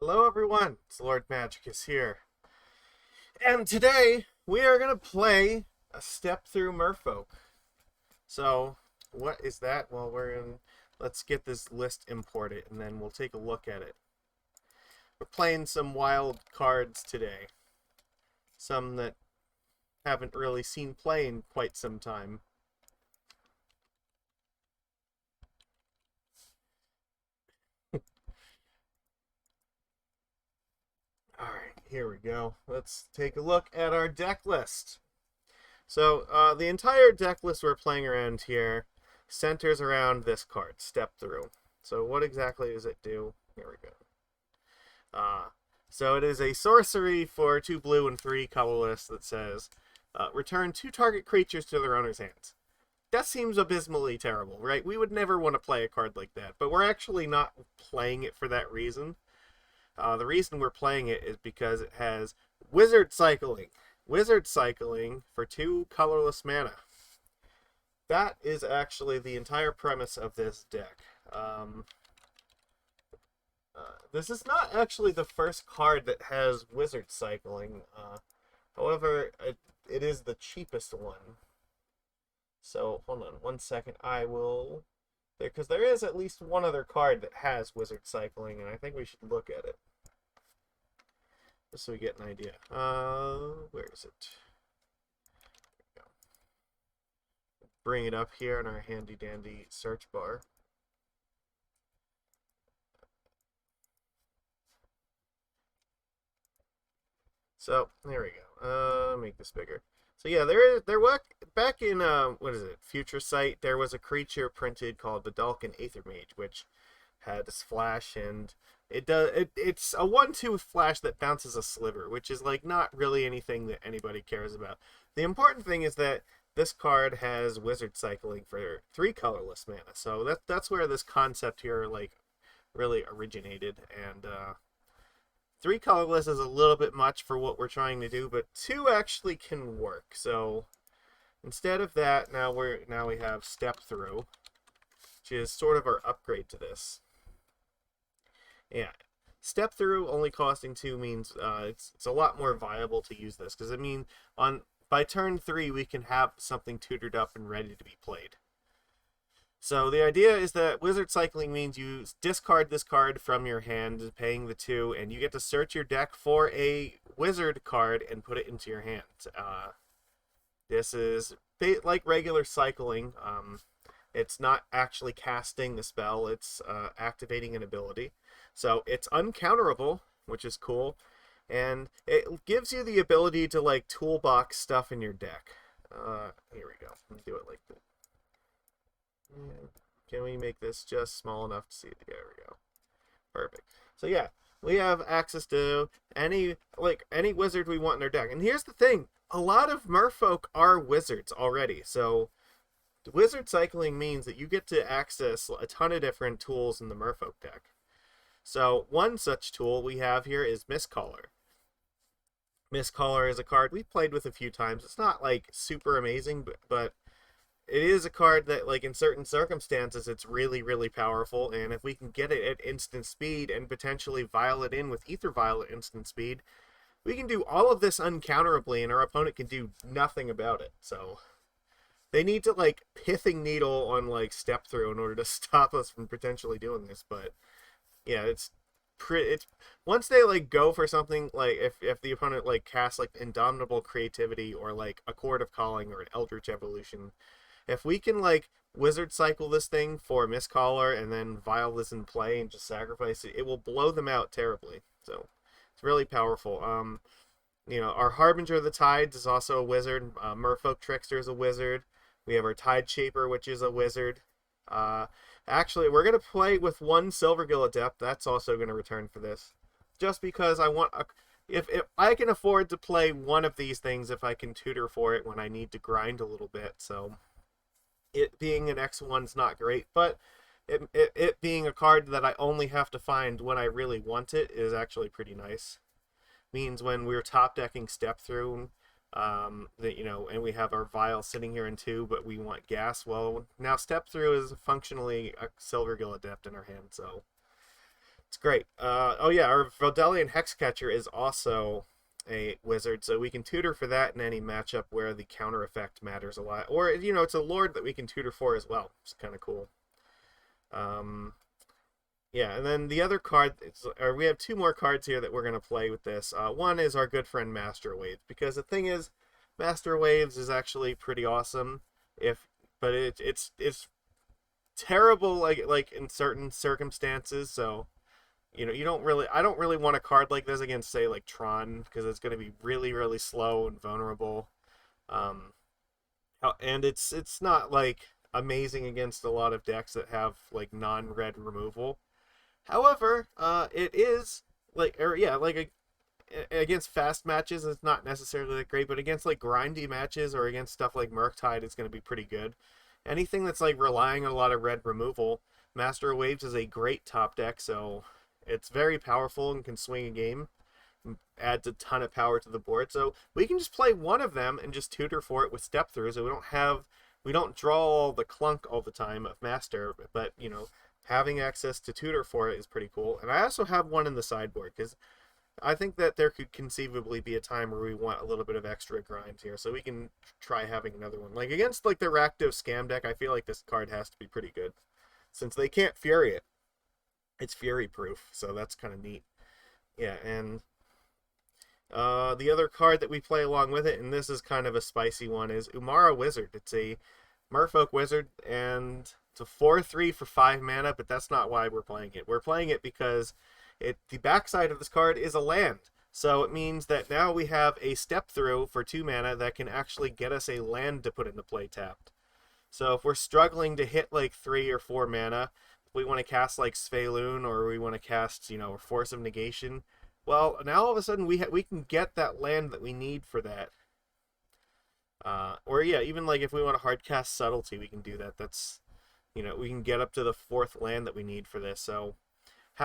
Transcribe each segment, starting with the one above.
Hello everyone, it's Lord Magicus here. And today we are going to play a step through Merfolk. So, what is that? Well, let's get this list imported and then we'll take a look at it. We're playing some wild cards today. Some that haven't really seen play in quite some time. Alright, here we go. Let's take a look at our deck list. So, the entire deck list we're playing around here centers around this card, Step Through. So, what exactly does it do? Here we go. So, it is a sorcery for 2 blue and 3 colorless that says, return 2 target creatures to their owner's hands. That seems abysmally terrible, right? We would never want to play a card like that, but we're actually not playing it for that reason. The reason we're playing it is because it has Wizard Cycling. Wizard Cycling for 2 colorless mana. That is actually the entire premise of this deck. This is not actually the first card that has Wizard Cycling. However, it is the cheapest one. So, hold on one second. I will... Because there is at least one other card that has Wizard Cycling, and I think we should look at it. Just so we get an idea. Where is it? There we go. Bring it up here in our handy dandy search bar. So there we go. Make this bigger. So yeah, there was back in what is it? Future Sight. There was a creature printed called Vodalian Aether Mage, which had this flash, and it's a 1/2 with flash that bounces a sliver, which is like not really anything that anybody cares about. The important thing is that this card has Wizard Cycling for 3 colorless mana. So that's where this concept here like really originated, and 3 colorless is a little bit much for what we're trying to do, but 2 actually can work. So instead of that, now we have Step Through, which is sort of our upgrade to this. Yeah, Step Through only costing 2 means it's a lot more viable to use this, because it means by turn 3 we can have something tutored up and ready to be played. So the idea is that Wizard Cycling means you discard this card from your hand, paying the 2, and you get to search your deck for a wizard card and put it into your hand. This is like regular cycling. It's not actually casting the spell, it's activating an ability. So it's uncounterable, which is cool, and it gives you the ability to like toolbox stuff in your deck. Here we go. Let me do it like this. Can we make this just small enough to see it? There we go. Perfect. So yeah, we have access to any wizard we want in our deck. And here's the thing, a lot of merfolk are wizards already. So Wizard Cycling means that you get to access a ton of different tools in the merfolk deck. So one such tool we have here is Mistcaller. Mistcaller is a card we've played with a few times. It's not like super amazing, but it is a card that, like, in certain circumstances, it's really, really powerful, and if we can get it at instant speed and potentially vial it in with Aether Vial at instant speed, we can do all of this uncounterably, and our opponent can do nothing about it. So they need to, like, Pithing Needle on, like, Step Through in order to stop us from potentially doing this, but yeah, it's once they like go for something, like if the opponent like casts like Indomitable Creativity or like a Chord of Calling or an Eldritch Evolution, if we can like Wizard Cycle this thing for Mistcaller and then vial this in play and just sacrifice it, it will blow them out terribly. So it's really powerful. Our Harbinger of the Tides is also a wizard. Merfolk Trickster is a wizard. We have our Tide Shaper, which is a wizard. Actually, we're going to play with 1 Silvergill Adept. That's also going to return for this. Just because I want if I can afford to play one of these things if I can tutor for it when I need to grind a little bit. So it being an X1's not great, but it being a card that I only have to find when I really want it is actually pretty nice. Means when we're top decking Step Through, and we have our vial sitting here in 2, but we want gas. Well, now Step Through is functionally a Silvergill Adept in our hand, so It's great. Oh yeah, our Vodalian Hexcatcher is also a wizard, so we can tutor for that in any matchup where the counter effect matters a lot. Or, you know, it's a lord that we can tutor for as well. It's kind of cool. Um, yeah, and then the other card, or we have two more cards here that we're going to play with this. One is our good friend Master Waves, because the thing is, Master Waves is actually pretty awesome, but it's terrible like in certain circumstances. So you know, I don't really want a card like this against, say, like Tron, because it's going to be really, really slow and vulnerable. Um, and it's not like amazing against a lot of decks that have like non-red removal. However, it is like, or yeah, like against fast matches, it's not necessarily that great, but against like grindy matches or against stuff like Murktide, it's going to be pretty good. Anything that's like relying on a lot of red removal, Master of Waves is a great top deck, so it's very powerful and can swing a game. Adds a ton of power to the board, so we can just play one of them and just tutor for it with step through. So we don't draw all the clunk all the time of Master, but you know, having access to tutor for it is pretty cool. And I also have one in the sideboard because I think that there could conceivably be a time where we want a little bit of extra grind here, so we can try having another one. Like against like the Rakdos scam deck, I feel like this card has to be pretty good, since they can't Fury it. It's Fury proof, so that's kind of neat. Yeah, and the other card that we play along with it, and this is kind of a spicy one, is Umara Wizard. It's a Merfolk Wizard, and it's a 4/3 for 5 mana, but that's not why we're playing it. We're playing it because the backside of this card is a land. So it means that now we have a step through for 2 mana that can actually get us a land to put into play tapped. So if we're struggling to hit like 3 or 4 mana, if we want to cast like Svyelun, or we want to cast, you know, Force of Negation, well, now all of a sudden we can get that land that we need for that. Or yeah, even like if we want to hardcast Subtlety, we can do that. That's, you know, we can get up to the 4th land that we need for this. So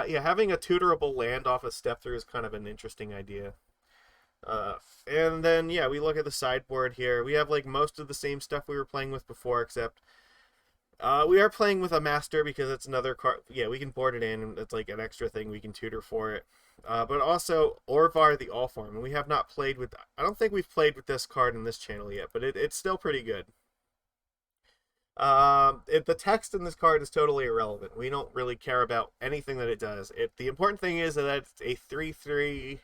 yeah, having a tutorable land off a step through is kind of an interesting idea. And then yeah, we look at the sideboard here. We have like most of the same stuff we were playing with before, except we are playing with a master because it's another card. Yeah, we can board it in, and it's like an extra thing we can tutor for it. But also Orvar the All Form, and we have not played with. I don't think we've played with this card in this channel yet, but it's still pretty good. The text in this card is totally irrelevant. We don't really care about anything that it does. The important thing is that it's a 3/3,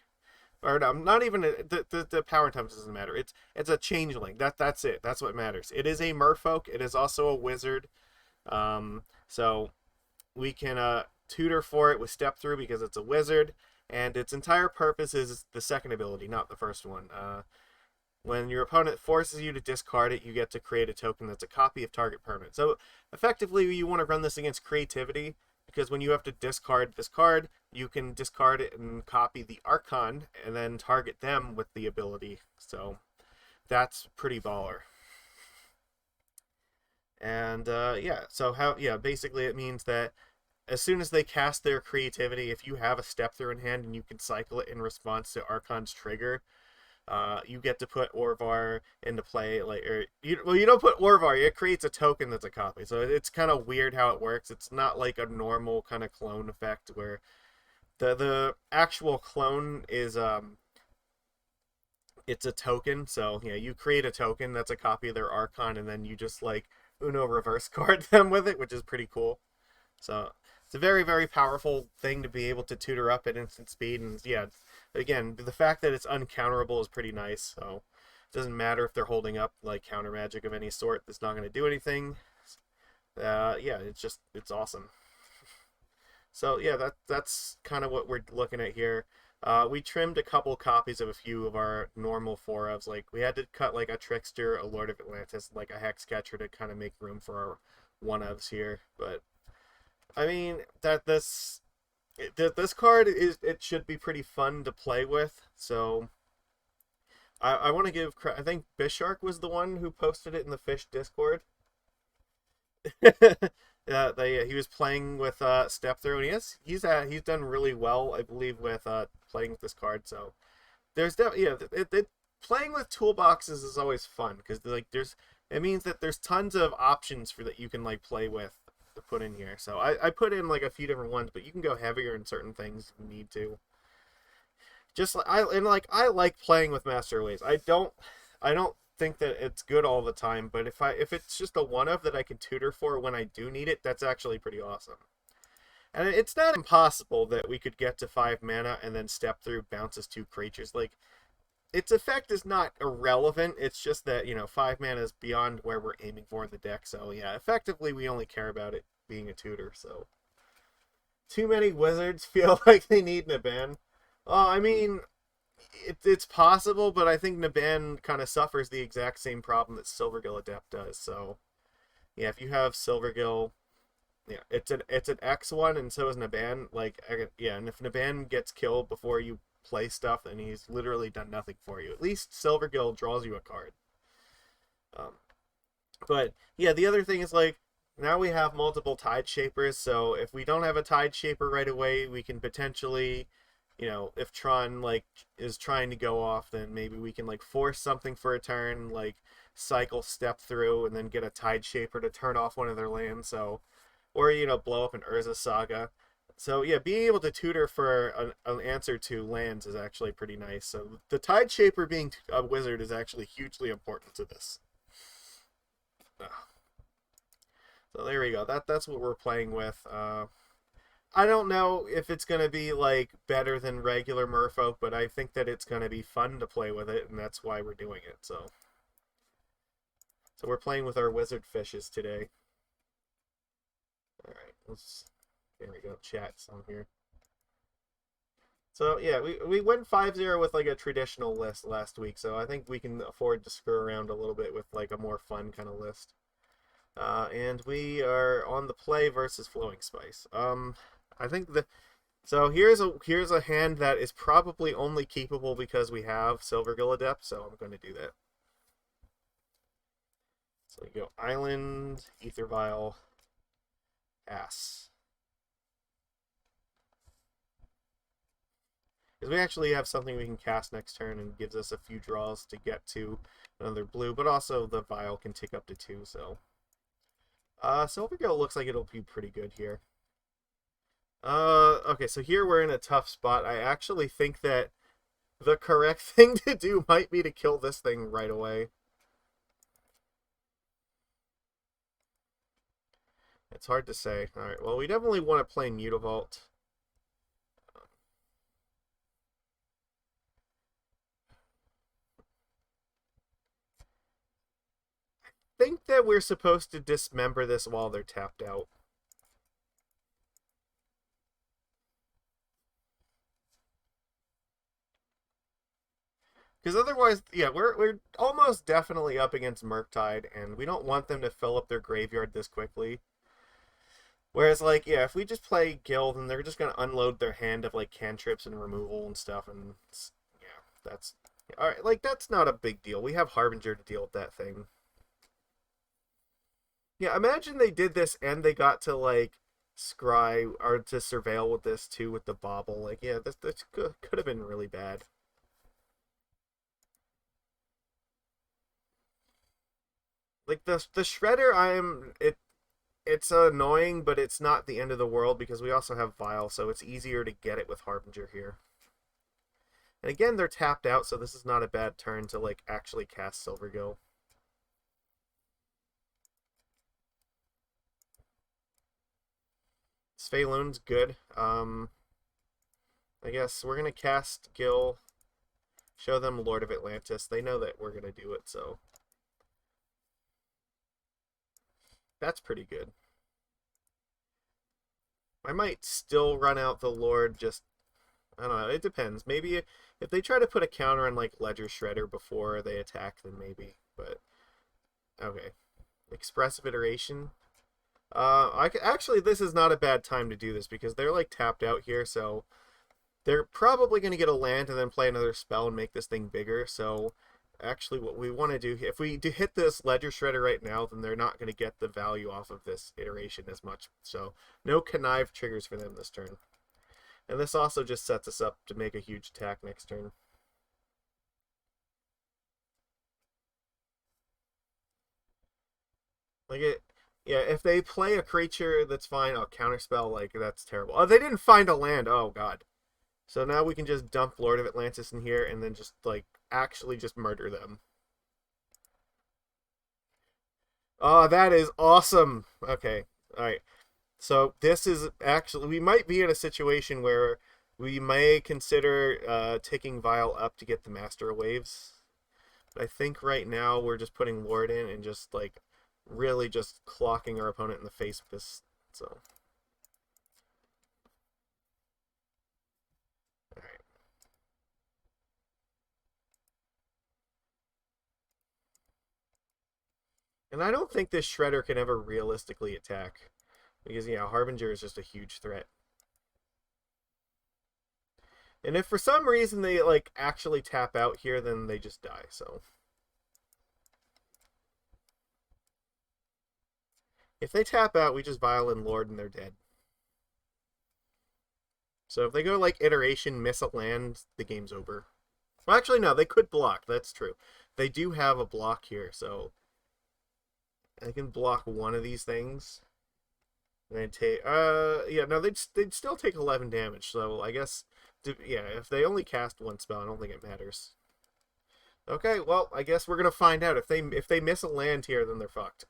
or no, not even the power intelligence doesn't matter. It's a changeling. That's it. That's what matters. It is a Merfolk. It is also a wizard. So we can tutor for it with step through because it's a wizard, and its entire purpose is the second ability, not the first one. When your opponent forces you to discard it, you get to create a token that's a copy of target permanent. So effectively, you want to run this against creativity, because when you have to discard this card, you can discard it and copy the Archon and then target them with the ability. So that's pretty baller. And yeah, basically it means that as soon as they cast their creativity, if you have a step through in hand and you can cycle it in response to Archon's trigger, you get to put Orvar into play. You don't put Orvar, it creates a token that's a copy. So it's kind of weird how it works. It's not like a normal kind of clone effect where the actual clone is it's a token. So yeah, you create a token that's a copy of their Archon, and then you just like Uno reverse card them with it, which is pretty cool. So it's a very, very powerful thing to be able to tutor up at instant speed. And yeah, again, the fact that it's uncounterable is pretty nice. So it doesn't matter if they're holding up like counter magic of any sort. It's not going to do anything. Yeah, it's awesome. So yeah, that's kind of what we're looking at here. We trimmed a couple copies of a few of our normal 4-ofs. Like we had to cut like a Trickster, a Lord of Atlantis, like a Hexcatcher to kind of make room for our 1-ofs here. But I mean this card it should be pretty fun to play with. So I want to give I think Bishark was the one who posted it in the Fish Discord. Yeah, he was playing with step through, and he's done really well, I believe, with playing with this card. So there's playing with toolboxes is always fun because like it means that there's tons of options for that you can like play with. to put in here. So I put in like a few different ones, but you can go heavier in certain things if you need to. Just like I like playing with Master Ways. I don't think that it's good all the time, but if it's just a one of that I can tutor for when I do need it, that's actually pretty awesome. And it's not impossible that we could get to 5 mana and then step through bounces 2 creatures. Like, its effect is not irrelevant. It's just that, 5 mana is beyond where we're aiming for in the deck. So, yeah, effectively, we only care about it being a tutor. So, too many wizards feel like they need Naban. I mean, it's possible, but I think Naban kind of suffers the exact same problem that Silvergill Adept does. So, yeah, if you have Silvergill, yeah, it's an X1, and so is Naban. Like, yeah, and if Naban gets killed before you play stuff, then he's literally done nothing for you. At least Silvergill draws you a card. But yeah, the other thing is, like, now we have multiple Tide Shapers, so if we don't have a Tide Shaper right away, we can potentially, if Tron like is trying to go off, then maybe we can like force something for a turn, like cycle Step Through, and then get a Tide Shaper to turn off one of their lands. So, or blow up an Urza Saga. So yeah, being able to tutor for an answer to lands is actually pretty nice. So the Tide Shaper being a wizard is actually hugely important to this. So there we go. That's what we're playing with. I don't know if it's gonna be like better than regular Merfolk, but I think that it's gonna be fun to play with it, and that's why we're doing it. So we're playing with our wizard fishes today. All right, there we go. Chat some here. So yeah, we went 5-0 with like a traditional list last week, so I think we can afford to screw around a little bit with like a more fun kind of list. And we are on the play versus Flowing Spice. I think so here's a hand that is probably only keepable because we have Silvergill Adept, so I'm going to do that. So we go Island, Aether Vial, Pass. Because we actually have something we can cast next turn and gives us a few draws to get to another blue, but also the Vial can take up to 2, so... Silvergill looks like it'll be pretty good here. Okay, so here we're in a tough spot. I actually think that the correct thing to do might be to kill this thing right away. It's hard to say. Alright, well, we definitely want to play Mutavault. I think that we're supposed to dismember this while they're tapped out. Because otherwise, yeah, we're almost definitely up against Murktide, and we don't want them to fill up their graveyard this quickly. Whereas, like, yeah, if we just play Guild, then they're just going to unload their hand of, like, cantrips and removal and stuff, and, yeah, that's... Alright, like, that's not a big deal. We have Harbinger to deal with that thing. Yeah, imagine they did this and they got to, like, scry, or to surveil with this, too, with the bauble. Like, yeah, this could have been really bad. Like, the Shredder, it's annoying, but it's not the end of the world because we also have Vial, so it's easier to get it with Harbinger here. And again, they're tapped out, so this is not a bad turn to, like, actually cast Silvergill. Svyelun's good. I guess we're going to cast Gil, show them Lord of Atlantis. They know that we're going to do it, so... That's pretty good. I might still run out the Lord, just... I don't know, it depends. Maybe if they try to put a counter on, like, Ledger Shredder before they attack, then maybe. But, okay. Expressive Iteration. Actually, this is not a bad time to do this, because they're, like, tapped out here, so... They're probably going to get a land and then play another spell and make this thing bigger, so... Actually, what we want to do, if we do hit this Ledger Shredder right now, then they're not going to get the value off of this iteration as much. So, no Connive triggers for them this turn. And this also just sets us up to make a huge attack next turn. Like, Yeah, if they play a creature, that's fine. Oh, counterspell, like, that's terrible. Oh, they didn't find a land. Oh, God. So now we can just dump Lord of Atlantis in here and then just, like, actually just murder them. Oh, that is awesome. Okay. All right. So this is actually, we might be in a situation where we may consider taking Vial up to get the Master of Waves. But I think right now we're just putting Lord in and just like really just clocking our opponent in the face with this. So, all right. And I don't think this Shredder can ever realistically attack because yeah, Harbinger is just a huge threat. And if for some reason they like actually tap out here, then they just die. So if they tap out, we just Violin Lord and they're dead. So if they go like iteration, miss a land, the game's over. Well, actually, no, they could block. That's true. They do have a block here, so they can block one of these things. And they take, yeah, no, they'd still take 11 damage. So I guess, yeah, if they only cast one spell, I don't think it matters. Okay, well, I guess we're gonna find out. If they miss a land here, then they're fucked.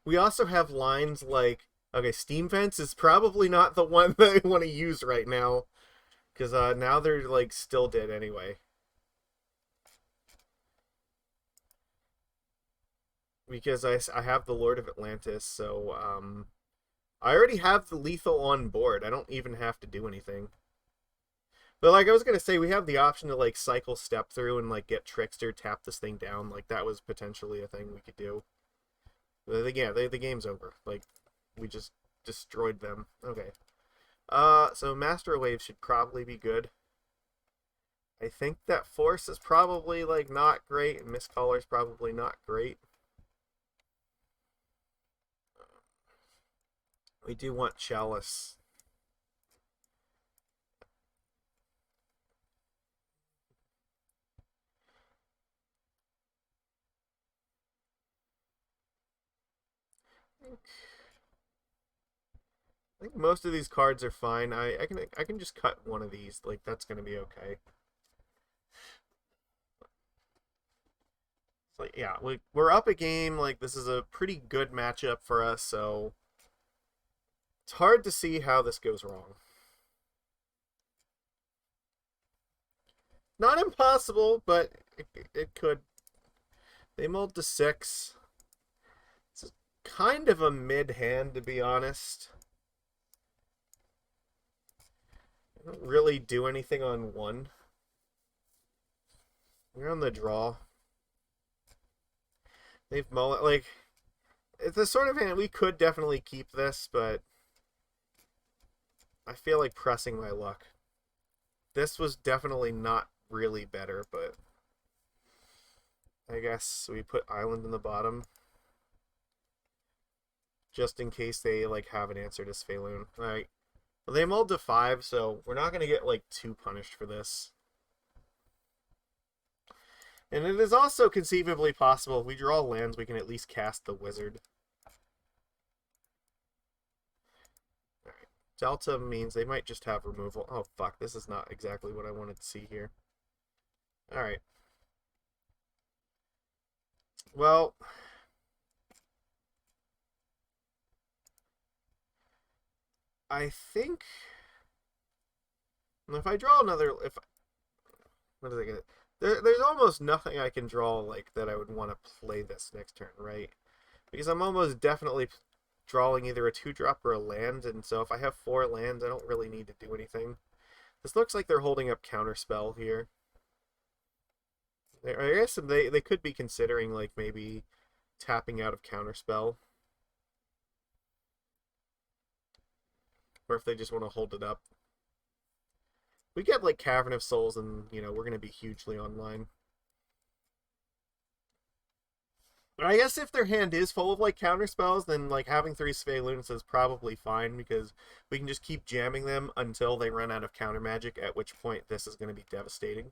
We also have lines like, okay, Steam Vents is probably not the one that I want to use right now, because now they're like still dead anyway. Because I have the Lord of Atlantis, so I already have the lethal on board. I don't even have to do anything. But like I was gonna say, we have the option to like cycle step through and like get Trickster, tap this thing down. Like that was potentially a thing we could do. Yeah, the game's over. Like we just destroyed them. Okay. So Master Wave should probably be good. I think that Force is probably like not great, and Mistcaller is probably not great. We do want Chalice. I think most of these cards are fine. I can just cut one of these. Like that's gonna be okay. It's like yeah, we're up a game. Like this is a pretty good matchup for us. So it's hard to see how this goes wrong. Not impossible, but it could. They mulled to 6. It's kind of a mid hand, to be honest. I don't really do anything on 1. We're on the draw. They've mulled, like, it's a sort of hand, we could definitely keep this, but I feel like pressing my luck. This was definitely not really better, but I guess we put Island in the bottom. Just in case they, like, have an answer to Svyelun. Alright. Well, they mulled to 5, so we're not going to get, like, too punished for this. And it is also conceivably possible if we draw lands, we can at least cast the Wizard. Alright. Delta means they might just have removal. Oh, fuck. This is not exactly what I wanted to see here. Alright. Well, I think if I draw another, if what is I gonna? There's almost nothing I can draw like that I would want to play this next turn, right? Because I'm almost definitely drawing either a 2-drop or a land, and so if I have 4 lands, I don't really need to do anything. This looks like they're holding up Counterspell here. I guess they could be considering like maybe tapping out of Counterspell. Or if they just want to hold it up. We get like Cavern of Souls and, we're going to be hugely online. I guess if their hand is full of like counter spells, then like having 3 Svyelun is probably fine because we can just keep jamming them until they run out of counter magic, at which point this is going to be devastating.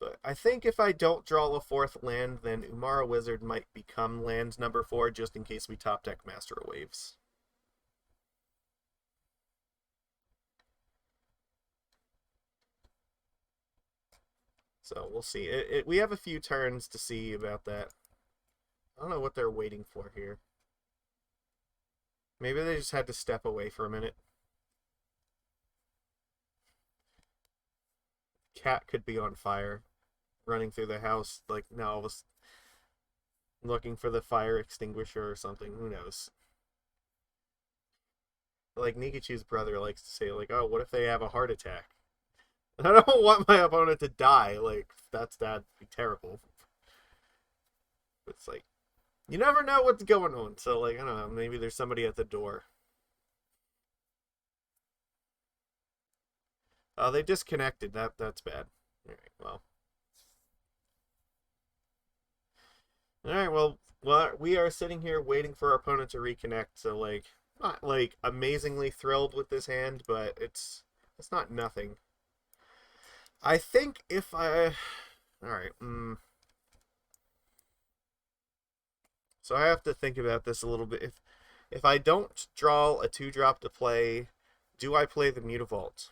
But I think if I don't draw a 4th land, then Umara Wizard might become land number 4 just in case we top deck Master of Waves. So we'll see. We have a few turns to see about that. I don't know what they're waiting for here. Maybe they just had to step away for a minute. Cat could be on fire, running through the house like now, looking for the fire extinguisher or something. Who knows? Like Nikachu's brother likes to say, like, "Oh, what if they have a heart attack?" I don't want my opponent to die. Like, that'd be terrible. It's like, you never know what's going on. So, like, I don't know. Maybe there's somebody at the door. Oh, they disconnected. That's bad. All right. Well. All right. Well, we are sitting here waiting for our opponent to reconnect. So, like, not like amazingly thrilled with this hand, but it's not nothing. I think if I... All right. So I have to think about this a little bit. If I don't draw a 2-drop to play, do I play the Mutavault?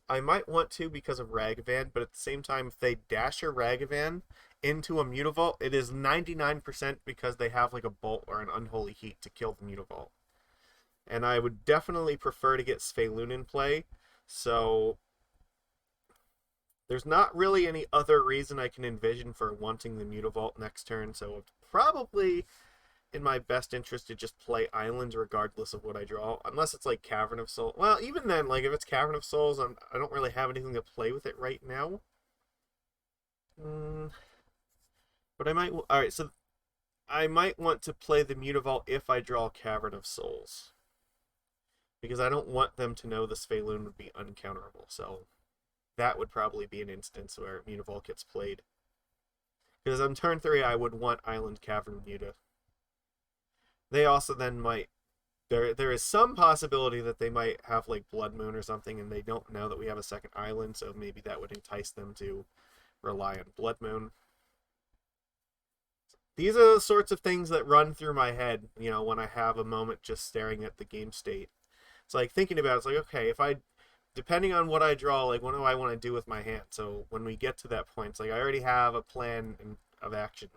I might want to because of Ragavan, but at the same time, if they dash a Ragavan into a Mutavault, it is 99% because they have like a Bolt or an Unholy Heat to kill the Mutavault. And I would definitely prefer to get Svyelun in play, so there's not really any other reason I can envision for wanting the Mutavault next turn, so it's probably in my best interest to just play Islands regardless of what I draw, unless it's like Cavern of Souls. Well, even then, like if it's Cavern of Souls, I don't really have anything to play with it right now. But I might. All right, so I might want to play the Mutavault if I draw Cavern of Souls, because I don't want them to know the Svyelun would be uncounterable. So that would probably be an instance where Mutavault gets played. Because on turn 3, I would want Island Cavern Muta. They also then might... There is some possibility that they might have like Blood Moon or something, and they don't know that we have a second island, so maybe that would entice them to rely on Blood Moon. These are the sorts of things that run through my head, you know, when I have a moment just staring at the game state. It's like thinking about it, it's like, okay, if I... Depending on what I draw, like, what do I want to do with my hand? So when we get to that point, it's like I already have a plan of action.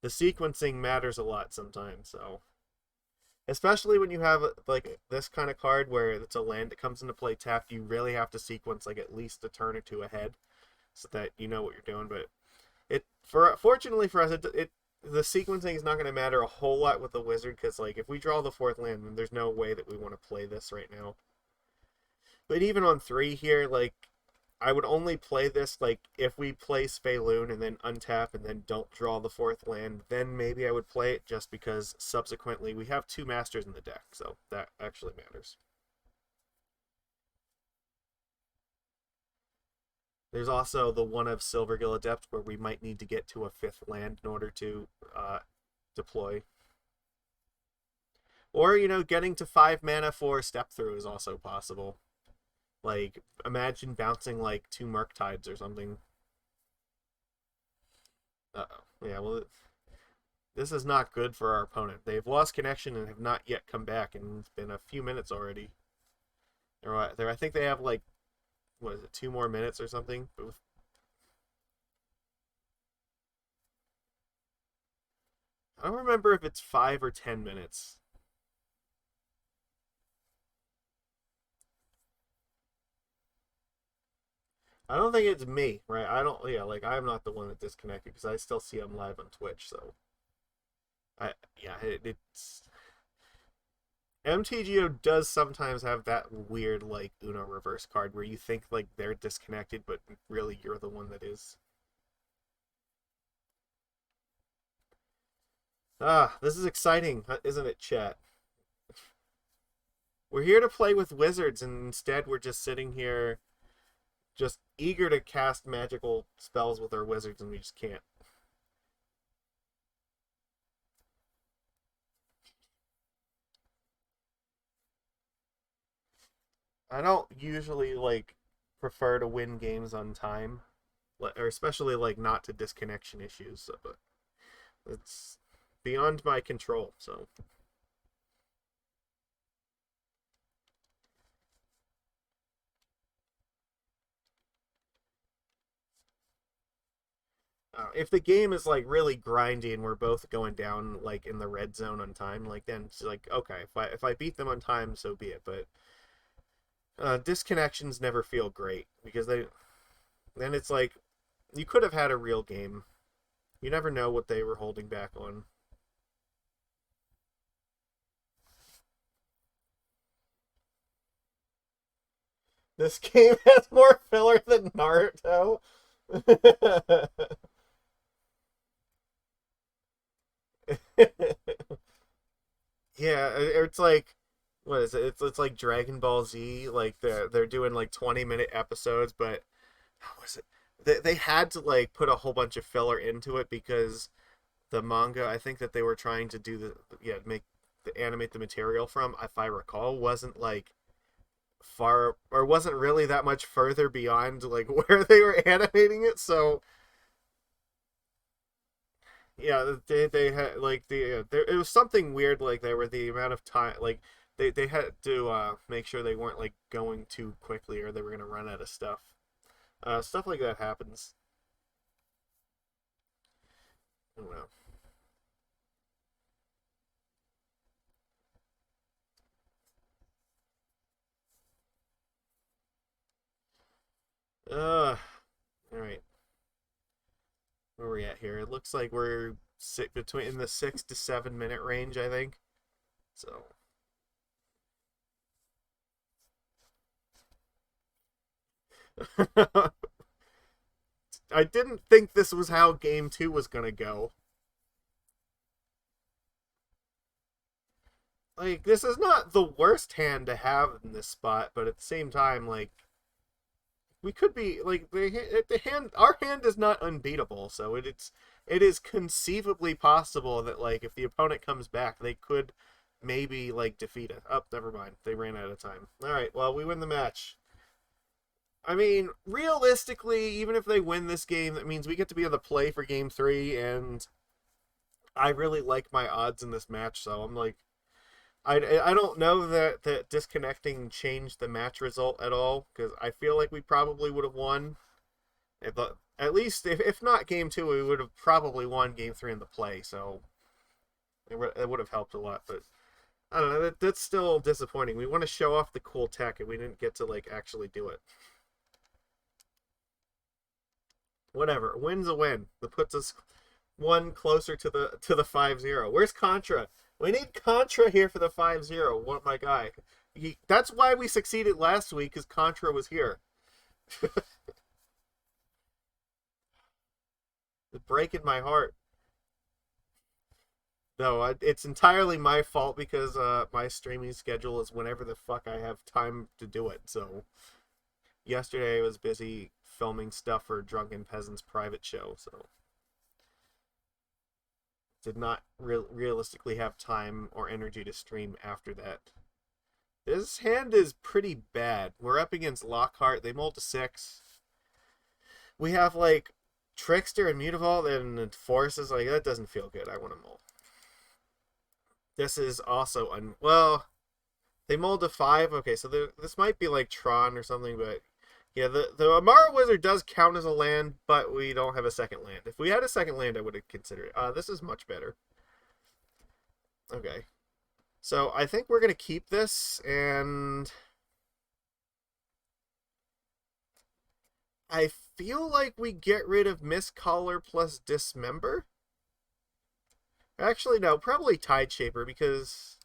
The sequencing matters a lot sometimes, so... Especially when you have, like, this kind of card where it's a land that comes into play tapped, you really have to sequence, like, at least a turn or two ahead so that you know what you're doing. But fortunately for us, the sequencing is not going to matter a whole lot with the Wizard, because, like, if we draw the 4th land, then there's no way that we want to play this right now. But even on 3 here, like, I would only play this, like, if we play Svyelun and then untap and then don't draw the 4th land, then maybe I would play it just because subsequently we have 2 Masters in the deck, so that actually matters. There's also the one of Silvergill Adept where we might need to get to a 5th land in order to deploy. Or, you know, getting to 5 mana for Step Through is also possible. Like, imagine bouncing, like, 2 Murktides or something. Uh-oh. Yeah, well, this is not good for our opponent. They've lost connection and have not yet come back, and it's been a few minutes already. I think they have, like, what is it, 2 more minutes or something? I don't remember if it's 5 or 10 minutes. I don't think it's me, right? Like, I'm not the one that disconnected because I still see them live on Twitch, so. It's. MTGO does sometimes have that weird, like, Uno reverse card where you think, like, they're disconnected, but really you're the one that is. This is exciting, isn't it, chat? We're here to play with wizards, and instead we're just sitting here just eager to cast magical spells with our wizards, and we just can't. I don't usually like prefer to win games on time, or especially like not to disconnection issues. So, but it's beyond my control. So if the game is like really grindy and we're both going down like in the red zone on time, like then it's like okay, if I beat them on time, so be it. But disconnections never feel great because then it's like you could have had a real game. You never know what they were holding back on. This game has more filler than Naruto. Yeah, it's like what is it? It's like Dragon Ball Z. Like they're doing like 20-minute episodes, but how was it? They had to like put a whole bunch of filler into it because the manga I think that they were trying to do make the animate the material from, if I recall, wasn't like far or wasn't really that much further beyond like where they were animating it. So yeah, they had like it was something weird like there were the amount of time like they had to make sure they weren't like going too quickly or they were gonna run out of stuff. Stuff like that happens. I don't know. All right. Where are we at here? It looks like we're between in the 6 to 7 minute range, I think. So I didn't think this was how game two was gonna go. Like this is not the worst hand to have in this spot, but at the same time, like we could be like the hand. Our hand is not unbeatable, so it is conceivably possible that like if the opponent comes back, they could maybe like defeat it. Oh, never mind. They ran out of time. All right. Well, we win the match. I mean, realistically, even if they win this game, that means we get to be on the play for game three, and I really like my odds in this match. So I'm like, I don't know that disconnecting changed the match result at all because I feel like we probably would have won. At least if not game two, we would have probably won game three in the play. So it would have helped a lot. But I don't know. That's still disappointing. We want to show off the cool tech, and we didn't get to like actually do it. Whatever. A win's a win. That puts us one closer to the 5-0. Where's Contra? We need Contra here for the 5-0. What my guy? That's why we succeeded last week because Contra was here. It's breaking my heart. No, it's entirely my fault because my streaming schedule is whenever the fuck I have time to do it. So yesterday I was busy filming stuff for Drunken Peasant's private show, so did not realistically have time or energy to stream after that. This hand is pretty bad. We're up against Lockhart. They mold to 6. We have like Trickster and Mutavault and Forces. Like that doesn't feel good. I want to mold. This is also well. They mold to 5. Okay, so this might be like Tron or something, but yeah, the Umara Wizard does count as a land, but we don't have a second land. If we had a second land, I would have considered it. This is much better. Okay. So I think we're going to keep this, and I feel like we get rid of Mistcaller plus Dismember. Actually, no, probably Tide Shaper because...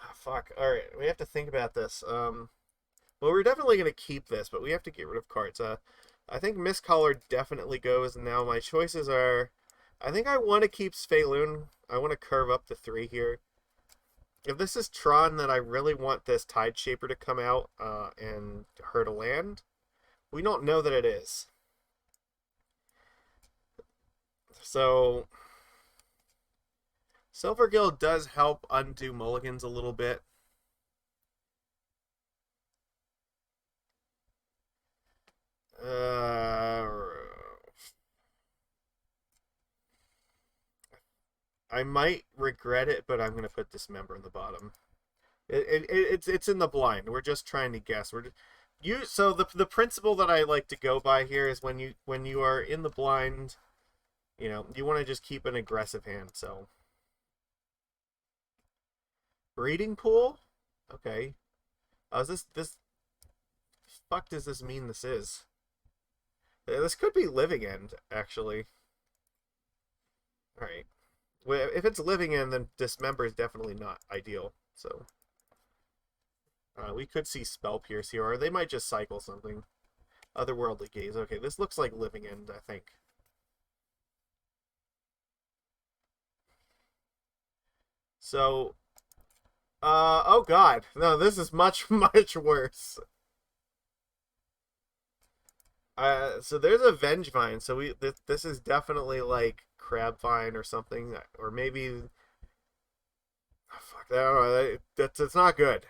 Oh, fuck. Alright, we have to think about this. Well, we're definitely going to keep this, but we have to get rid of cards. I think Mistcaller definitely goes, and now my choices are... I think I want to keep Svyelun. I want to curve up to 3 here. If this is Tron, then I really want this Tide Shaper to come out and hurt a land. We don't know that it is. So Silvergill does help undo mulligans a little bit. I might regret it, but I'm gonna put Dismember in the bottom. It's in the blind. We're just trying to guess. So the principle that I like to go by here is when you are in the blind, you want to just keep an aggressive hand. So breeding pool, okay. Is this fuck does this mean this is? This could be Living End actually. All right. Well, if it's Living End, then Dismember is definitely not ideal. So we could see Spell Pierce here, or they might just cycle something. Otherworldly Gaze. Okay, this looks like Living End, I think. So, oh god. No, this is much, much worse. So there's a Vengevine, so this is definitely like Crabvine or something, or maybe... Oh, fuck, I don't know, that's not good.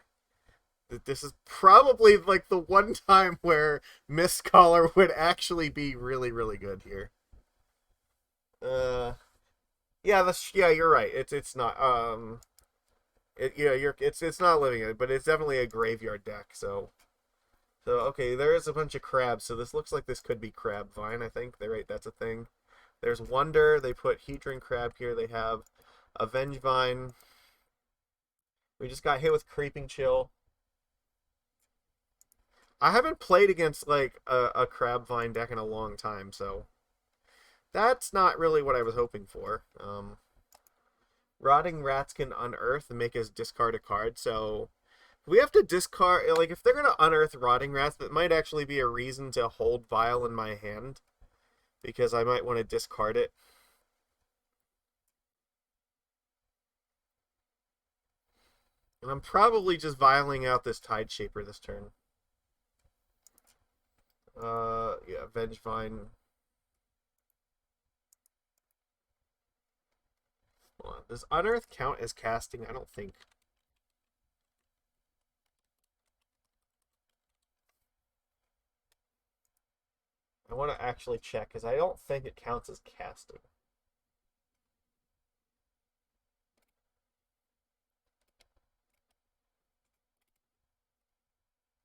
This is probably like the one time where Mistcaller would actually be really, really good here. Yeah, you're right. It's not it's not Living End, but it's definitely a graveyard deck. So okay, there is a bunch of crabs. So this looks like this could be Crabvine. I think they're right. That's a thing. There's Wonder. They put Hedron Crab here. They have a Vengevine. We just got hit with Creeping Chill. I haven't played against like a Crabvine deck in a long time, so that's not really what I was hoping for. Rotting Rats can unearth and make us discard a card, so we have to discard, like, if they're going to unearth Rotting Rats, that might actually be a reason to hold Vial in my hand, because I might want to discard it. And I'm probably just vialing out this Tide Shaper this turn. Yeah, Vengevine. Hold on. Does Unearth count as casting? I don't think. I want to actually check, because I don't think it counts as casting.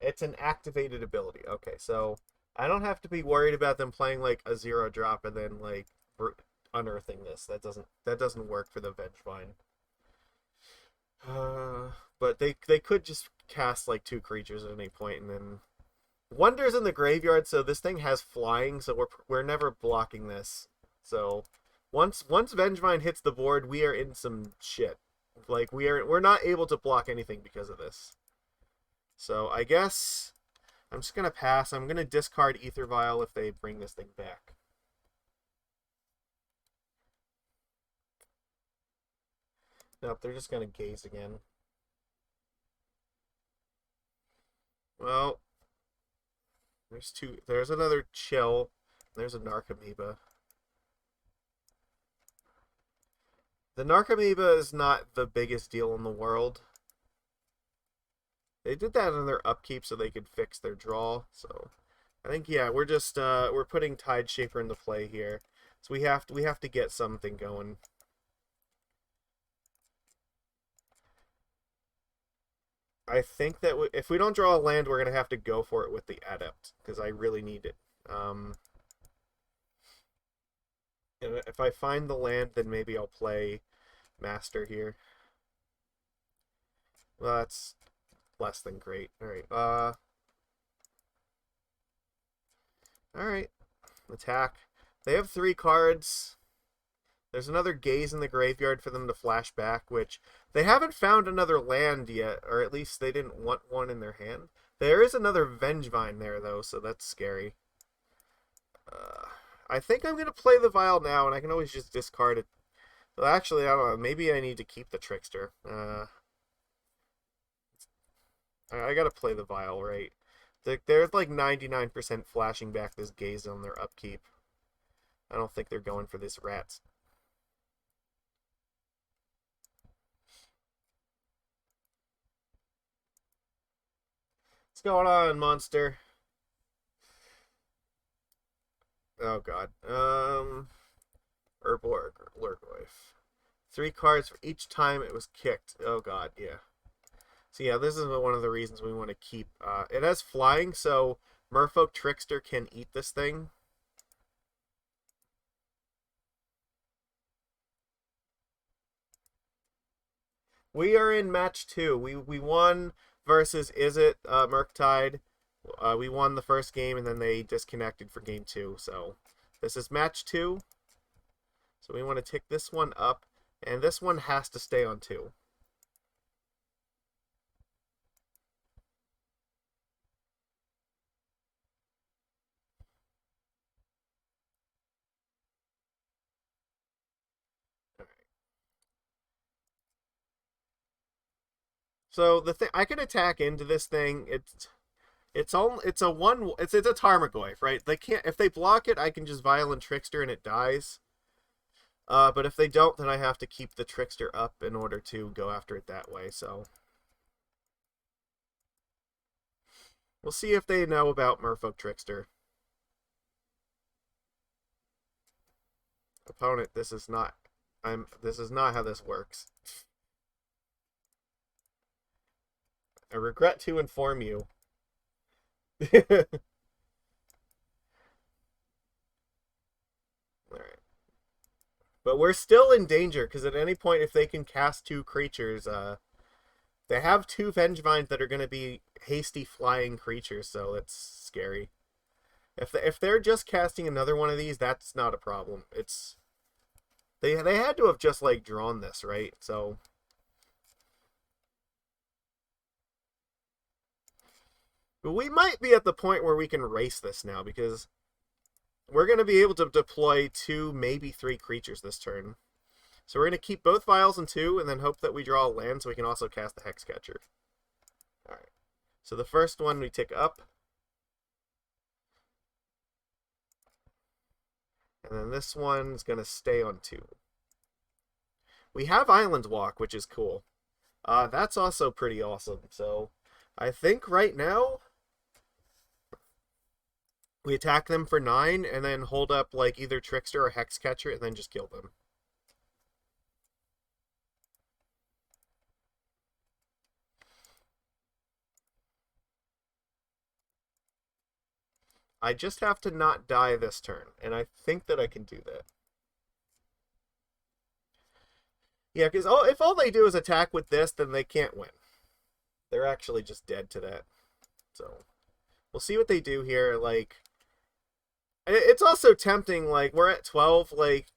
It's an activated ability. Okay, so I don't have to be worried about them playing like a 0-drop and then like unearthing this. That doesn't work for the Vengevine. But they could just cast like 2 creatures at any point, and then Wonder's in the graveyard, so this thing has flying, so we're never blocking this. So once Vengevine hits the board, we are in some shit. Like we're not able to block anything because of this. So I guess I'm just gonna pass. I'm gonna discard Aether Vial if they bring this thing back. Nope, they're just gonna gaze again. Well, there's another Chill. There's a Narcomoeba. The Narcomoeba is not the biggest deal in the world. They did that in their upkeep so they could fix their draw. So I think, yeah, we're just we're putting Tide Shaper into play here. So we have to get something going. I think that if we don't draw a land, we're gonna have to go for it with the Adept, because I really need it. And if I find the land, then maybe I'll play Master here. Well, that's less than great. All right. All right. Attack. They have 3 cards. There's another Gaze in the graveyard for them to flash back, which they haven't found another land yet, or at least they didn't want one in their hand. There is another Vengevine there, though, so that's scary. I think I'm going to play the Vial now, and I can always just discard it. Well, actually, I don't know. Maybe I need to keep the Trickster. I gotta play the Vial, right? They're like 99% flashing back this Gaze on their upkeep. I don't think they're going for this Rats. What's going on, monster? Oh god. Urborg, Lurgoyf. 3 cards for each time it was kicked. Oh god, yeah. So yeah, this is one of the reasons we want to keep... it has flying, so Merfolk Trickster can eat this thing. We are in match 2. We won versus Izzet, Murktide. We won the first game, and then they disconnected for game 2. So this is match 2. So we want to tick this one up, and this one has to stay on 2. So the thing, I can attack into this thing. It's a Tarmogoyf, right? They can't, if they block it, I can just Violent Trickster and it dies. But if they don't, then I have to keep the Trickster up in order to go after it that way. So we'll see if they know about Merfolk Trickster. Opponent, this is not how this works. I regret to inform you. Alright. But we're still in danger, because at any point, if they can cast 2 creatures, they have 2 Vengevines that are going to be hasty flying creatures, so it's scary. If they're just casting another one of these, that's not a problem. It's... They had to have just, like, drawn this, right? So... But we might be at the point where we can race this now, because we're going to be able to deploy 2, maybe 3 creatures this turn. So we're going to keep both Vials in 2, and then hope that we draw a land so we can also cast the Hexcatcher. Alright. So the first one we tick up. And then this one's going to stay on 2. We have Island Walk, which is cool. That's also pretty awesome. So I think right now we attack them for 9 and then hold up like either Trickster or Hexcatcher and then just kill them. I just have to not die this turn, and I think that I can do that. Yeah, because if all they do is attack with this, then they can't win. They're actually just dead to that. So we'll see what they do here. Like, it's also tempting. Like, we're at 12. Like,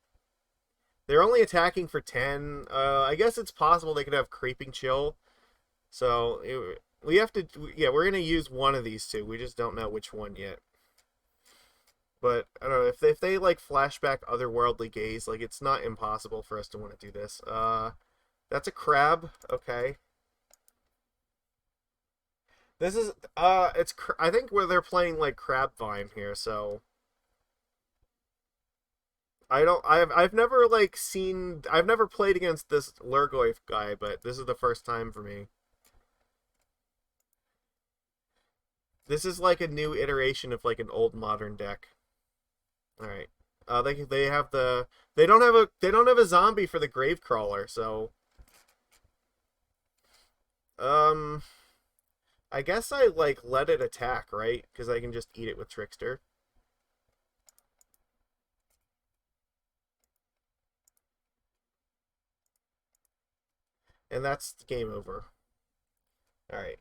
they're only attacking for 10. I guess it's possible they could have Creeping Chill. So we have to. Yeah, we're gonna use one of these 2. We just don't know which one yet. But I don't know if they like flashback otherworldly gaze. Like, it's not impossible for us to want to do this. That's a crab. Okay. This is I think where they're playing like Crab Vine here, so I've never like seen I've never played against this Lurgoyf guy, but this is the first time for me. This is like a new iteration of like an old modern deck. All right. They have the they don't have a zombie for the Gravecrawler, so I guess I like let it attack, right? Because I can just eat it with Trickster. And that's game over. Alright.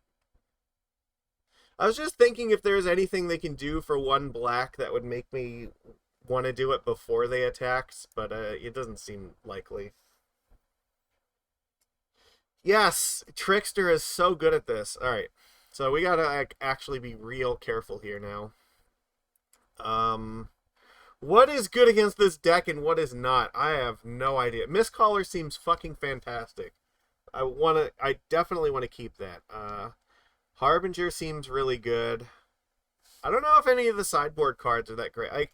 I was just thinking if there's anything they can do for 1 black that would make me want to do it before they attacked, but it doesn't seem likely. Yes! Trickster is so good at this. Alright. So we gotta actually be real careful here now. What is good against this deck and what is not? I have no idea. Mistcaller seems fucking fantastic. I definitely want to keep that. Harbinger seems really good. I don't know if any of the sideboard cards are that great. Like,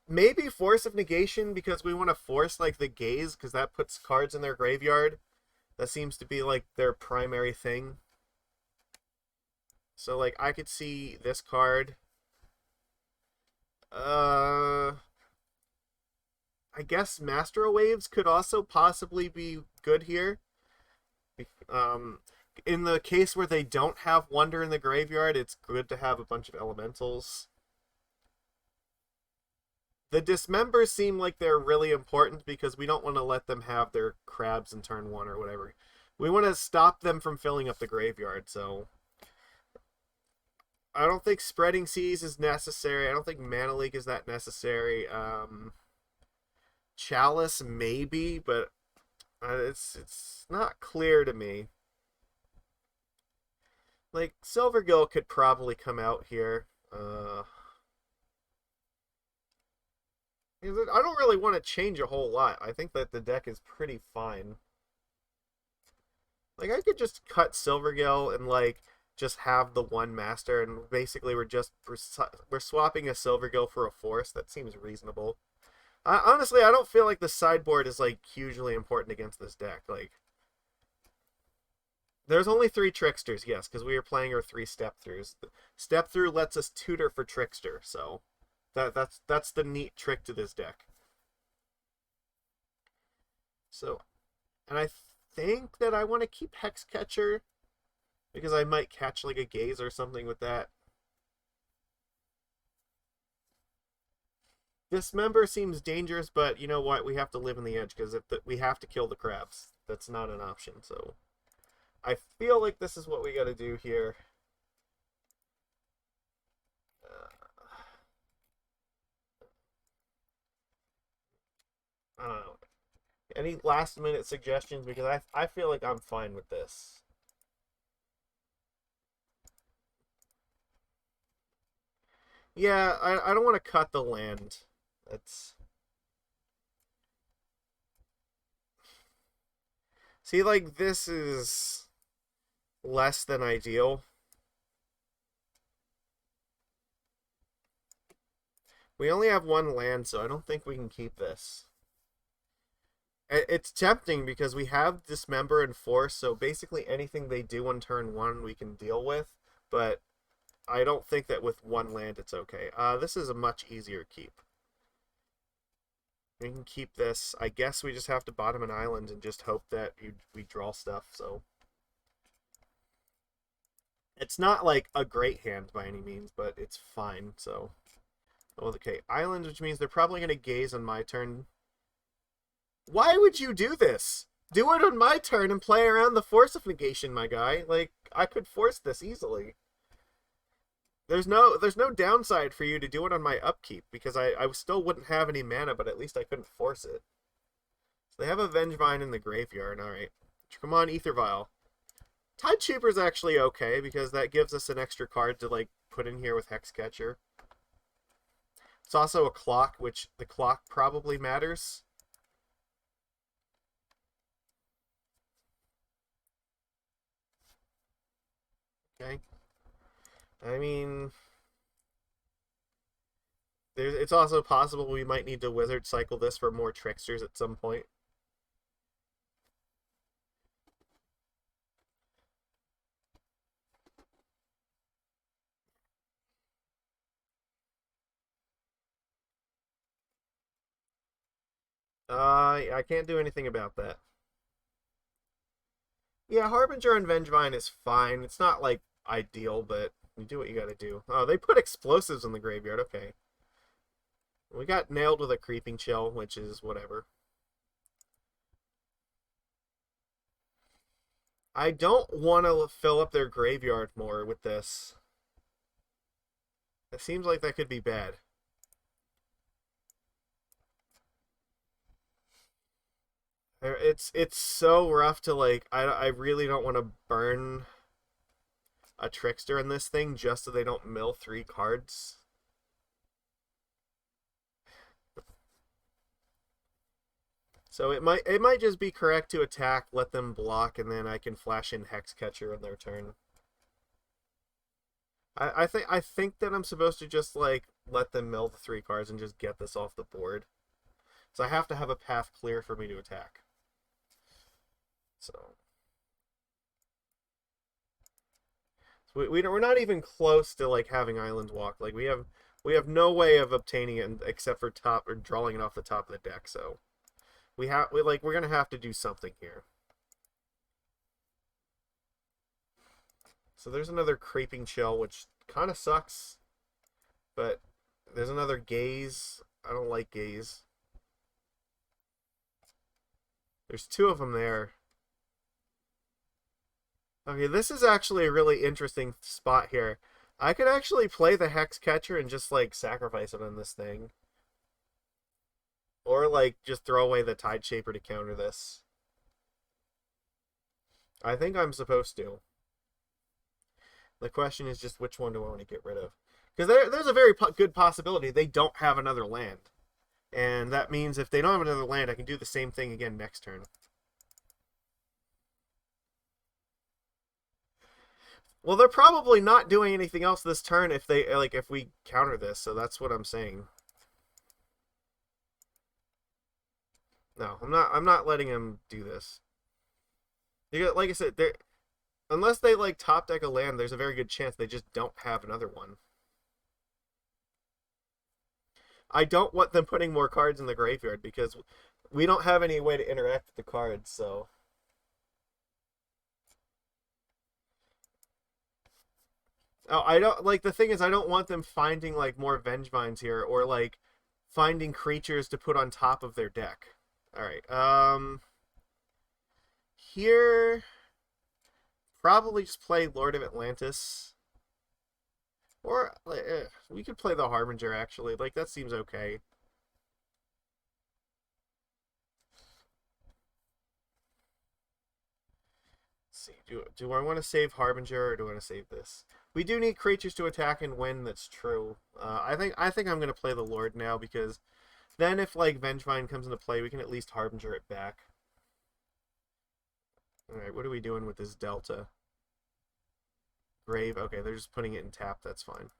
maybe Force of Negation because we want to force, like, the gaze because that puts cards in their graveyard. That seems to be, like, their primary thing. So, like, I could see this card. I guess Master Waves could also possibly be good here. Um, in the case where they don't have Wonder in the graveyard, it's good to have a bunch of elementals. The Dismembers seem like they're really important because we don't want to let them have their crabs in turn 1 or whatever. We want to stop them from filling up the graveyard, so I don't think Spreading Seas is necessary. I don't think Mana Leak is that necessary. Chalice maybe, but it's not clear to me. Like, Silvergill could probably come out here. I don't really want to change a whole lot. I think that the deck is pretty fine. Like, I could just cut Silvergill and, like, just have the one master, and basically we're swapping a Silvergill for a Force. That seems reasonable. Honestly, I don't feel like the sideboard is, like, hugely important against this deck. Like, there's only 3 Tricksters, yes, because we are playing our 3 Step-Throughs. Step-Through lets us tutor for Trickster, so that's the neat trick to this deck. So, and I think that I want to keep Hexcatcher because I might catch, like, a Gaze or something with that. Dismember seems dangerous, but you know what? We have to live in the edge because we have to kill the crabs. That's not an option, so I feel like this is what we got to do here. I don't know. Any last minute suggestions? Because I feel like I'm fine with this. Yeah, I don't want to cut the land. That's... See, like, this is less than ideal. We only have 1 land, so I don't think we can keep this. It's tempting because we have Dismember and Force, so basically anything they do on turn 1 we can deal with, but I don't think that with 1 land it's okay. This is a much easier keep. We can keep this. I guess we just have to bottom an island and just hope that we draw stuff, so... It's not, like, a great hand by any means, but it's fine, so... Okay, island, which means they're probably going to gaze on my turn. Why would you do this? Do it on my turn and play around the Force of Negation, my guy. Like, I could force this easily. There's no downside for you to do it on my upkeep, because I still wouldn't have any mana, but at least I couldn't force it. So they have a Vengevine in the graveyard, alright. Come on, Aether Vial. Tidekeeper's actually okay, because that gives us an extra card to, like, put in here with Hexcatcher. It's also a clock, which the clock probably matters. Okay. I mean, it's also possible we might need to wizard cycle this for more tricksters at some point. I can't do anything about that. Yeah, Harbinger and Vengevine is fine. It's not, like, ideal, but you do what you gotta do. Oh, they put explosives in the graveyard. Okay. We got nailed with a Creeping Chill, which is whatever. I don't want to fill up their graveyard more with this. It seems like that could be bad. It's so rough to, like, I really don't want to burn a Trickster in this thing just so they don't mill 3 cards. So it might just be correct to attack, let them block, and then I can flash in Hexcatcher on their turn. I think that I'm supposed to just like let them mill the 3 cards and just get this off the board. So I have to have a path clear for me to attack. So we're not even close to like having Island Walk. Like we have no way of obtaining it except for top or drawing it off the top of the deck. So we're gonna have to do something here. So there's another Creeping Chill, which kind of sucks. But there's another Gaze. I don't like Gaze. There's 2 of them there. Okay, this is actually a really interesting spot here. I could actually play the Hexcatcher and just, like, sacrifice it on this thing. Or, like, just throw away the Tide Shaper to counter this. I think I'm supposed to. The question is just which one do I want to get rid of? Because there's a very good possibility they don't have another land. And that means if they don't have another land, I can do the same thing again next turn. Well, they're probably not doing anything else this turn if we counter this, so that's what I'm saying. No, I'm not letting them do this. Like I said, unless they like top deck a land, there's a very good chance they just don't have another one. I don't want them putting more cards in the graveyard because we don't have any way to interact with the cards, so oh, I don't like the thing is I don't want them finding like more Vengevines here or like finding creatures to put on top of their deck. All right. Here probably just play Lord of Atlantis. Or we could play the Harbinger actually. Like that seems okay. Let's see. Do I want to save Harbinger or do I want to save this? We do need creatures to attack and win. That's true. I think I'm gonna play the Lord now because then if like Vengevine comes into play, we can at least Harbinger it back. All right, what are we doing with this Delta? Grave. Okay, they're just putting it in tap. That's fine.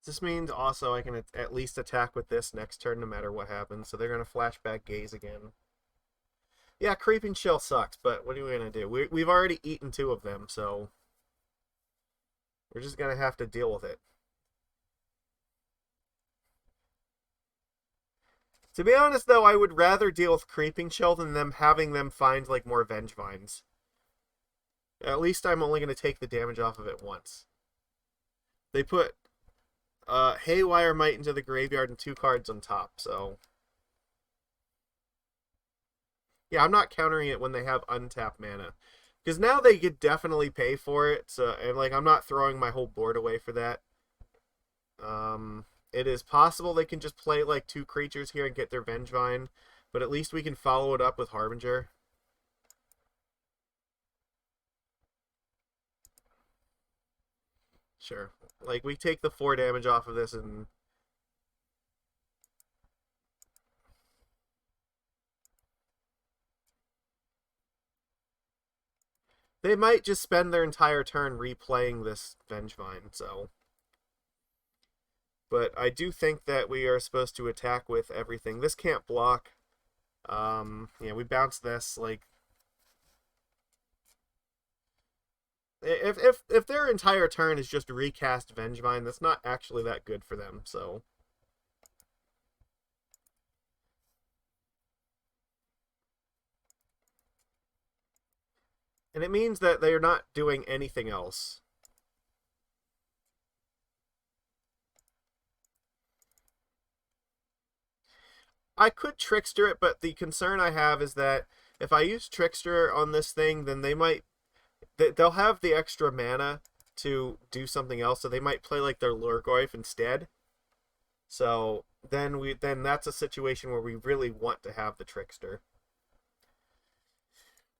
This means also I can at least attack with this next turn no matter what happens. So they're going to flashback Gaze again. Yeah, Creeping Chill sucks, but what are we going to do? We've already eaten 2 of them, so we're just going to have to deal with it. To be honest, though, I would rather deal with Creeping Chill than them having them find like more Vengevines. At least I'm only going to take the damage off of it once. They put Haywire Might into the graveyard and 2 cards on top, so yeah, I'm not countering it when they have untapped mana. Because now they could definitely pay for it, so and like I'm not throwing my whole board away for that. It is possible they can just play like 2 creatures here and get their Vengevine, but at least we can follow it up with Harbinger. Sure. Like, we take the 4 damage off of this and they might just spend their entire turn replaying this Vengevine, so. But I do think that we are supposed to attack with everything. This can't block. Yeah, we bounce this, like. If their entire turn is just recast Vengevine, that's not actually that good for them, so. And it means that they're not doing anything else. I could Trickster it, but the concern I have is that if I use Trickster on this thing, then they'll have the extra mana to do something else, so they might play like their Lurgoyf instead. So then that's a situation where we really want to have the Trickster.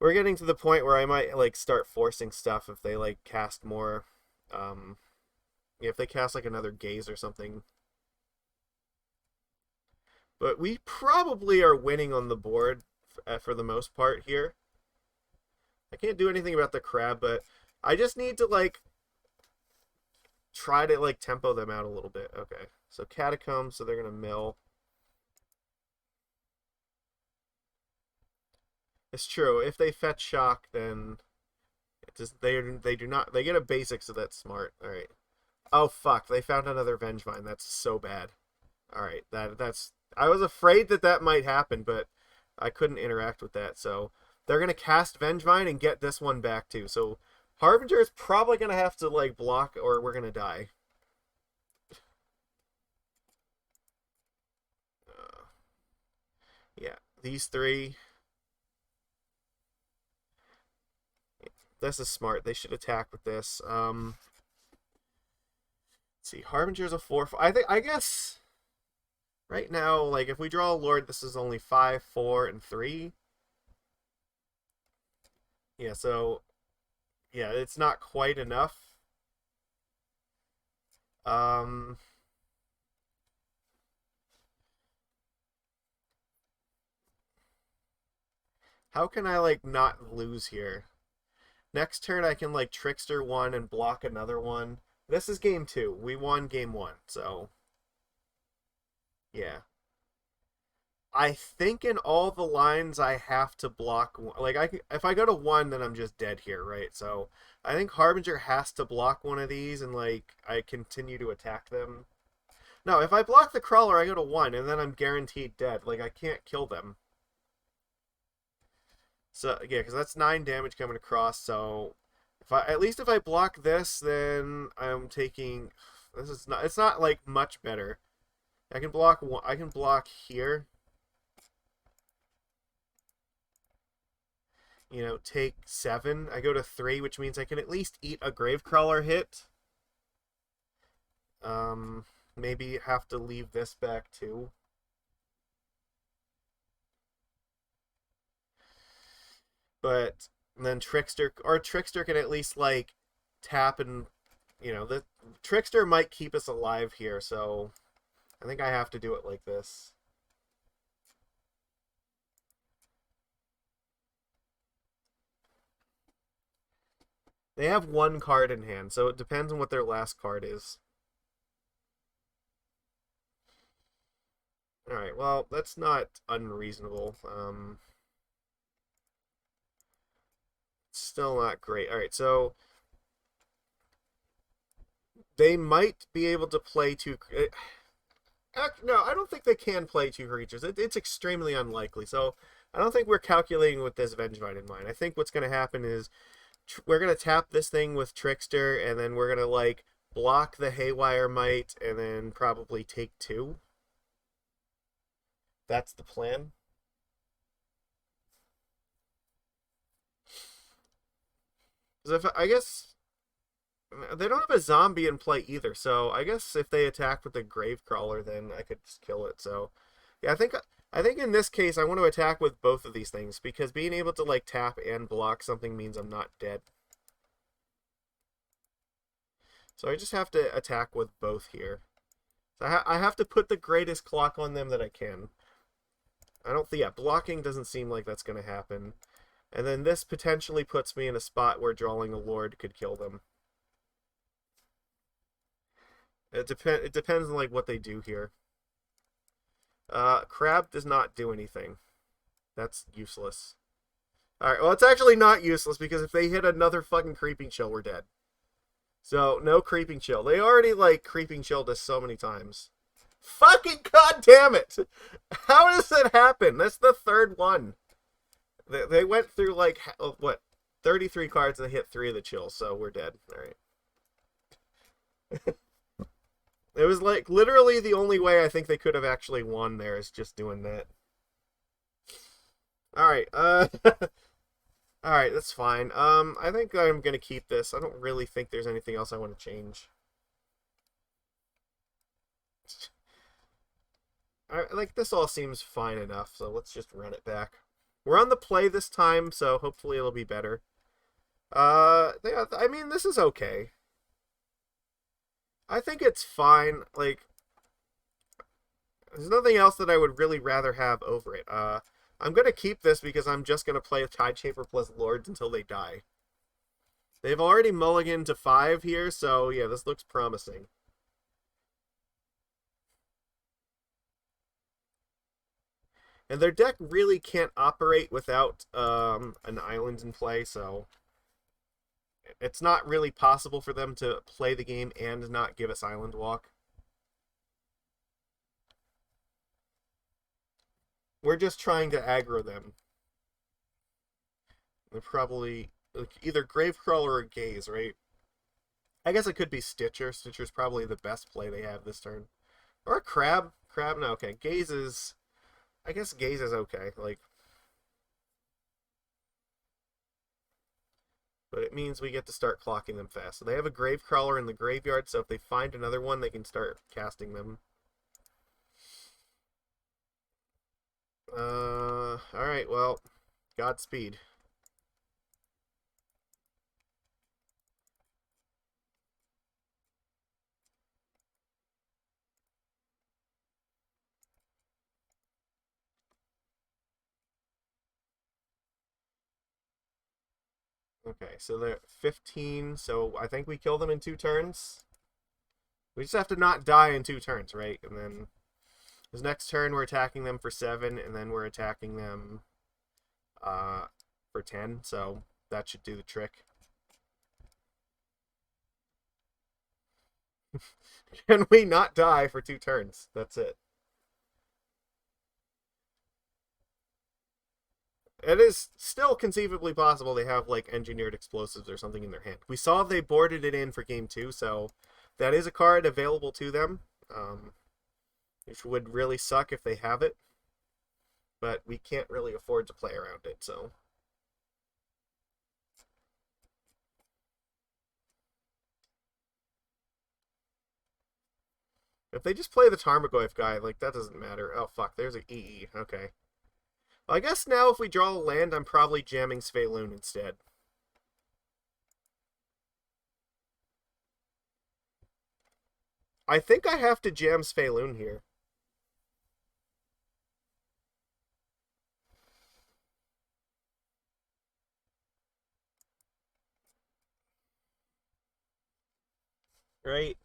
We're getting to the point where I might like start forcing stuff if they like cast more if they cast like another Gaze or something. But we probably are winning on the board for the most part here. I can't do anything about the crab, but I just need to, like, try to, like, tempo them out a little bit. Okay, so Catacombs, so they're going to mill. It's true. If they fetch Shock, then it just, they do not, they get a basic, so that's smart. All right. Oh, fuck, they found another Vengevine. That's so bad. All right, that's, I was afraid that that might happen, but I couldn't interact with that, so they're going to cast Vengevine and get this one back, too. So Harbinger is probably going to have to, like, block, or we're going to die. Yeah, these three. This is smart. They should attack with this. Let's see. Harbinger's a 4. I guess right now, like, if we draw a Lord, this is only 5, 4, and 3. Yeah, so yeah, it's not quite enough. Um, how can I, like, not lose here? Next turn, I can, like, Trickster one and block another one. This is game 2. We won game 1, so yeah. I think in all the lines I have to block. Like, if I go to 1, then I'm just dead here, right? So I think Harbinger has to block one of these, and, like, I continue to attack them. No, if I block the Crawler, I go to 1, and then I'm guaranteed dead. Like, I can't kill them. So yeah, because that's 9 damage coming across. So if I, at least if I block this, then I'm taking. This is not. It's not, like, much better. I can block one. I can block here. You know, take 7. I go to 3, which means I can at least eat a Gravecrawler hit. Maybe have to leave this back too. But then Trickster can at least, like, tap, and, you know, the Trickster might keep us alive here, so I think I have to do it like this. They have 1 card in hand, so it depends on what their last card is. Alright, well, that's not unreasonable. Still not great. Alright, so they might be able to play 2... No, I don't think they can play 2 creatures. It's extremely unlikely, so I don't think we're calculating with this Vengevine in mind. I think what's going to happen is we're going to tap this thing with Trickster, and then we're going to, like, block the Haywire Might, and then probably take 2. That's the plan. Because if I guess they don't have a zombie in play either, so I guess if they attack with the Gravecrawler, then I could just kill it. So yeah, I think in this case I want to attack with both of these things, because being able to, like, tap and block something means I'm not dead. So I just have to attack with both here. So I have to put the greatest clock on them that I can. I don't think, yeah, blocking doesn't seem like that's going to happen. And then this potentially puts me in a spot where drawing a Lord could kill them. It depends on, like, what they do here. Crab does not do anything. That's useless. Alright, well, it's actually not useless, because if they hit another fucking Creeping Chill, we're dead. So, no Creeping Chill. They already, like, Creeping Chilled us so many times. Fucking goddamn it! How does that happen? That's the 3rd one. They went through, like, what, 33 cards and they hit 3 of the chills, so we're dead. Alright. It was, like, literally the only way I think they could have actually won there is just doing that. Alright, alright, that's fine. I think I'm gonna keep this. I don't really think there's anything else I want to change. Like, this all seems fine enough, so let's just run it back. We're on the play this time, so hopefully it'll be better. Yeah, I mean, this is okay. I think it's fine. Like, There's nothing else that I would really rather have over it. I'm going to keep this because I'm just going to play Tideshaper plus Lords until they die. They've already mulliganed to 5 here, so yeah, this looks promising. And their deck really can't operate without an island in play, so it's not really possible for them to play the game and not give us Island Walk. We're just trying to aggro them. They're probably either Gravecrawler or Gaze, right? I guess it could be Stitcher. Stitcher's probably the best play they have this turn. Or Crab. Crab, no, okay. Gaze is... I guess Gaze is okay. Like... But it means we get to start clocking them fast. So they have a Gravecrawler in the graveyard, so if they find another one, they can start casting them. Alright, well, Godspeed. Okay, so they're 15, so I think we kill them in 2 turns. We just have to not die in 2 turns, right? And then this next turn we're attacking them for 7, and then we're attacking them for 10, so that should do the trick. Can we not die for 2 turns? That's it. It is still conceivably possible they have, like, engineered explosives or something in their hand. We saw they boarded it in for game 2, so that is a card available to them, which would really suck if they have it. But we can't really afford to play around it, so... If they just play the Tarmogoyf guy, like, that doesn't matter. Oh, fuck, there's an EE. Okay. Well, I guess now if we draw a land, I'm probably jamming Svyelun instead. I think I have to jam Svyelun here. Right?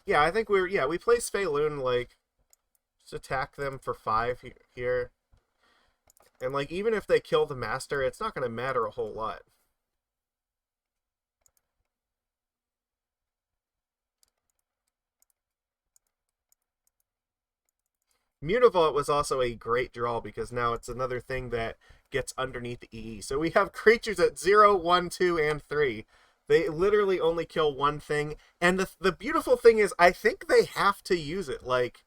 Yeah, I think we play Svyelun, like, just attack them for 5 here. And, like, even if they kill the Master, it's not going to matter a whole lot. Mutavault was also a great draw because now it's another thing that gets underneath the EE. So we have creatures at 0, 1, 2, and 3. They literally only kill one thing. And the beautiful thing is, I think they have to use it. Like,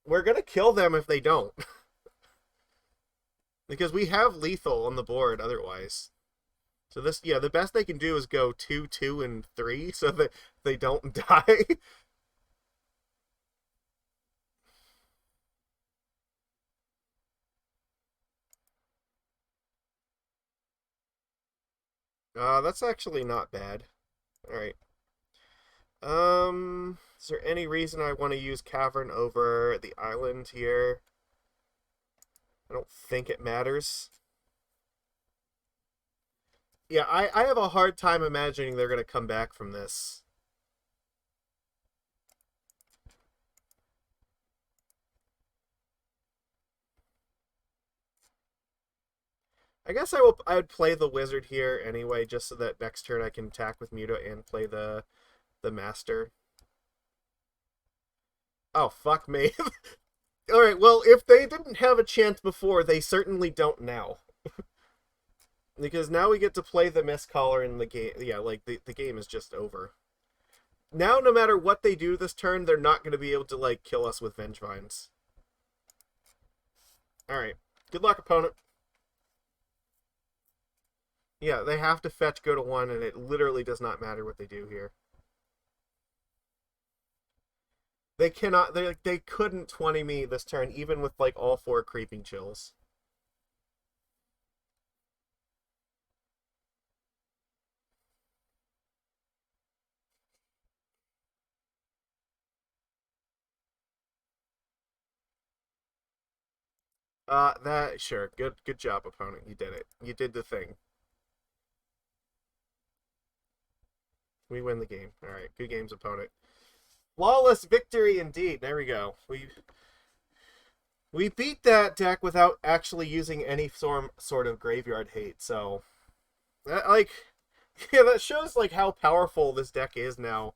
we're going to kill them if they don't. Because we have lethal on the board otherwise. So this, yeah, the best they can do is go 2, 2, and 3 so that they don't die. That's actually not bad. Alright. Is there any reason I want to use Cavern over the island here? I don't think it matters. Yeah, I have a hard time imagining they're going to come back from this. I guess I would play the wizard here anyway, just so that next turn I can attack with Muta and play the master. Oh, fuck me. Alright, well, if they didn't have a chance before, they certainly don't now. Because now we get to play the Mistcaller in the game. Yeah, like, the game is just over. Now, no matter what they do this turn, they're not going to be able to, like, kill us with Vengevines. Alright. Good luck, opponent. Yeah, they have to fetch, go to 1, and it literally does not matter what they do here. They cannot, they couldn't 20 me this turn, even with, like, all 4 creeping chills. Sure. Good job, opponent. You did it. You did the thing. We win the game. All right. Good games, opponent. Flawless victory indeed. There we go. We beat that deck without actually using any sort of graveyard hate. So, like, yeah, that shows like how powerful this deck is now.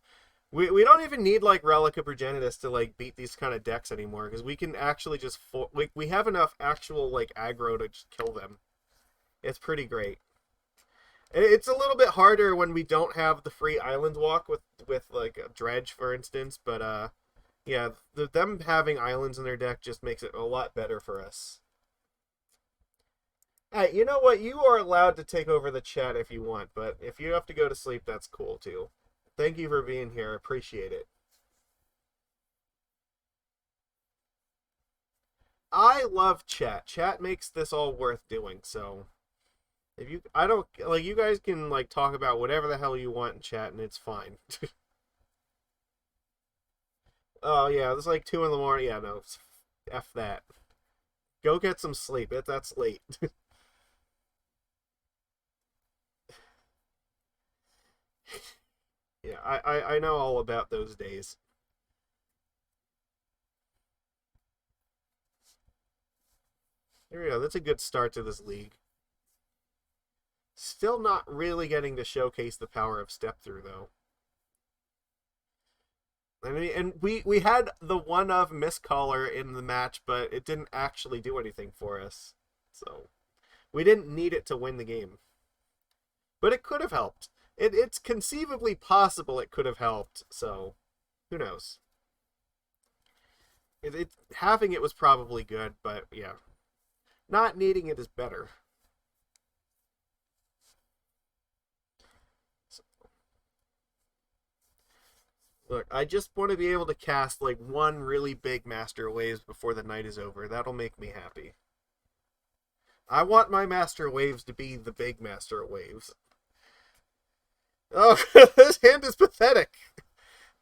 We don't even need like Relic of Progenitus to like beat these kind of decks anymore because we can actually just like we have enough actual like aggro to just kill them. It's pretty great. It's a little bit harder when we don't have the free island walk with like a Dredge, for instance. But yeah, them having islands in their deck just makes it a lot better for us. Hey, you know what? You are allowed to take over the chat if you want, but if you have to go to sleep, that's cool too. Thank you for being here. Appreciate it. I love chat. Chat makes this all worth doing. So if you, I don't like you guys can like talk about whatever the hell you want in chat, and it's fine. Oh yeah, it's like 2 in the morning. Yeah, no, f that. Go get some sleep. That's late. Yeah, I know all about those days. There we go. That's a good start to this league. Still not really getting to showcase the power of step through though. I mean, and we had the one of Mistcaller in the match, but it didn't actually do anything for us. So we didn't need it to win the game. But it could have helped. It's conceivably possible it could have helped, so who knows? Having it was probably good, but yeah. Not needing it is better. So, look, I just want to be able to cast like one really big Master Waves before the night is over. That'll make me happy. I want my Master Waves to be the big Master Waves. Oh, this hand is pathetic.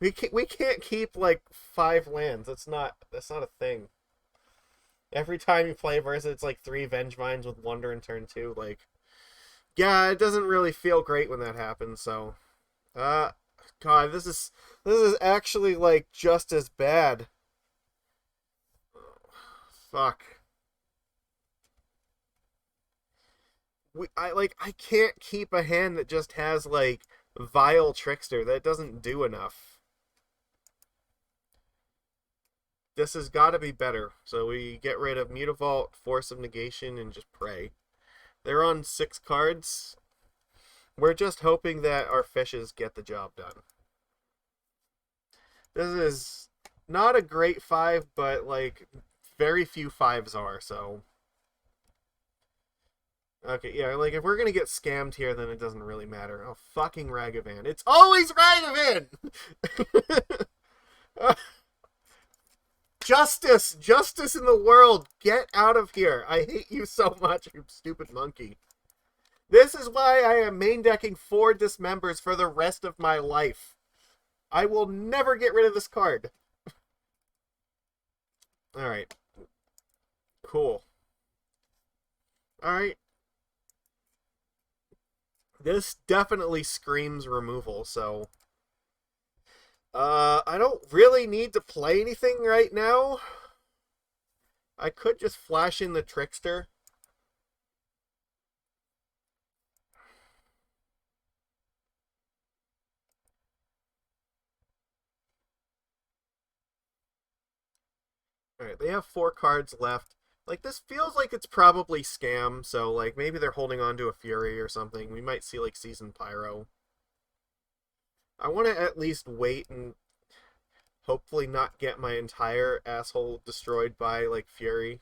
We can't keep like 5 lands. That's not a thing. Every time you play versus it's like 3 Vengevines with Wonder in turn 2. Like, yeah, it doesn't really feel great when that happens. So, uh, God, this is actually like just as bad. Fuck. I can't keep a hand that just has like Vile Trickster. That doesn't do enough. This has got to be better. So we get rid of Mutavault, Force of Negation, and just pray. They're on 6 cards. We're just hoping that our fishes get the job done. This is not a great 5, but like very few 5s are, so. Okay, yeah, like if we're gonna get scammed here, then it doesn't really matter. Oh, fucking Ragavan. It's always Ragavan! Justice in the world. Get out of here. I hate you so much, you stupid monkey. This is why I am main decking 4 Dismembers for the rest of my life. I will never get rid of this card. Alright. Cool. Alright. This definitely screams removal, so I don't really need to play anything right now. I could just flash in the Trickster. Alright, they have 4 cards left. Like, this feels like it's probably scam, so, like, maybe they're holding on to a Fury or something. We might see, like, Seasoned Pyro. I want to at least wait and hopefully not get my entire asshole destroyed by, like, Fury.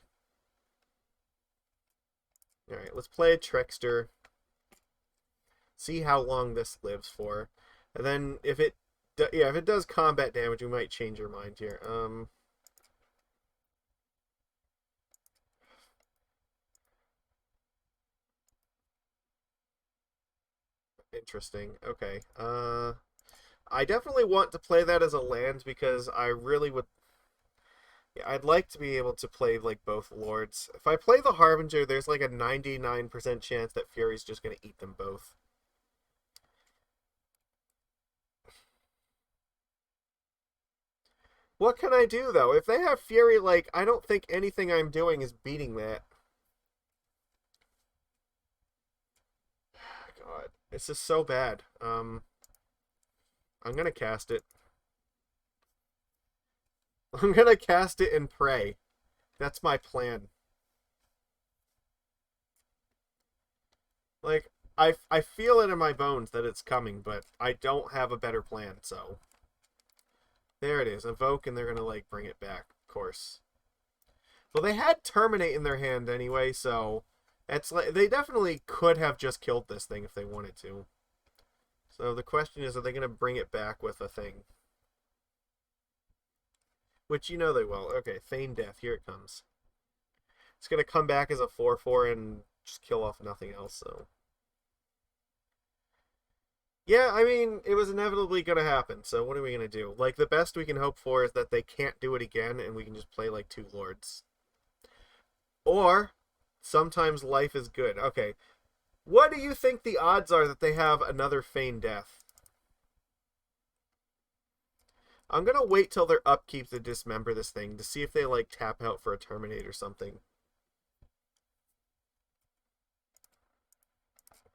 Alright, let's play a Trickster. See how long this lives for. And then, if it does combat damage, we might change our mind here. Interesting. Okay. I definitely want to play that as a land because I really would. Yeah, I'd like to be able to play like both lords. If I play the Harbinger, there's like a 99% chance that Fury's just gonna eat them both. What can I do though? If they have Fury, like I don't think anything I'm doing is beating that. God, this is so bad. I'm gonna cast it. I'm gonna cast it and pray. That's my plan. Like I feel it in my bones that it's coming, but I don't have a better plan. So there it is. Evoke, and they're gonna like bring it back. Of course. Well, they had Terminate in their hand anyway, so it's like they definitely could have just killed this thing if they wanted to. So the question is, are they gonna bring it back with a thing? Which you know they will. Okay, Feign Death. Here it comes. It's gonna come back as a 4/4 and just kill off nothing else. So yeah, I mean, it was inevitably gonna happen. So what are we gonna do? Like the best we can hope for is that they can't do it again, and we can just play like two lords. Or sometimes life is good. Okay, what do you think the odds are that they have another Feign Death? I'm gonna wait till their upkeep to dismember this thing to see if they like tap out for a Terminate or something.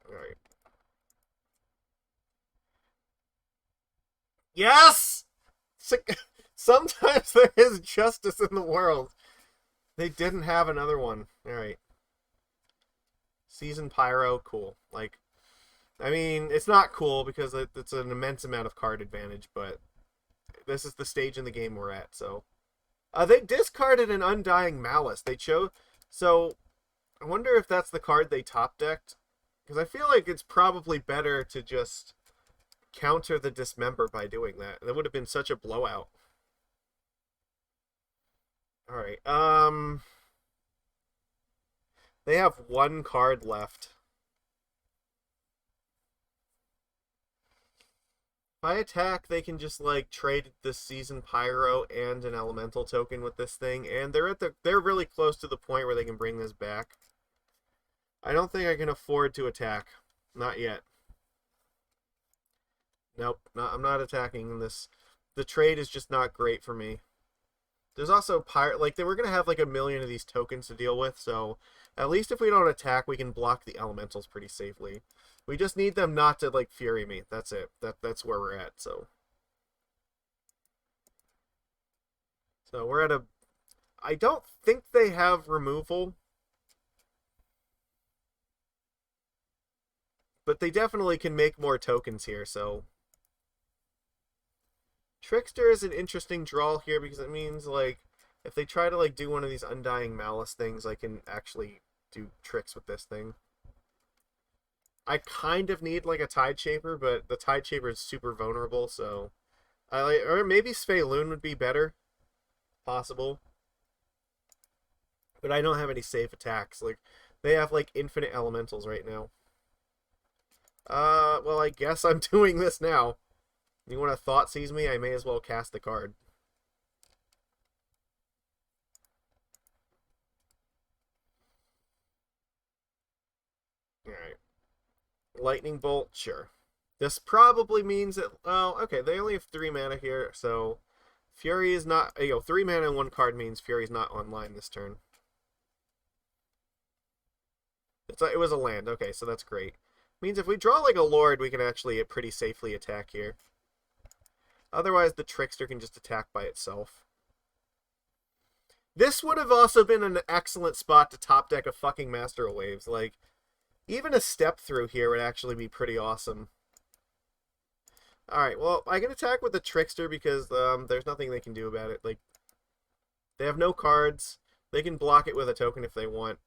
Alright. Yes! Sometimes there is justice in the world. They didn't have another one. Alright. Season Pyro, cool. Like, I mean, it's not cool because it's an immense amount of card advantage, but this is the stage in the game we're at, so. They discarded an Undying Malice. They chose. So, I wonder if that's the card they top decked. Because I feel like it's probably better to just counter the Dismember by doing that. That would have been such a blowout. Alright, they have one card left. If I attack, they can just like trade the Season Pyro and an Elemental token with this thing, and they're really close to the point where they can bring this back. I don't think I can afford to attack. Not yet. Nope, I'm not attacking this. The trade is just not great for me. There's also like they were gonna have like a million of these tokens to deal with, so at least if we don't attack, we can block the elementals pretty safely. We just need them not to like fury me. That's it. That's where we're at. So we're at a. I don't think they have removal, but they definitely can make more tokens here. So Trickster is an interesting draw here because it means like if they try to like do one of these Undying Malice things, I can actually do tricks with this thing. I kind of need like a Tide Shaper, but the Tide Shaper is super vulnerable, so I like, or maybe Svyelun would be better, possible. But I don't have any safe attacks. Like they have like infinite elementals right now. Well, I guess I'm doing this now. You want to Thought Seize me? I may as well cast the card. Alright. Lightning Bolt, sure. This probably means that, well, okay, they only have 3 mana here, so Fury is not, 3 mana and 1 card means Fury is not online this turn. It was a land, okay, so that's great. Means if we draw like a Lord, we can actually pretty safely attack here. Otherwise, the Trickster can just attack by itself. This would have also been an excellent spot to top deck a fucking Master of Waves. Like, even a step through here would actually be pretty awesome. Alright, well, I can attack with the Trickster because there's nothing they can do about it. Like, they have no cards. They can block it with a token if they want.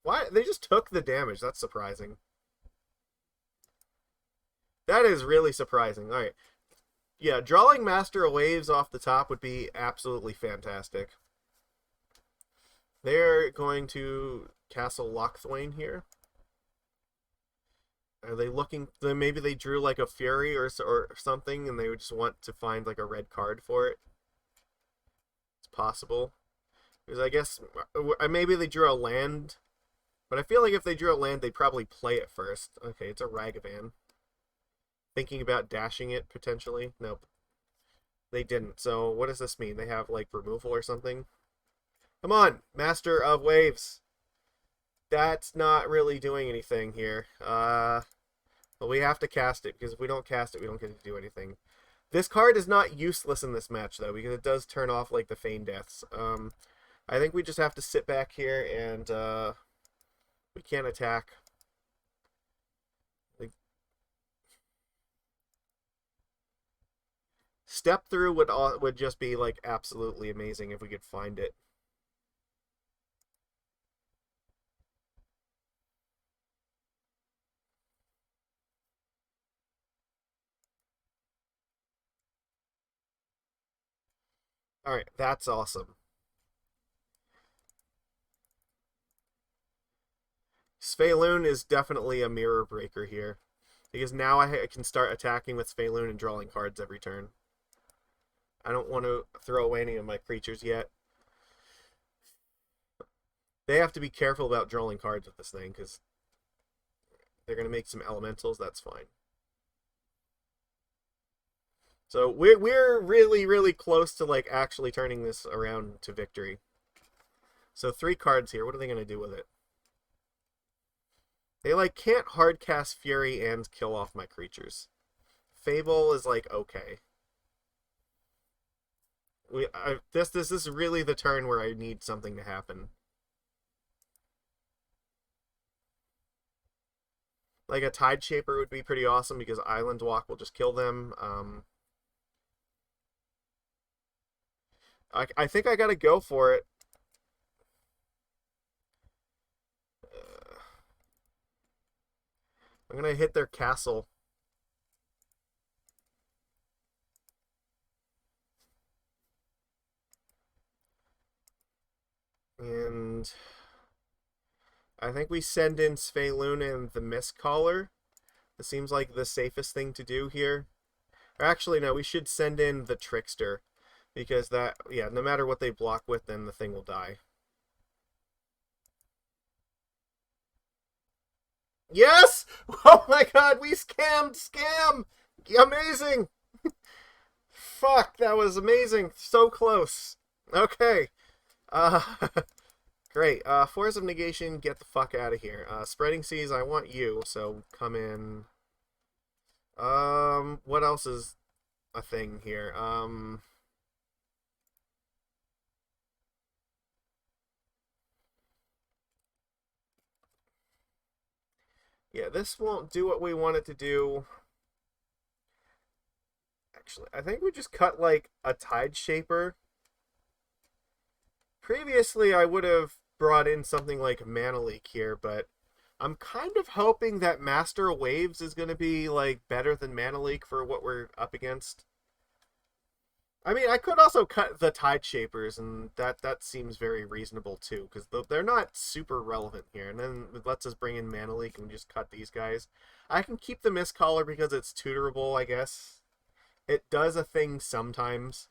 Why? They just took the damage. That's surprising. That is really surprising. Alright. Yeah, drawing Master of Waves off the top would be absolutely fantastic. They're going to Castle Lochthwain here. Are they looking? Maybe they drew like a Fury or something, and they would just want to find like a red card for it. possible. Because I guess maybe they drew a land, but I feel like if they drew a land, they'd probably play it first. Okay, it's a Ragavan. Thinking about dashing it, potentially. Nope. They didn't. So what does this mean? They have, like, removal or something? Come on, Master of Waves. That's not really doing anything here. But we have to cast it, because if we don't cast it, we don't get to do anything. This card is not useless in this match, though, because it does turn off, like, the Feign Deaths. I think we just have to sit back here and, we can't attack. Step through would just be, like, absolutely amazing if we could find it. Alright, that's awesome. Svyelun is definitely a mirror breaker here. Because now I can start attacking with Svyelun and drawing cards every turn. I don't want to throw away any of my creatures yet. They have to be careful about drawing cards with this thing, because they're going to make some elementals. That's fine. So we're really, really close to, like, actually turning this around to victory. So 3 cards here. What are they going to do with it? They, like, can't hard cast Fury and kill off my creatures. Fable is, like, okay. This is really the turn where I need something to happen. Like, a Tide Shaper would be pretty awesome, because Island Walk will just kill them. I think I gotta go for it. I'm gonna hit their castle. And I think we send in Svyelun and the Mistcaller. This seems like the safest thing to do here. Or actually, no, we should send in the Trickster. Because that, yeah, no matter what they block with, then the thing will die. Yes! Oh my god, we scammed! Scam! Amazing! Fuck, that was amazing. So close. Okay. Great. Force of Negation, get the fuck out of here. Spreading Seas, I want you, so come in. What else is a thing here? Yeah, this won't do what we want it to do. Actually, I think we just cut, like, a Tide Shaper. Previously, I would have brought in something like Mana Leak here, but I'm kind of hoping that Master of Waves is going to be, like, better than Mana Leak for what we're up against. I mean, I could also cut the Tide Shapers, and that seems very reasonable, too, because they're not super relevant here. And then it lets us bring in Mana Leak and just cut these guys. I can keep the Mistcaller because it's tutorable, I guess. It does a thing sometimes.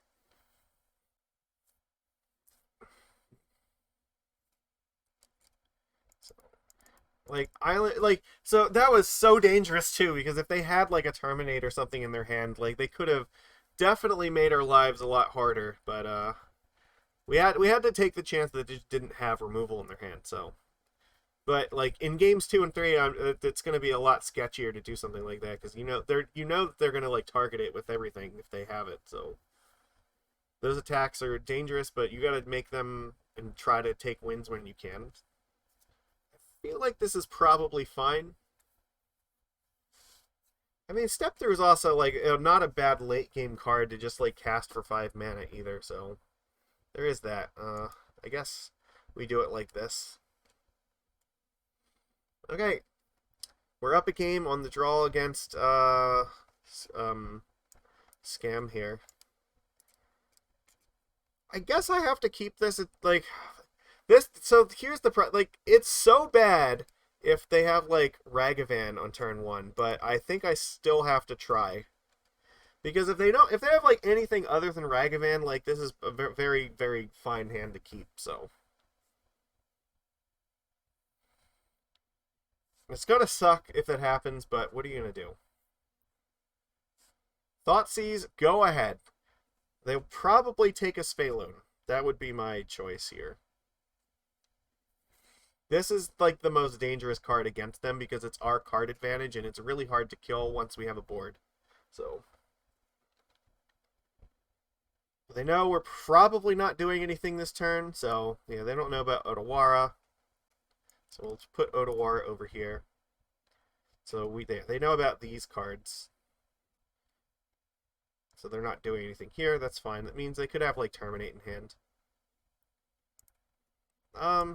Like, Island, like, so that was so dangerous, too, because if they had, like, a Terminate or something in their hand, like, they could have definitely made our lives a lot harder, but we had to take the chance that they just didn't have removal in their hand. So, but like in games 2 and 3, it's going to be a lot sketchier to do something like that, because they're going to, like, target it with everything if they have it. So those attacks are dangerous, but you got to make them and try to take wins when you can. I feel like this is probably fine. I mean, Step Through is also, like, not a bad late game card to just, like, cast for 5 mana either, so there is that. I guess we do it like this. Okay. We're up a game on the draw against, Scam here. I guess I have to keep this, like, this, so here's the, like, it's so bad if they have, like, Ragavan on turn 1, but I think I still have to try. Because if they don't, if they have like anything other than Ragavan, like this is a very, very fine hand to keep. So it's gonna suck if that happens, but what are you gonna do? Thoughtseize, go ahead. They'll probably take a Svyelun. That would be my choice here. This is like the most dangerous card against them because it's our card advantage and it's really hard to kill once we have a board. So they know we're probably not doing anything this turn, so yeah, they don't know about Otawara. So we'll put Otawara over here. So they know about these cards. So they're not doing anything here. That's fine. That means they could have like Terminate in hand.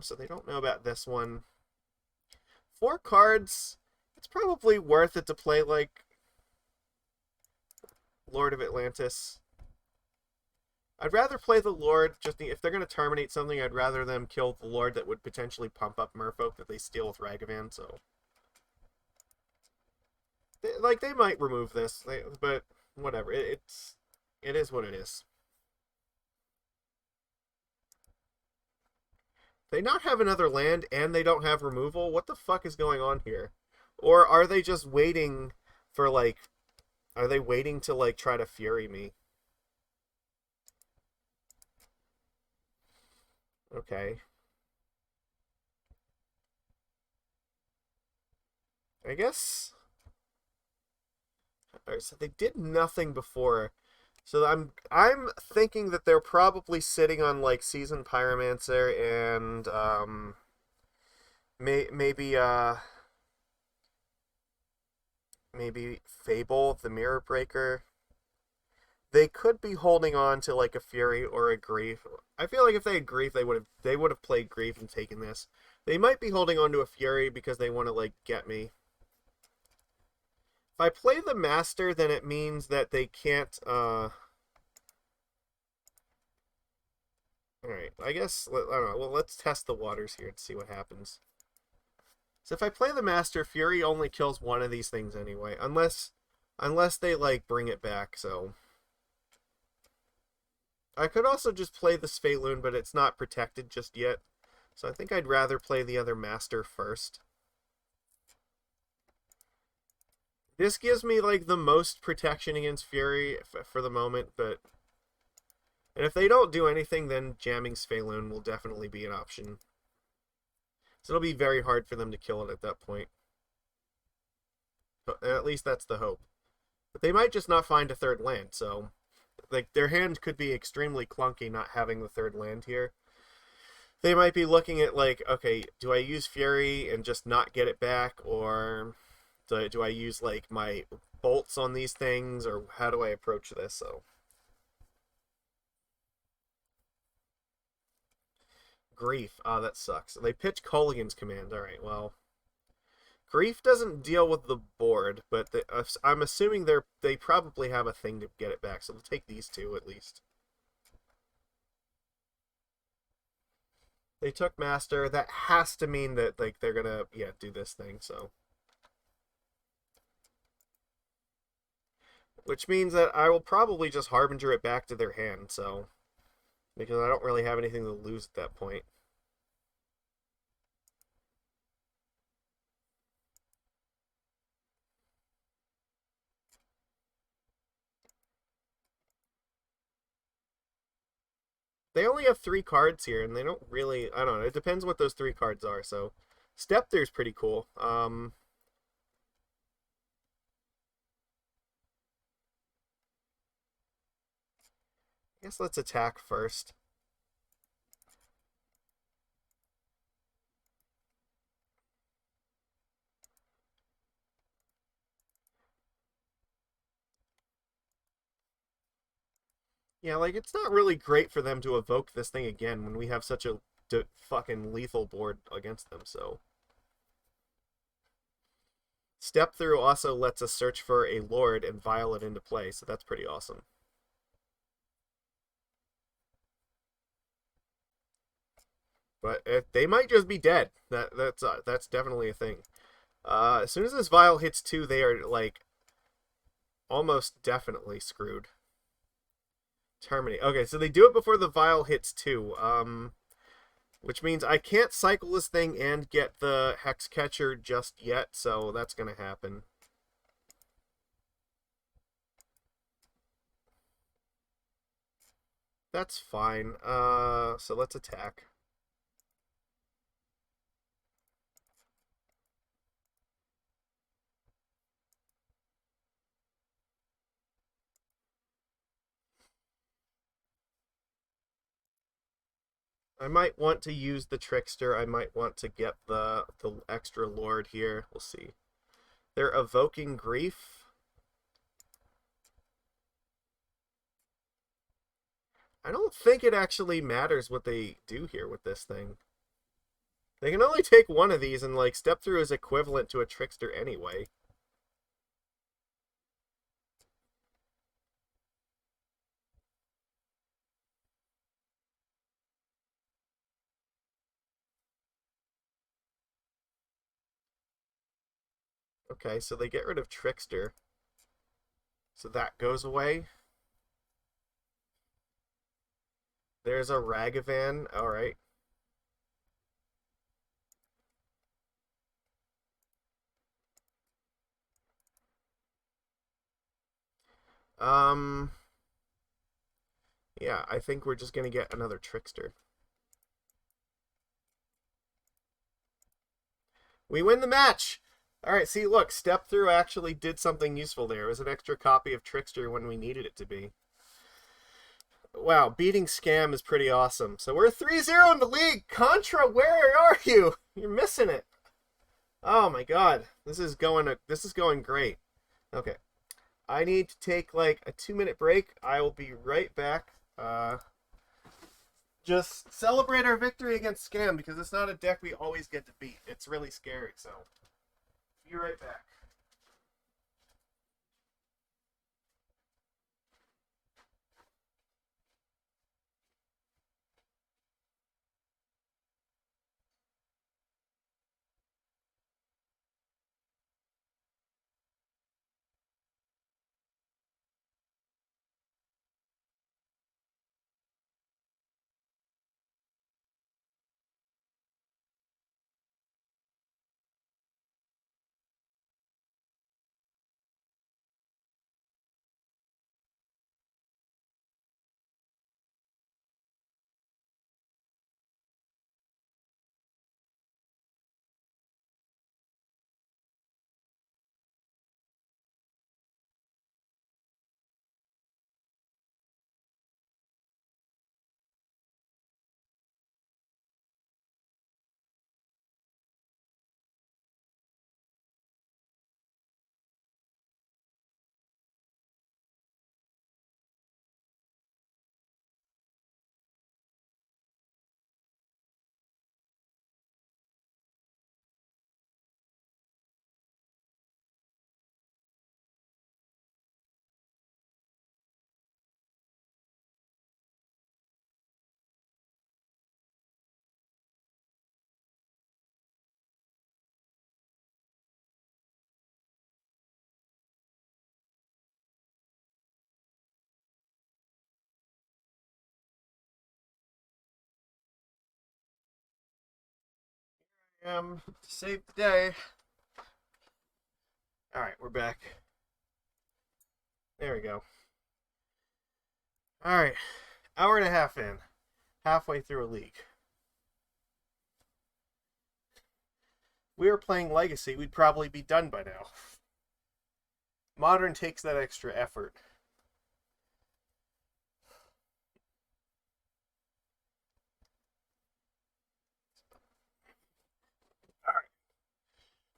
So they don't know about this one. 4 cards. It's probably worth it to play like Lord of Atlantis. I'd rather play the Lord, if they're going to terminate something, I'd rather them kill the Lord that would potentially pump up Merfolk that they steal with Ragavan, so... They might remove this, but whatever. It is what it is. They not have another land, and they don't have removal? What the fuck is going on here? Or are they just waiting for, like... Are they waiting to, like, try to Fury me? Okay. I guess... Alright, so they did nothing before. So I'm thinking that they're probably sitting on like Seasoned Pyromancer and maybe Fable, the Mirror Breaker. They could be holding on to like a Fury or a Grief. I feel like if they had Grief, they would have played Grief and taken this. They might be holding on to a Fury because they want to like get me. If I play the Master, then it means that they can't, Alright, I guess, I don't know, well, let's test the waters here to see what happens. So if I play the Master, Fury only kills one of these things anyway, unless they, like, bring it back, so... I could also just play the Svyelun, but it's not protected just yet, so I think I'd rather play the other Master first. This gives me, like, the most protection against Fury for the moment, but... And if they don't do anything, then jamming Svyelun will definitely be an option. So it'll be very hard for them to kill it at that point. But at least that's the hope. But they might just not find a third land, so... Like, their hand could be extremely clunky not having the third land here. They might be looking at, like, okay, do I use Fury and just not get it back, or... Do I use, like, my bolts on these things, or how do I approach this? So, Grief. Ah, that sucks. They pitch Kolaghan's Command. Alright, well. Grief doesn't deal with the board, but I'm assuming they probably have a thing to get it back, so they'll take these two at least. They took Master. That has to mean that, like, they're gonna, yeah, do this thing, so... Which means that I will probably just Harbinger it back to their hand, so... Because I don't really have anything to lose at that point. They only have 3 cards here, and they don't really... I don't know, it depends what those 3 cards are, so... Step There's pretty cool. I guess let's attack first. Yeah, like, it's not really great for them to evoke this thing again when we have such a fucking lethal board against them, so... Step Through also lets us search for a Lord and vial it into play, so that's pretty awesome. But they might just be dead. That's definitely a thing. As soon as this vial hits 2, they are, like, almost definitely screwed. Terminate. Okay, so they do it before the vial hits 2. Which means I can't cycle this thing and get the Hexcatcher just yet, so that's going to happen. That's fine. So let's attack. I might want to use the Trickster. I might want to get the extra Lord here. We'll see. They're evoking Grief. I don't think it actually matters what they do here with this thing. They can only take one of these, and like Step Through is equivalent to a Trickster anyway. Okay, so they get rid of Trickster. So that goes away. There's a Ragavan. Alright. Yeah, I think we're just going to get another Trickster. We win the match! Alright, see, look, Step Through actually did something useful there. It was an extra copy of Trickster when we needed it to be. Wow, beating Scam is pretty awesome. So we're 3-0 in the league! Contra, where are you? You're missing it. Oh my god. This is going great. Okay. I need to take like a 2-minute break. I will be right back. Just celebrate our victory against Scam, because it's not a deck we always get to beat. It's really scary, so be right back. To save the day. Alright, we're back. There we go. Alright. Hour and a half in. Halfway through a league. We were playing Legacy, we'd probably be done by now. Modern takes that extra effort. Alright.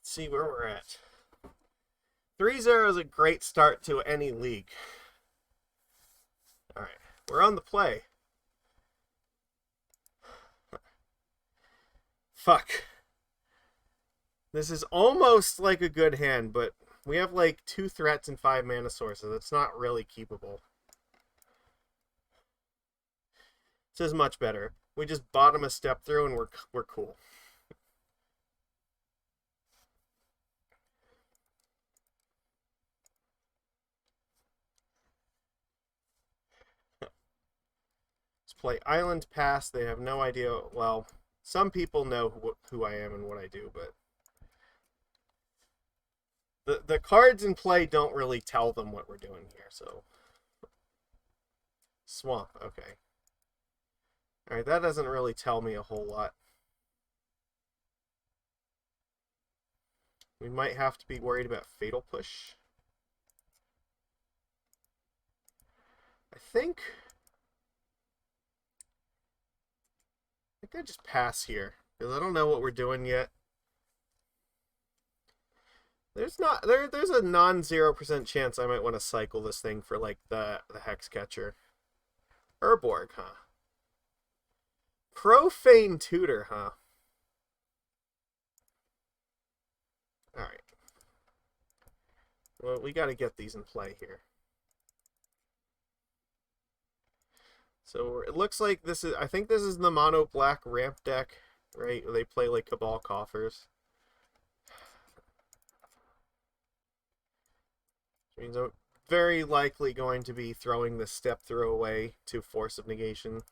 Let's see where we're at. 3-0 is a great start to any league. Alright. We're on the play. Fuck. This is almost like a good hand, but we have like 2 threats and 5 mana sources. It's not really keepable. This is much better. We just bottom a Step Through and we're cool. play Island Pass. They have no idea. Well, some people know who I am and what I do, but the cards in play don't really tell them what we're doing here. So Swamp, okay. All right, that doesn't really tell me a whole lot. We might have to be worried about Fatal Push. I think I just pass here because I don't know what we're doing yet. There's a non-0% chance I might want to cycle this thing for like the Hexcatcher. Urborg, huh? Profane Tutor, huh? Alright. Well, we got to get these in play here. So it looks like this is, I think this is the mono black ramp deck, right? They play like Cabal Coffers. Which means I'm very likely going to be throwing the step throw away to Force of Negation.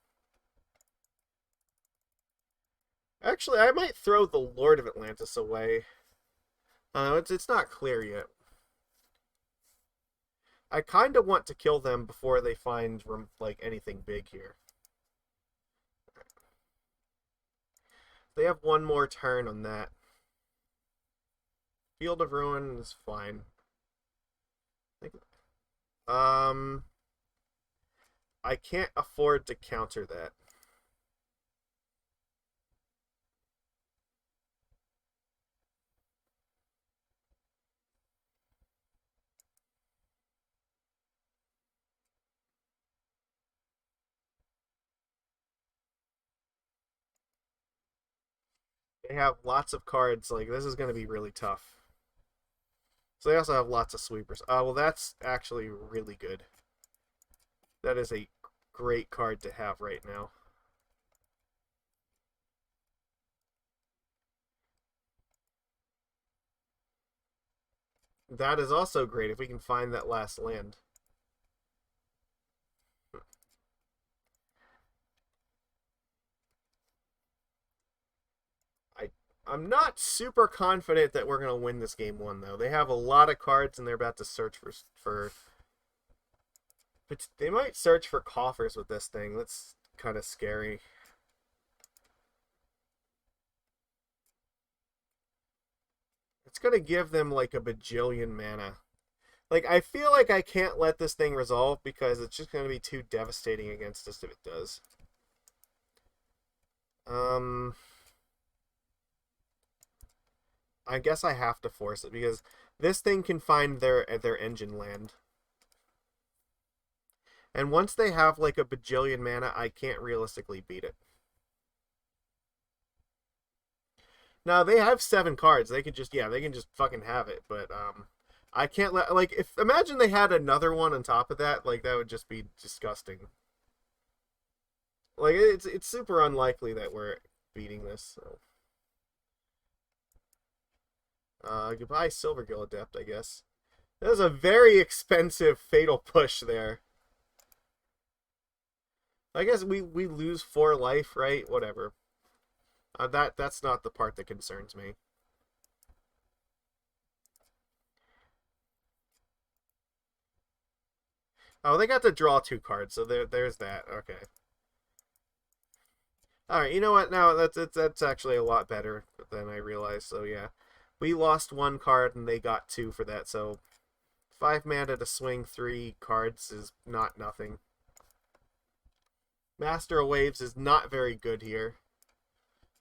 Actually, I might throw the Lord of Atlantis away. It's not clear yet. I kind of want to kill them before they find like anything big here. They have one more turn on that. Field of Ruin is fine. I can't afford to counter that. They have lots of cards. Like, this is going to be really tough. So they also have lots of sweepers. Well, that's actually really good. That is a great card to have right now. That is also great if we can find that last land. I'm not super confident that we're going to win this game one, though. They have a lot of cards, and they're about to search for... But they might search for Coffers with this thing. That's kind of scary. It's going to give them, like, a bajillion mana. Like, I feel like I can't let this thing resolve because it's just going to be too devastating against us if it does. I guess I have to force it because this thing can find their engine land. And once they have like a bajillion mana, I can't realistically beat it. Now they have 7 cards. They can just fucking have it, but I can't let like if imagine they had another one on top of that, like that would just be disgusting. Like it's super unlikely that we're beating this. So. Goodbye, Silvergill Adept, I guess. That was a very expensive Fatal Push there. I guess we lose 4 life, right? Whatever. That's not the part that concerns me. Oh, they got to draw 2 cards, so there's that. Okay. All right, you know what? Now that's actually a lot better than I realized. So yeah, we lost 1 card and they got 2 for that. So 5 mana to swing 3 cards is not nothing. Master of Waves is not very good here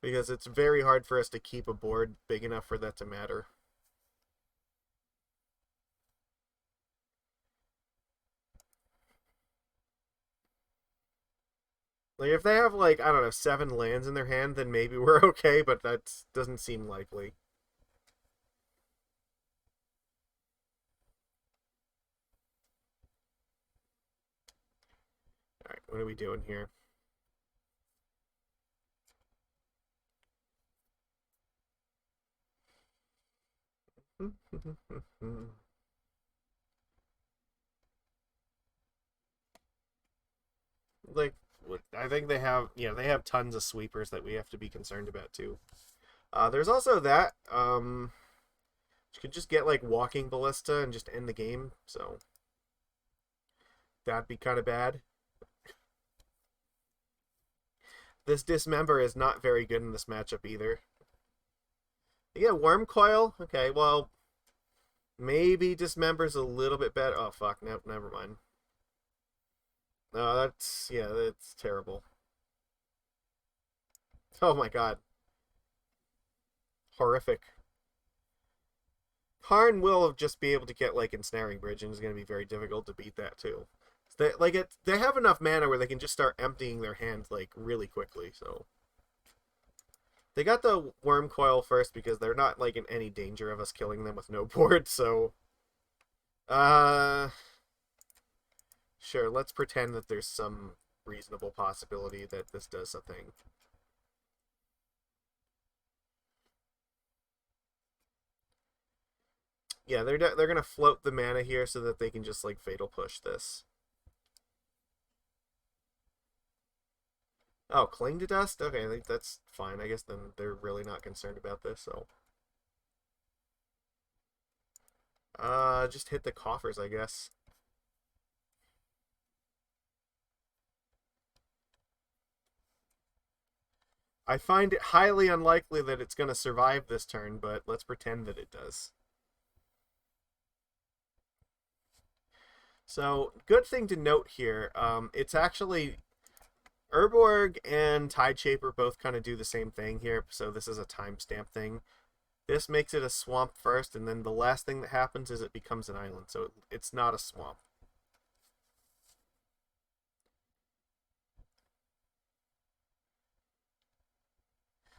because it's very hard for us to keep a board big enough for that to matter. Like, if they have, like, I don't know, 7 lands in their hand, then maybe we're okay, but that doesn't seem likely. Alright, what are we doing here? Like, I think they have, they have tons of sweepers that we have to be concerned about too. There's also that. You could just get like Walking Ballista and just end the game, so that'd be kind of bad. This Dismember is not very good in this matchup either. Yeah, Worm Coil. Okay, well, maybe Dismember's a little bit better. Oh fuck, nope, never mind. No, that's terrible. Oh my god. Horrific. Karn will just be able to get like Ensnaring Bridge, and it's going to be very difficult to beat that too. They have enough mana where they can just start emptying their hands like really quickly. So they got the Worm Coil first because they're not like in any danger of us killing them with no board. So, sure, let's pretend that there's some reasonable possibility that this does something. Yeah, they're gonna float the mana here so that they can just like Fatal Push this. Oh, Cling to Dust? Okay, I think that's fine. I guess then they're really not concerned about this, so. Just hit the Coffers, I guess. I find it highly unlikely that it's going to survive this turn, but let's pretend that it does. So, good thing to note here, it's actually Urborg and Tideshaper both kind of do the same thing here, so this is a timestamp thing. This makes it a swamp first, and then the last thing that happens is it becomes an island, so it's not a swamp.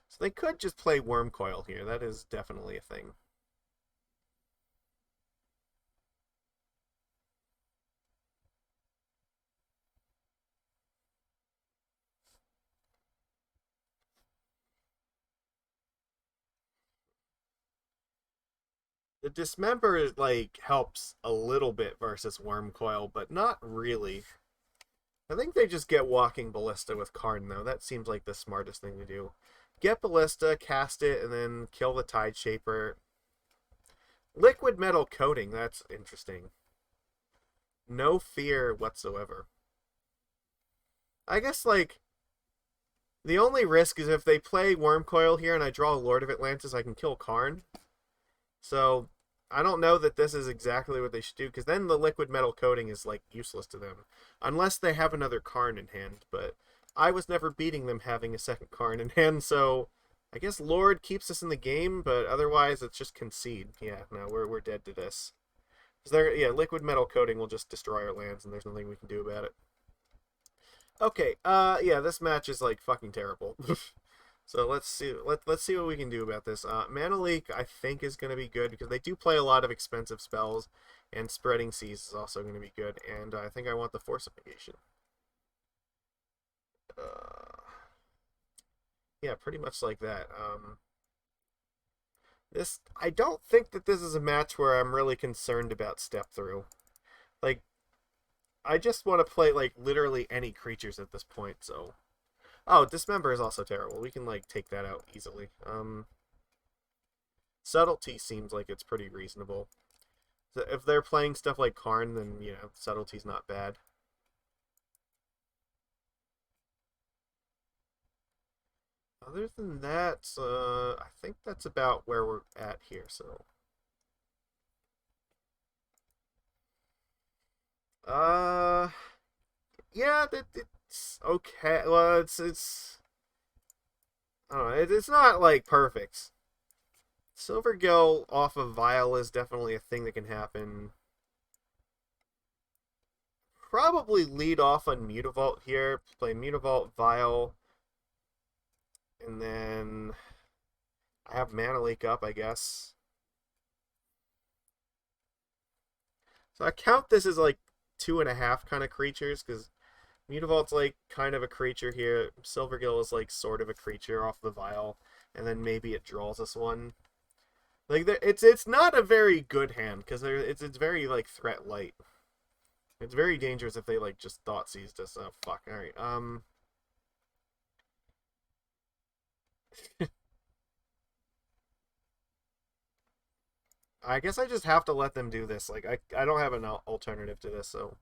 So they could just play Worm Coil here. That is definitely a thing. The Dismember like helps a little bit versus Worm Coil, but not really. I think they just get Walking Ballista with Karn though. That seems like the smartest thing to do. Get Ballista, cast it, and then kill the Tideshaper. Liquid Metal Coating, that's interesting. No fear whatsoever. I guess like the only risk is if they play Worm Coil here and I draw a Lord of Atlantis, I can kill Karn. So I don't know that this is exactly what they should do, because then the Liquid Metal Coating is like useless to them. Unless they have another Karn in hand, but I was never beating them having a second Karn in hand, so I guess Lord keeps us in the game, but otherwise it's just concede. Yeah, no, we're dead to this. Yeah, Liquid Metal Coating will just destroy our lands, and there's nothing we can do about it. Okay, yeah, this match is like fucking terrible. So let's see. Let's see what we can do about this. Mana Leak, I think, is going to be good because they do play a lot of expensive spells, and Spreading Seas is also going to be good. And I think I want the Force of Negation. Yeah, pretty much like that. I don't think that this is a match where I'm really concerned about step through. Like, I just want to play like literally any creatures at this point. So. Oh, Dismember is also terrible. We can, like, take that out easily. Subtlety seems like it's pretty reasonable. So if they're playing stuff like Karn, then, Subtlety's not bad. Other than that, I think that's about where we're at here, so. Yeah, it's okay. Well, it's I don't know. It's not like perfect. Silvergill off of Vial is definitely a thing that can happen. Probably lead off on Mutavault here. Play Mutavault, Vial, and then I have Mana Leak up, I guess. So I count this as like 2.5 kind of creatures because Mutavault's like kind of a creature here. Silvergill is like sort of a creature off the Vial, and then maybe it draws us one. Like it's not a very good hand because it's very like threat light. It's very dangerous if they like just Thoughtseize us. Oh fuck! All right. I guess I just have to let them do this. Like I don't have an alternative to this, so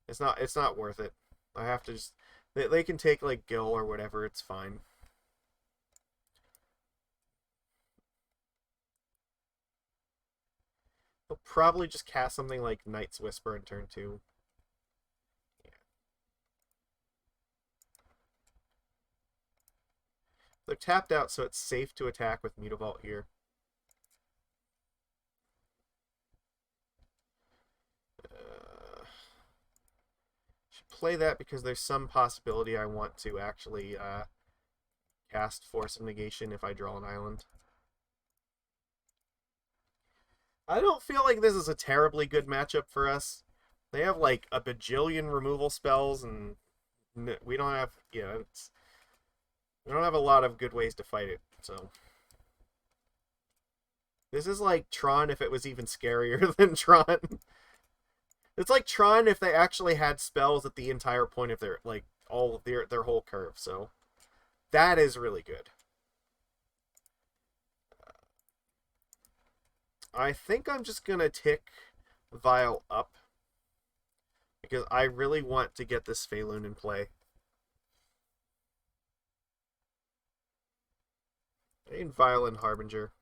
it's not worth it. I have to just they can take like Gil or whatever. It's fine. They'll probably just cast something like Night's Whisper in turn 2. Yeah. They're tapped out, so it's safe to attack with Mutavault here. Should play that because there's some possibility I want to actually cast Force of Negation if I draw an island. I don't feel like this is a terribly good matchup for us. They have like a bajillion removal spells, and we don't have, we don't have a lot of good ways to fight it. So this is like Tron if it was even scarier than Tron. It's like Tron if they actually had spells at the entire point of their like all of their whole curve. So that is really good. I think I'm just gonna tick Vial up because I really want to get this Svyelun in play. I need Vial and Harbinger.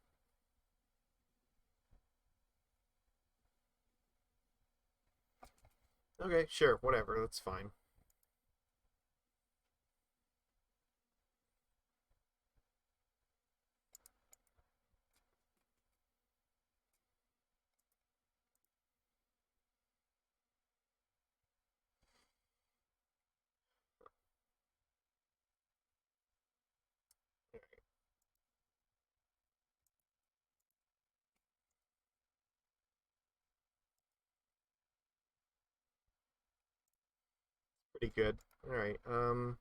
Okay, sure, whatever, that's fine. Pretty good. Alright, let's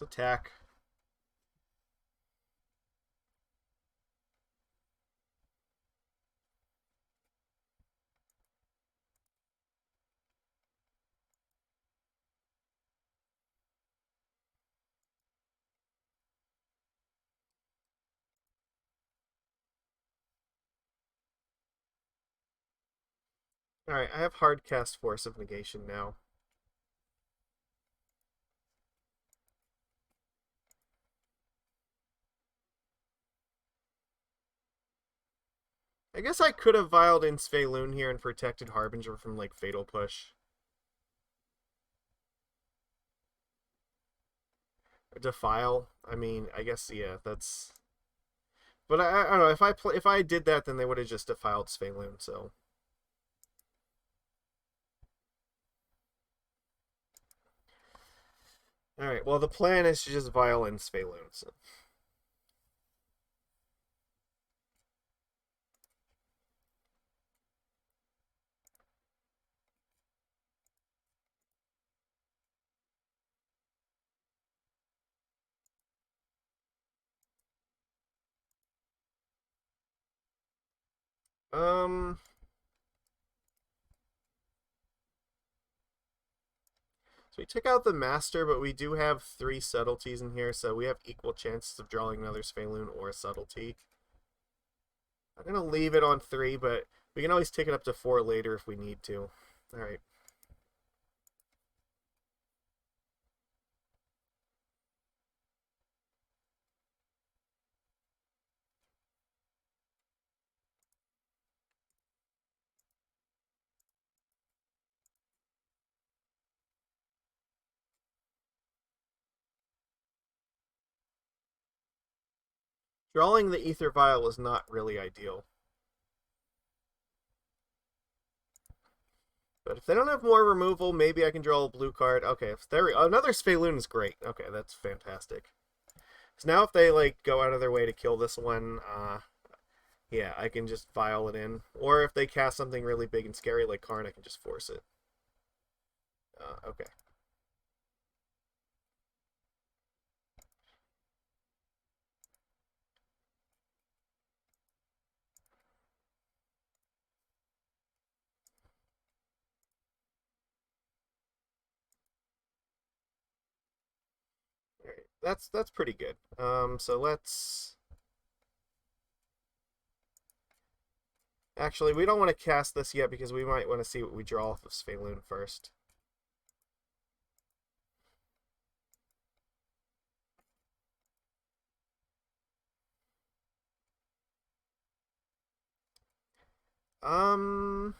attack. Alright, I have hard cast Force of Negation now. I guess I could have vialed in Svyelun here and protected Harbinger from like Fatal Push. Defile. I mean, I guess yeah, that's. But I don't know if I did that, then they would have just defiled Svyelun. So all right. Well, the plan is to just vial in Svyelun. So. Um. So we took out the Master, but we do have 3 subtleties in here, so we have equal chances of drawing another Svyelun or a subtlety. I'm gonna leave it on 3, but we can always take it up to 4 later if we need to. All right. Drawing the Aether Vial is not really ideal. But if they don't have more removal, maybe I can draw a blue card. Okay, if there another Svyelun is great. Okay, that's fantastic. So now if they like go out of their way to kill this one, yeah, I can just vial it in. Or if they cast something really big and scary like Karn, I can just force it. Okay. that's pretty good. So let's... Actually, we don't want to cast this yet because we might want to see what we draw off of Svyelun first. Um...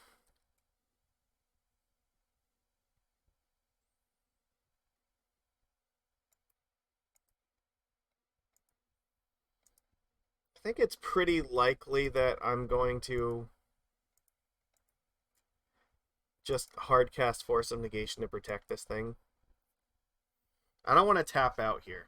I think it's pretty likely that I'm going to just hardcast Force of Negation to protect this thing. I don't want to tap out here.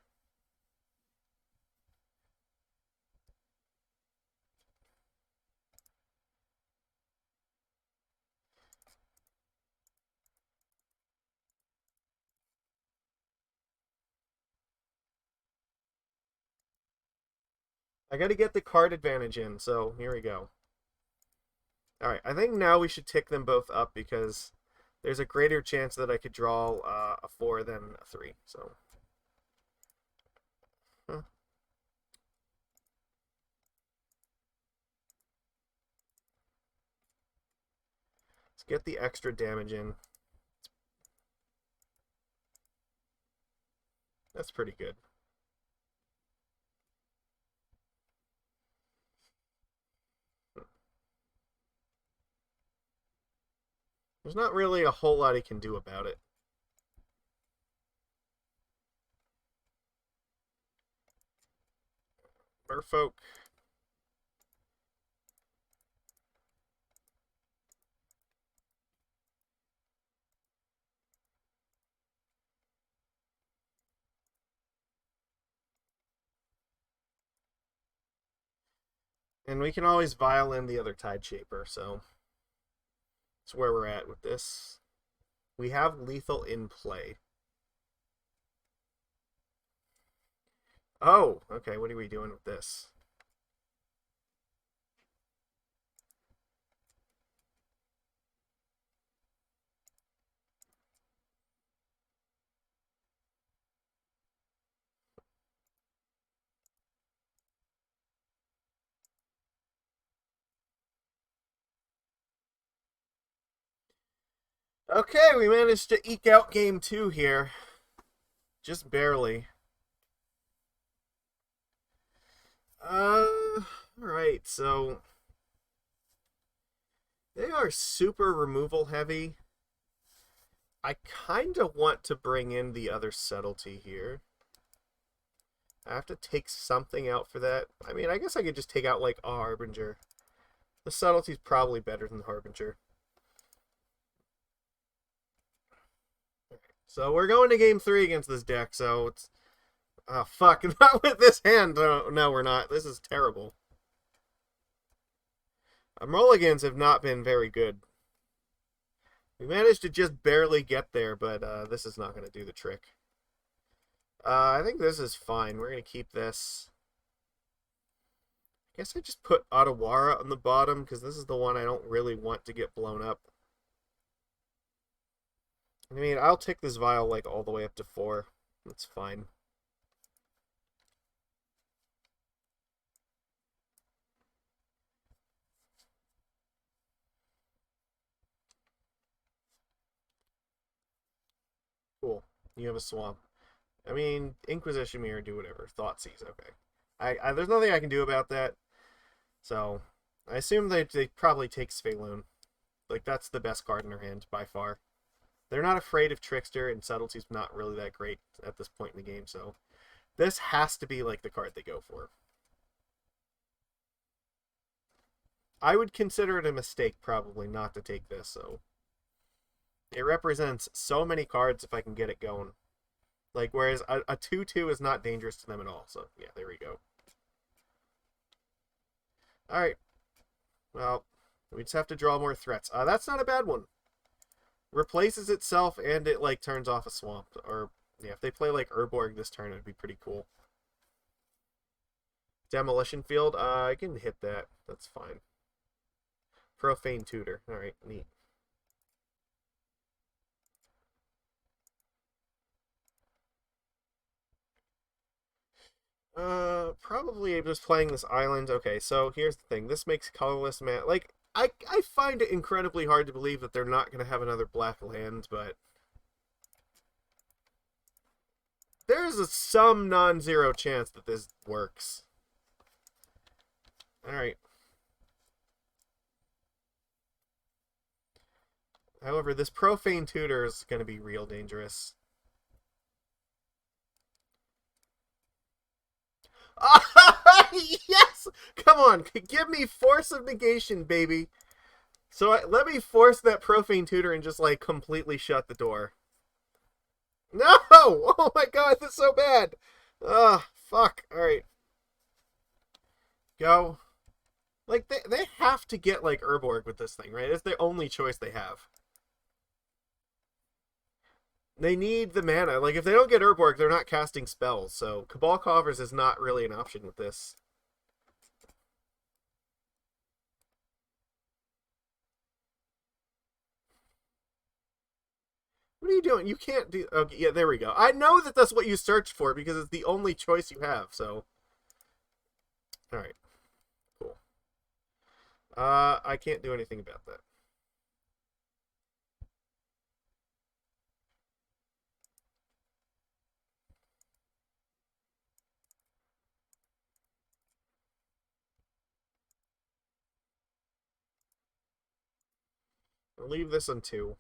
I got to get the card advantage in, so here we go. Alright, I think now we should tick them both up because there's a greater chance that I could draw a 4 than a 3, so... Huh. Let's get the extra damage in. That's pretty good. There's not really a whole lot he can do about it. Merfolk. And we can always vial in the other Tide Shaper, so that's where we're at with this. We have lethal in play. Oh, okay, what are we doing with this? Okay, we managed to eke out game 2 here. Just barely. Alright, so... They are super removal heavy. I kind of want to bring in the other Subtlety here. I have to take something out for that. I mean, I guess I could just take out, like, a Harbinger. The Subtlety's probably better than the Harbinger. So we're going to game 3 against this deck, so it's... Oh, fuck, not with this hand. No, we're not. This is terrible. Mulligans have not been very good. We managed to just barely get there, but this is not going to do the trick. I think this is fine. We're going to keep this. I guess I just put Otawara on the bottom, because this is the one I don't really want to get blown up. I mean, I'll take this vial, like, all the way up to 4. That's fine. Cool. You have a swamp. I mean, Inquisition Mirror, do whatever. Thoughtseize, okay. There's nothing I can do about that. So, I assume they probably take Svyelun. Like, that's the best card in their hand, by far. They're not afraid of Trickster, and Subtlety's not really that great at this point in the game, so... This has to be, like, the card they go for. I would consider it a mistake, probably, not to take this, so... It represents so many cards if I can get it going. Like, whereas a 2-2 is not dangerous to them at all, so, yeah, there we go. Alright. Well, we just have to draw more threats. That's not a bad one. Replaces itself, and it, like, turns off a swamp. Or, yeah, if they play, like, Urborg this turn, it'd be pretty cool. Demolition Field, I can hit that. That's fine. Profane Tutor. Alright, neat. Probably just playing this island. Okay, so here's the thing. This makes colorless mana. Like, I find it incredibly hard to believe that they're not going to have another black land, but there's some non-zero chance that this works. Alright. However, this Profane Tutor is going to be real dangerous. Yes! Come on, give me Force of Negation, baby. So let me force that Profane Tutor and just, like, completely shut the door. No! Oh my god, that's so bad! Ugh, fuck. Alright. Go. Like, they have to get, like, Urborg with this thing, right? It's the only choice they have. They need the mana. Like, if they don't get Urborg, they're not casting spells. So, Cabal Coffers is not really an option with this. What are you doing? You can't do... Okay, yeah, there we go. I know that that's what you searched for because it's the only choice you have, so... Alright. Cool. I can't do anything about that. I'll leave this on 2.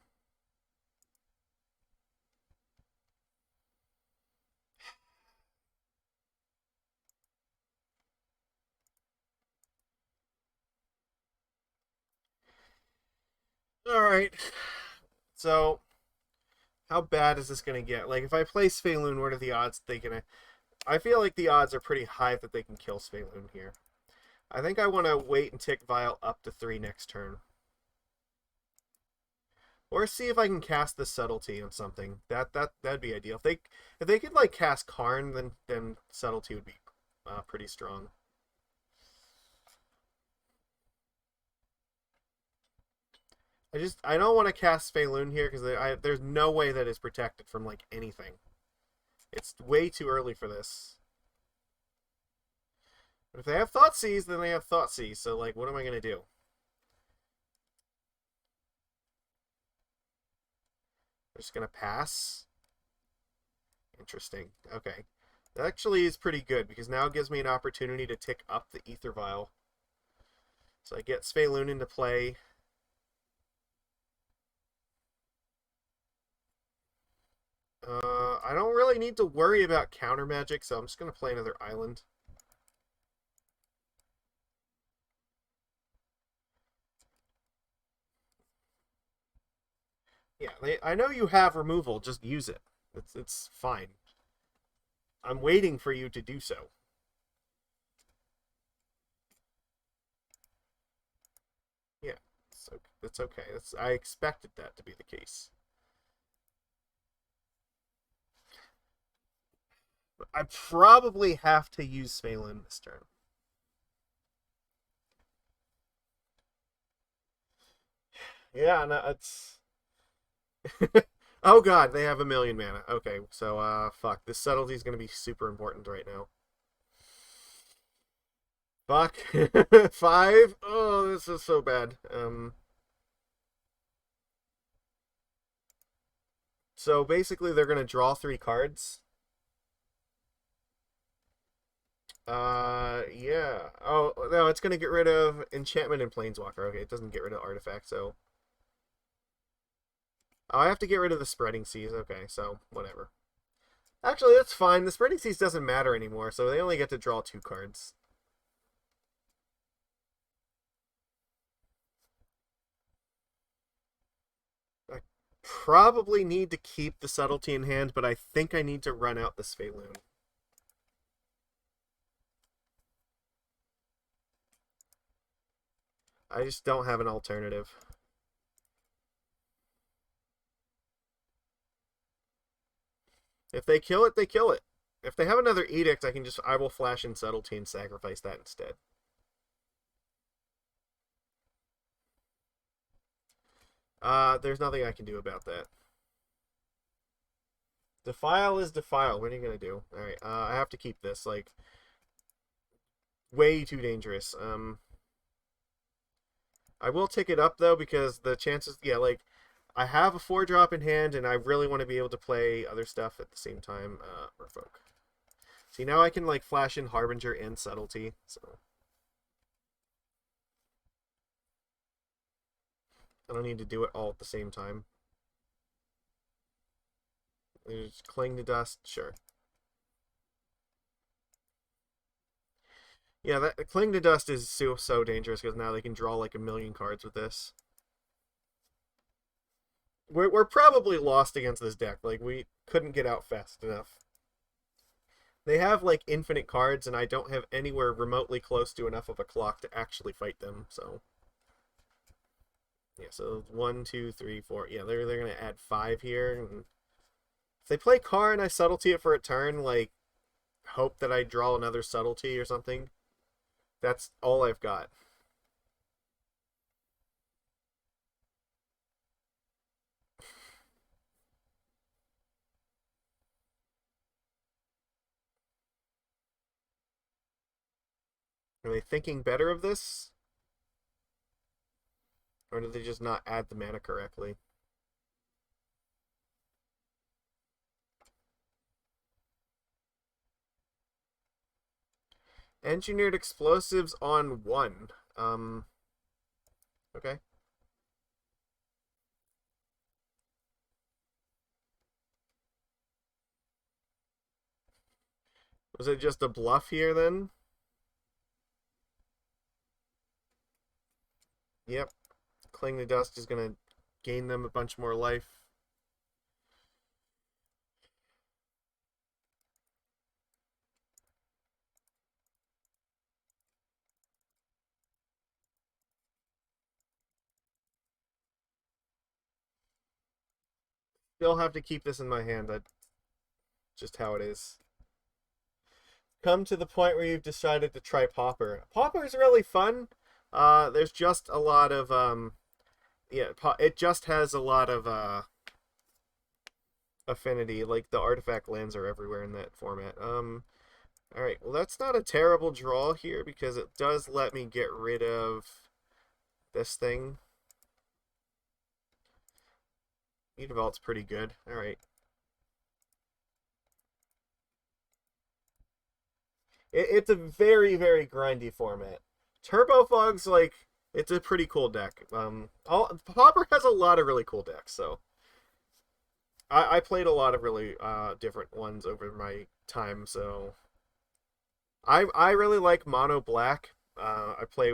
Alright. So, how bad is this going to get? Like, if I play Svyelun, what are the odds they can... I feel like the odds are pretty high that they can kill Svyelun here. I think I want to wait and tick Vial up to 3 next turn. Or see if I can cast the Subtlety on something. That'd be ideal. If they could like cast Karn, then Subtlety would be pretty strong. I don't want to cast Svyelun here because there's no way that it's protected from like anything. It's way too early for this. But if they have Thoughtseize, then they have Thoughtseize. So like, what am I gonna do? They're just gonna pass. Interesting. Okay. That actually is pretty good because now it gives me an opportunity to tick up the Aether Vial. So I get Svyelun into play. I don't really need to worry about counter magic, so I'm just going to play another island. Yeah, I know you have removal, just use it. It's fine. I'm waiting for you to do so. Yeah, it's okay. I expected that to be the case. I probably have to use Svyelun this turn. Yeah, no, it's... Oh god, they have 1,000,000 mana. Okay, so, fuck. This Subtlety is going to be super important right now. Fuck. 5? Oh, this is so bad. So basically they're going to draw 3 cards. Yeah. Oh, no, it's going to get rid of Enchantment and Planeswalker. Okay, it doesn't get rid of Artifact, so... Oh, I have to get rid of the Spreading Seas. Okay, so, whatever. Actually, that's fine. The Spreading Seas doesn't matter anymore, so they only get to draw 2 cards. I probably need to keep the Subtlety in hand, but I think I need to run out the Svyelun. I just don't have an alternative. If they kill it, they kill it. If they have another Edict, I will flash in Subtlety and sacrifice that instead. There's nothing I can do about that. Defile is Defile. What are you gonna do? Alright, I have to keep this. Like, way too dangerous. I will tick it up though because the chances, yeah, like I have a 4-drop in hand and I really want to be able to play other stuff at the same time. Merfolk. See, now I can like flash in Harbinger and Subtlety, so I don't need to do it all at the same time. Just cling to dust, sure. Yeah, that cling to dust is so dangerous because now they can draw like a million cards with this. We're probably lost against this deck. Like we couldn't get out fast enough. They have like infinite cards, and I don't have anywhere remotely close to enough of a clock to actually fight them. So yeah, so 1, 2, 3, 4. Yeah, they're gonna add 5 here. And if they play Car and I Subtlety it for a turn, like hope that I draw another Subtlety or something. That's all I've got. Are they thinking better of this? Or did they just not add the mana correctly? Engineered explosives on 1. Okay. Was it just a bluff here then? Yep. Cling to Dust is going to gain them a bunch more life. Still have to keep this in my hand. That's just how it is. Come to the point where you've decided to try Pauper. Pauper is really fun. There's just a lot of yeah, it just has a lot of affinity. Like the artifact lands are everywhere in that format. All right. Well, that's not a terrible draw here because it does let me get rid of this thing. Mutavault's pretty good. All right. It's a very grindy format. Turbo Fog's like it's a pretty cool deck. Pauper has a lot of really cool decks, so I played a lot of really different ones over my time. So I really like mono black. I play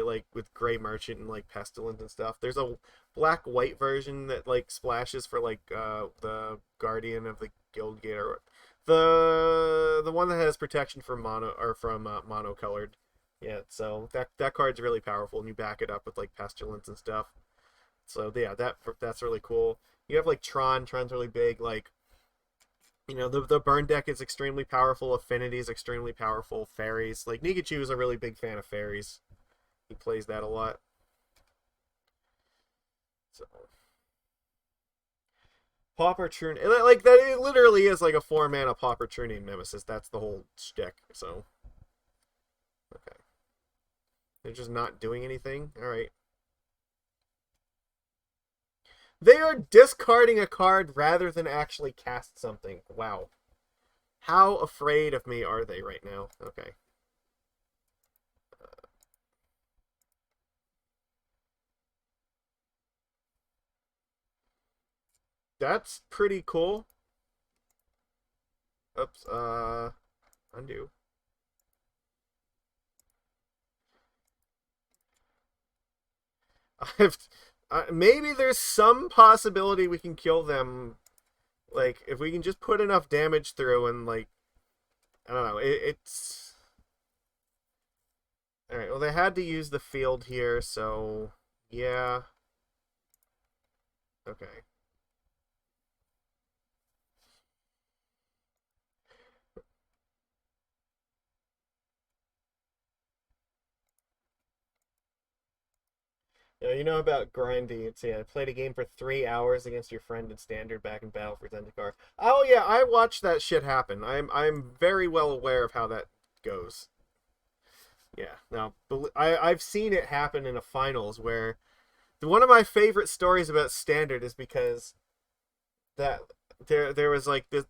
like with Gray Merchant and like Pestilence and stuff. There's a black white version that like splashes for like the Guardian of the Guildgate or the one that has protection from mono colored. Yeah, so that card's really powerful, and you back it up with like Pestilence and stuff. So yeah, that's really cool. You have like Tron. Tron's really big. Like the burn deck is extremely powerful. Affinity is extremely powerful. Fairies, like Nigachu is a really big fan of fairies. He plays that a lot. So Pauper True, like that, it literally is like a 4-mana Pauper True Name Nemesis. That's the whole shtick. So okay, they're just not doing anything. All right. They are discarding a card rather than actually cast something. Wow. How afraid of me are they right now? Okay. That's pretty cool. Oops, undo. I've maybe there's some possibility we can kill them. Like if we can just put enough damage through and like I don't know. It's all right. Well, they had to use the field here, so yeah. Okay. You know about grindy. It's yeah. I played a game for 3 hours against your friend in standard back in Battle for Zendikar. Oh yeah, I watched that shit happen. I'm very well aware of how that goes. Yeah, no, I've seen it happen in a finals where one of my favorite stories about Standard is because that there was like this,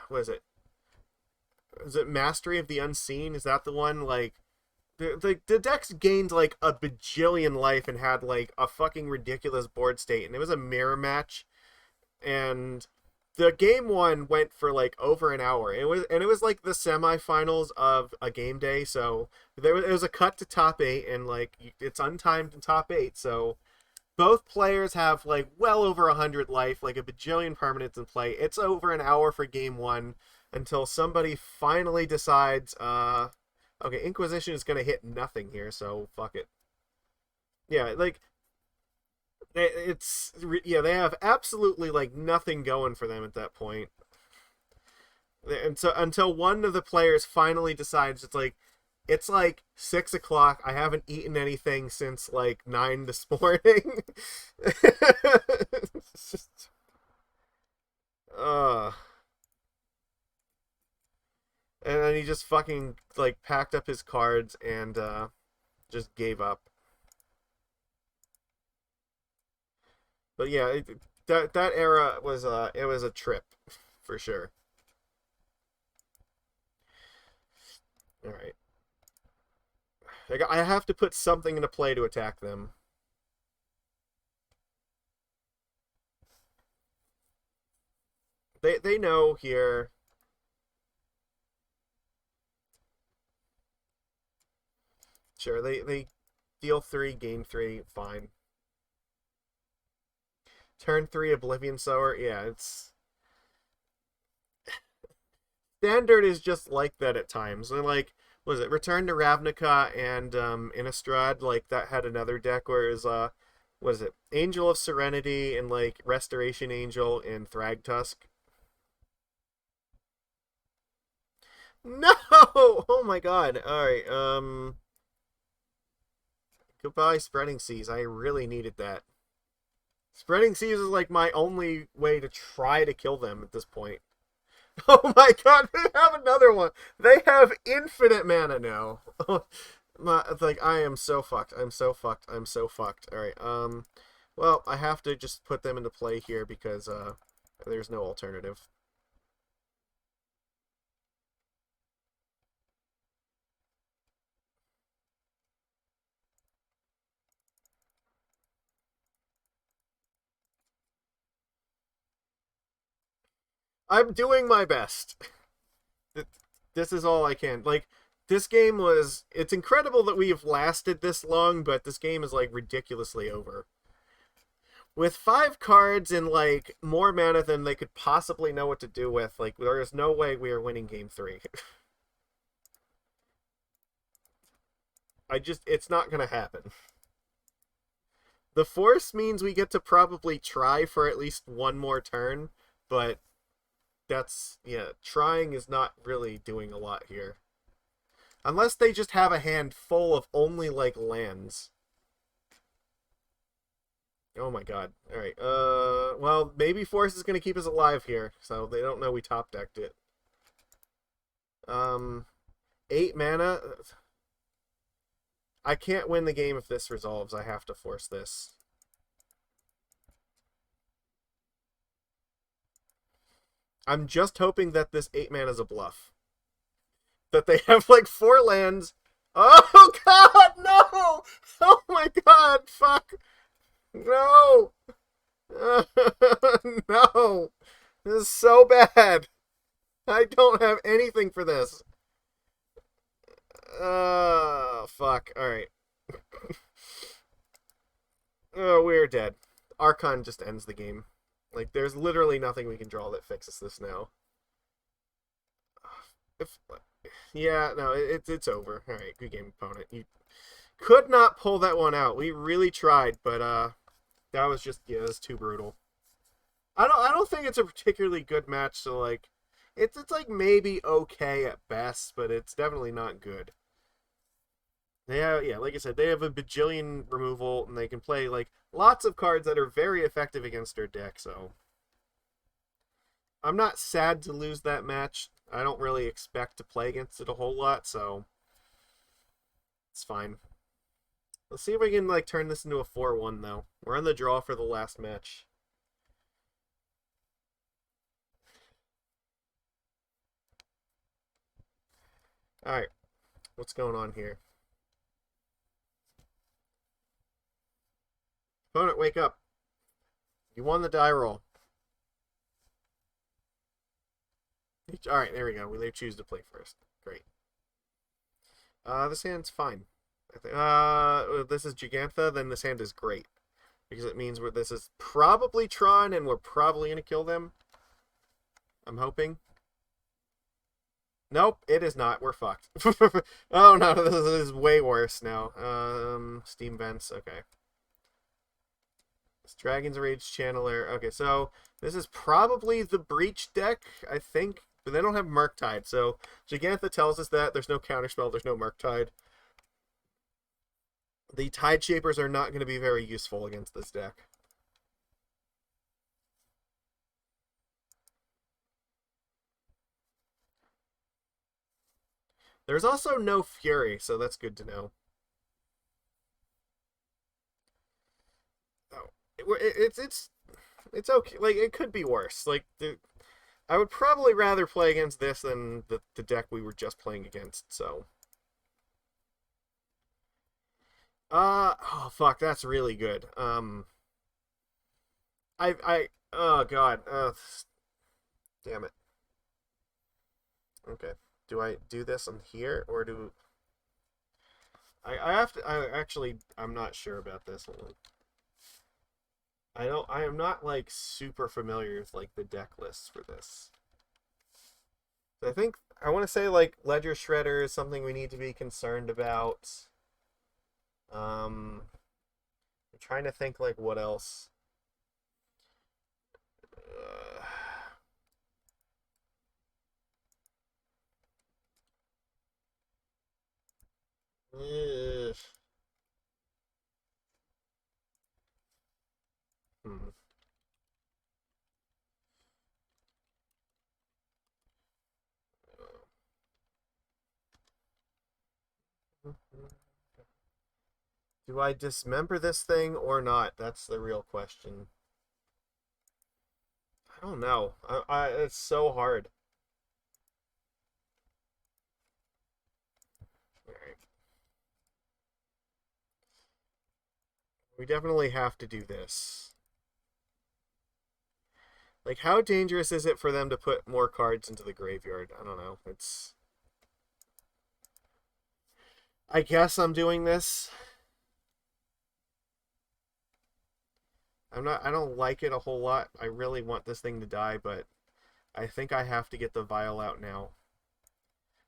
what is it? Is it Mastery of the Unseen? Is that the one? Like the decks gained like a bajillion life and had like a fucking ridiculous board state, and it was a mirror match, and the game one went for like over an hour. It was like the semifinals of a game day, so it was a cut to top eight, and like it's untimed in top eight, so both players have like well over 100 life, like a bajillion permanents in play. It's over an hour for game one until somebody finally decides, okay, Inquisition is gonna hit nothing here, so fuck it. Yeah, like they have absolutely like nothing going for them at that point. And so until one of the players finally decides it's like 6 o'clock. I haven't eaten anything since like 9 this morning. It's just, uh, and then he just fucking like packed up his cards and just gave up. But yeah, that era was it was a trip for sure. All right, I have to put something into play to attack them. They know here. Sure, they deal 3, gain 3, fine. Turn 3, Oblivion Sower. Yeah, it's Standard is just like that at times. And like, was it Return to Ravnica and Innistrad? Like that had another deck where it was was it Angel of Serenity and like Restoration Angel and Thragtusk? No! Oh my god. Alright, goodbye Spreading Seas. I really needed that. Spreading Seas is like my only way to try to kill them at this point. Oh my god, they have another one. They have infinite mana now. Like I am so fucked. I'm so fucked. I'm so fucked. All right. Well, I have to just put them into play here because there's no alternative. I'm doing my best. This is all I can. Like this game was it's incredible that we've lasted this long, but this game is like ridiculously over. With 5 cards and like more mana than they could possibly know what to do with, like there is no way we are winning game 3. It's not gonna happen. The force means we get to probably try for at least one more turn, but that's yeah, trying is not really doing a lot here. Unless they just have a hand full of only like lands. Oh my god. Alright. Well, maybe Force is gonna keep us alive here, so they don't know we top decked it. Um 8 mana. I can't win the game if this resolves. I have to force this. I'm just hoping that this 8 mana is a bluff. That they have like 4 lands. Oh god, no! Oh my god, fuck! No! No! This is so bad! I don't have anything for this. Fuck. Alright. Oh, we're dead. Archon just ends the game. Like, there's literally nothing we can draw that fixes this now. If, yeah, no, it's over. Alright, good game, opponent. You could not pull that one out. We really tried, but, that was just, yeah, it was too brutal. I don't think it's a particularly good match, so, like, it's like maybe okay at best, but it's definitely not good. They have, yeah, like I said, they have a bajillion removal, and they can play like lots of cards that are very effective against their deck. So I'm not sad to lose that match. I don't really expect to play against it a whole lot, so It's fine. Let's see if we can like turn this into a 4-1 though. We're on the draw for the last match. Alright. What's going on here? Opponent, wake up. You won the die roll. Alright, there we go. They choose to play first. Great. This hand's fine. This is Gigantha, then this hand is great. Because it means this is probably Tron, and we're probably going to kill them. I'm hoping. Nope, it is not. We're fucked. Oh no, this is way worse now. Steam Vents, okay. It's Dragon's Rage Channeler. Okay, so this is probably the Breach deck, I think. But they don't have Murktide, so Gigantha tells us that. There's no Counterspell, there's no Murktide. The Tide Shapers are not going to be very useful against this deck. There's also no Fury, so that's good to know. Oh, it's okay. Like, it could be worse. Like, I would probably rather play against this than the deck we were just playing against, so. Oh fuck, that's really good. Oh god. Damn it. Okay. Do I do this on here, or do I have to? I'm not sure about this. I am not like super familiar with like the deck lists for this. I think I want to say like Ledger Shredder is something we need to be concerned about. I'm trying to think like what else. Uh, hmm. Do I dismember this thing or not? That's the real question. I don't know. It's so hard. All right. We definitely have to do this. Like, how dangerous is it for them to put more cards into the graveyard? I don't know. I guess I'm doing this. I don't like it a whole lot. I really want this thing to die, but I think I have to get the Vial out now.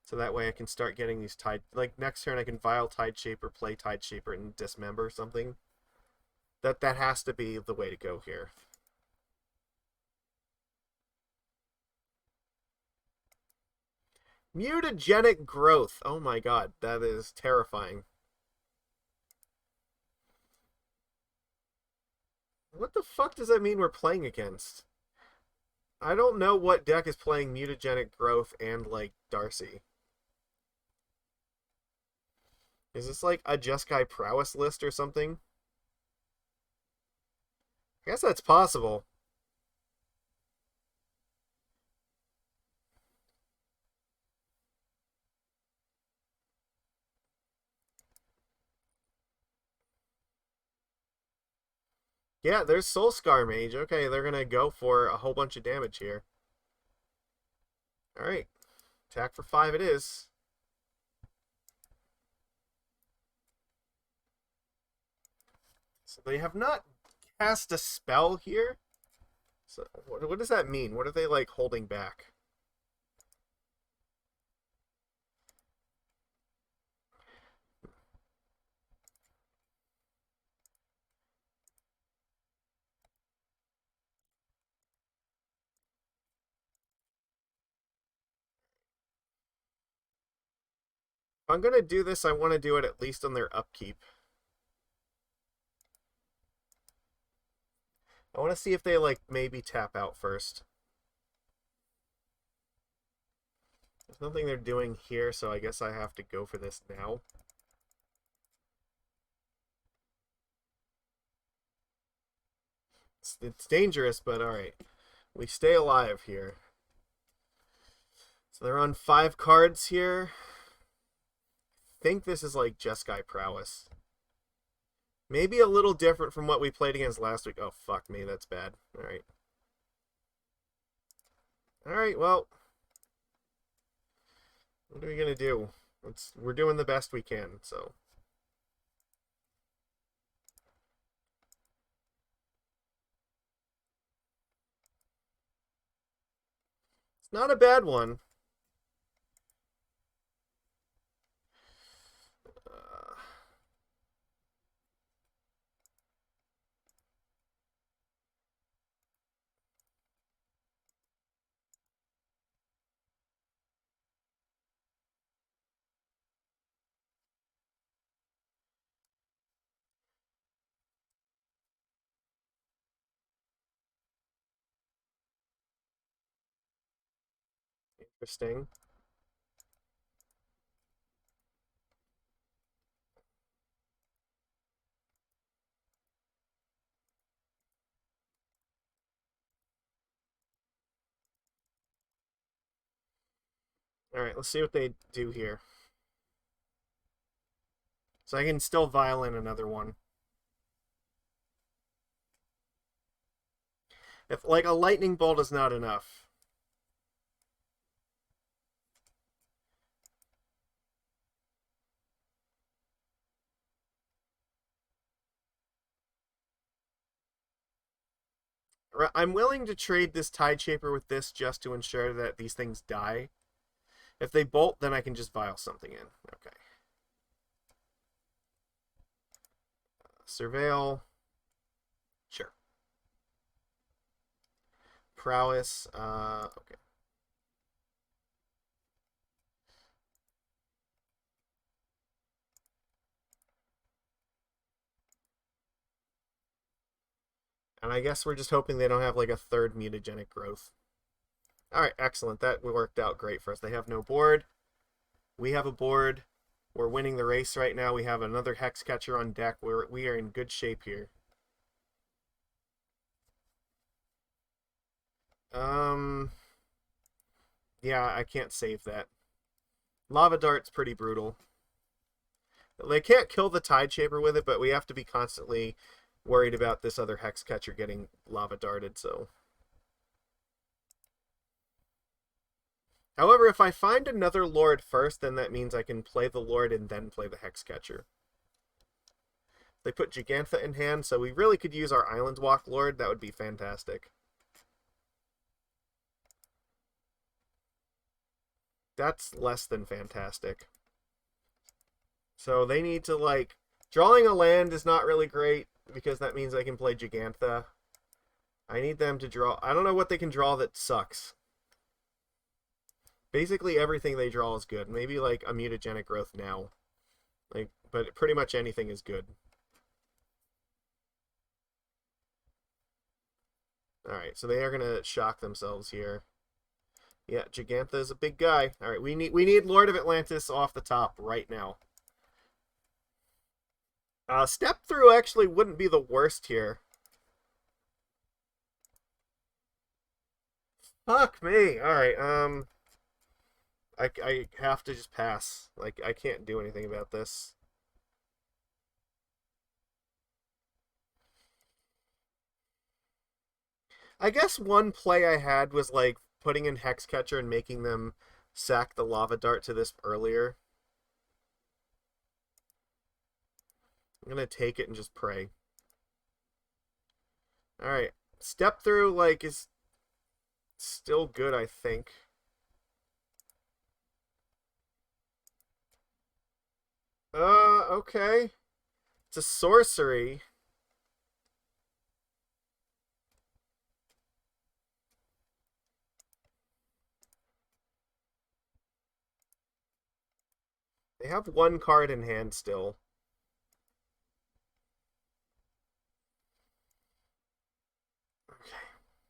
So that way I can start getting these Tide... Like, next turn I can Vial Tide Shaper, play Tide Shaper, and Dismember something. That has to be the way to go here. Mutagenic Growth. Oh my god, that is terrifying. What the fuck does that mean we're playing against? I don't know what deck is playing Mutagenic Growth and, like, Darcy. Is this, like, a Jeskai Prowess list or something? I guess that's possible. Yeah, there's Soulscar Mage. Okay, they're gonna go for a whole bunch of damage here. Alright. Attack for 5 it is. So they have not cast a spell here. So what does that mean? What are they, like, holding back? If I'm gonna do this, I want to do it at least on their upkeep. I want to see if they, like, maybe tap out first. There's nothing they're doing here, so I guess I have to go for this now. It's dangerous, but alright. We stay alive here. So they're on 5 cards here. I think this is like Jeskai Prowess. Maybe a little different from what we played against last week. Oh, fuck me, that's bad. Alright. Alright, well. What are we gonna do? We're doing the best we can, so. It's not a bad one. Interesting. Alright, let's see what they do here. So I can still vial in another one. If, like, a lightning bolt is not enough. I'm willing to trade this Tideshaper with this just to ensure that these things die. If they bolt, then I can just vial something in. Okay. Surveil. Sure. Prowess. Okay. And I guess we're just hoping they don't have like a third mutagenic growth. Alright, excellent. That worked out great for us. They have no board. We have a board. We're winning the race right now. We have another Hexcatcher on deck. We are in good shape here. Yeah, I can't save that. Lava Dart's pretty brutal. They can't kill the Tideshaper with it, but we have to be constantly worried about this other Hexcatcher getting Lava Darted, so. However, if I find another Lord first, then that means I can play the Lord and then play the Hexcatcher. They put Gigantha in hand, so we really could use our Island Walk Lord. That would be fantastic. That's less than fantastic. So they need to, like... Drawing a land is not really great, because that means I can play Gigantha. I need them to draw... I don't know what they can draw that sucks. Basically everything they draw is good. Maybe, like, a mutagenic growth now. Like, but pretty much anything is good. Alright, so they are going to shock themselves here. Yeah, Gigantha is a big guy. Alright, we need Lord of Atlantis off the top right now. Step through actually wouldn't be the worst here. Fuck me. Alright, I have to just pass. Like, I can't do anything about this. I guess one play I had was, like, putting in Hexcatcher and making them sack the Lava Dart to this earlier. I'm gonna take it and just pray. Alright. Step through, like, is still good, I think. Okay. It's a sorcery. They have one card in hand still. Okay.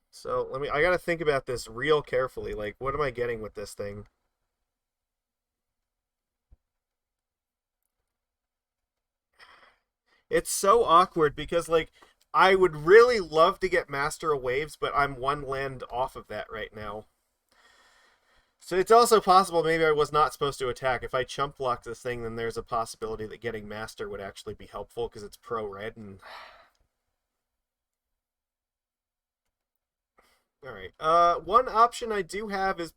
So, I gotta think about this real carefully. Like, what am I getting with this thing? It's so awkward because, like, I would really love to get Master of Waves, but I'm one land off of that right now. So it's also possible maybe I was not supposed to attack. If I chump block this thing, then there's a possibility that getting Master would actually be helpful because it's pro-red. And all right. One option I do have is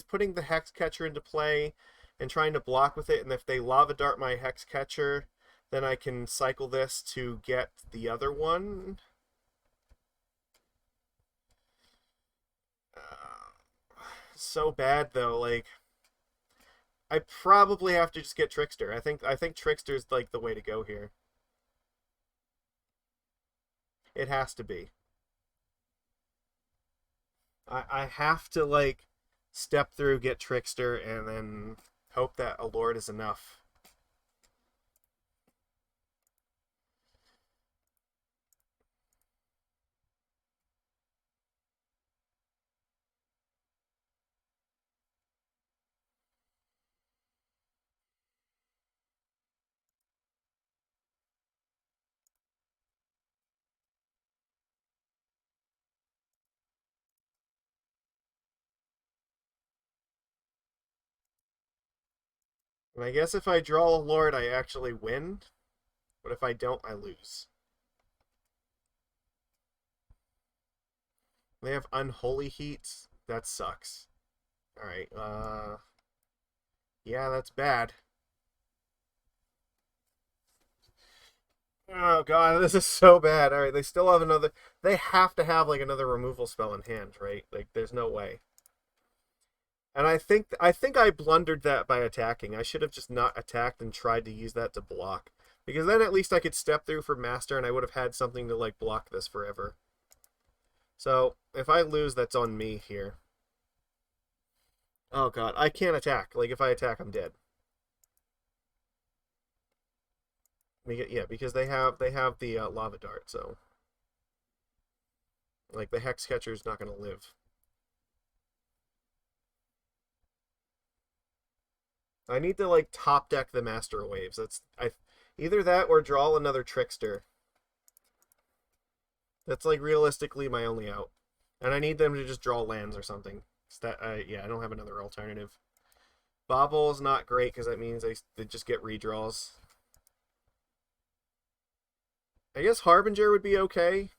putting the Hexcatcher into play and trying to block with it. And if they Lava Dart my Hexcatcher, then I can cycle this to get the other one. So bad though. Like, I probably have to just get Trickster. I think Trickster's like the way to go here. It has to be. I have to like step through, get Trickster, and then hope that a Lord is enough. And I guess if I draw a Lord, I actually win. But if I don't, I lose. They have Unholy Heat. That sucks. Alright, yeah, that's bad. Oh god, this is so bad. Alright, they still have another... They have to have, like, another removal spell in hand, right? Like, there's no way. And I think I blundered that by attacking. I should have just not attacked and tried to use that to block. Because then at least I could step through for Master and I would have had something to, like, block this forever. So, if I lose, that's on me here. Oh god, I can't attack. Like, if I attack, I'm dead. Yeah, because they have the Lava Dart, so... Like, the Hexcatcher is not going to live. I need to, like, top deck the Master of Waves. Either that or draw another Trickster. That's, like, realistically my only out. And I need them to just draw lands or something. Yeah, I don't have another alternative. Bobble is not great because that means they just get redraws. I guess Harbinger would be okay.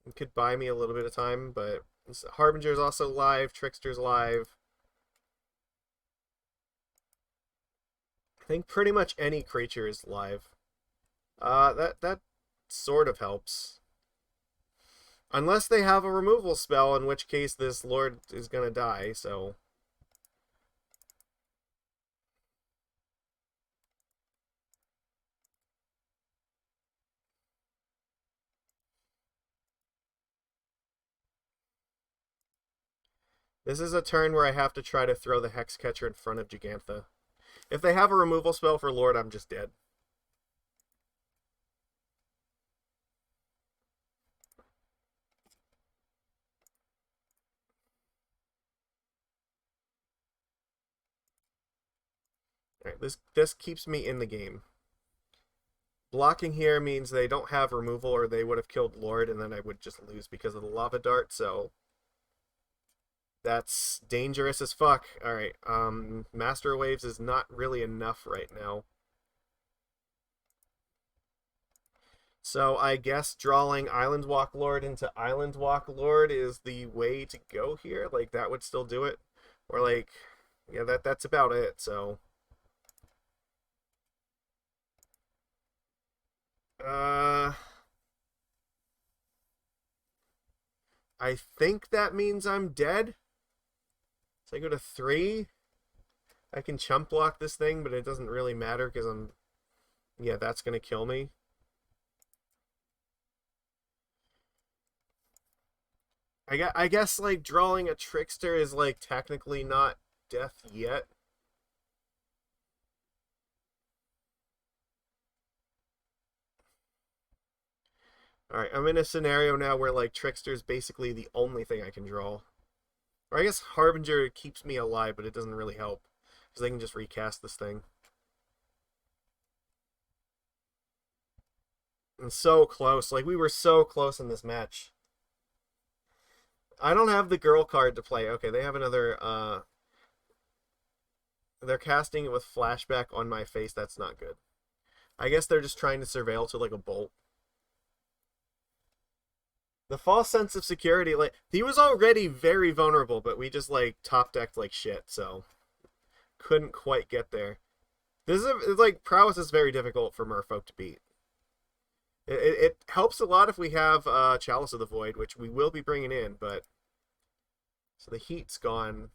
It could buy me a little bit of time, but Harbinger's also live, Trickster's live. I think pretty much any creature is live. That sort of helps. Unless they have a removal spell, in which case this Lord is gonna die, so... This is a turn where I have to try to throw the Hexcatcher in front of Gigantha. If they have a removal spell for Lord, I'm just dead. Alright, this keeps me in the game. Blocking here means they don't have removal or they would have killed Lord and then I would just lose because of the Lava Dart, so... That's dangerous as fuck. Alright, Master of Waves is not really enough right now. So I guess drawing Island Walk Lord into Island Walk Lord is the way to go here. Like, that would still do it. Or, like, yeah, that's about it, so... I think that means I'm dead. So I go to 3. I can chump block this thing, but it doesn't really matter because I'm... Yeah, that's going to kill me. I guess, like, drawing a Trickster is, like, technically not death yet. Alright, I'm in a scenario now where, like, Trickster is basically the only thing I can draw. Or I guess Harbinger keeps me alive, but it doesn't really help. Because they can just recast this thing. And so close. Like, we were so close in this match. I don't have the girl card to play. Okay, they have another, they're casting it with flashback on my face. That's not good. I guess they're just trying to surveil to, like, a bolt. The false sense of security, like, he was already very vulnerable, but we just, like, top decked like shit, so couldn't quite get there. This is, like, Prowess is very difficult for Merfolk to beat. It helps a lot if we have Chalice of the Void, which we will be bringing in, but... So the heat's gone.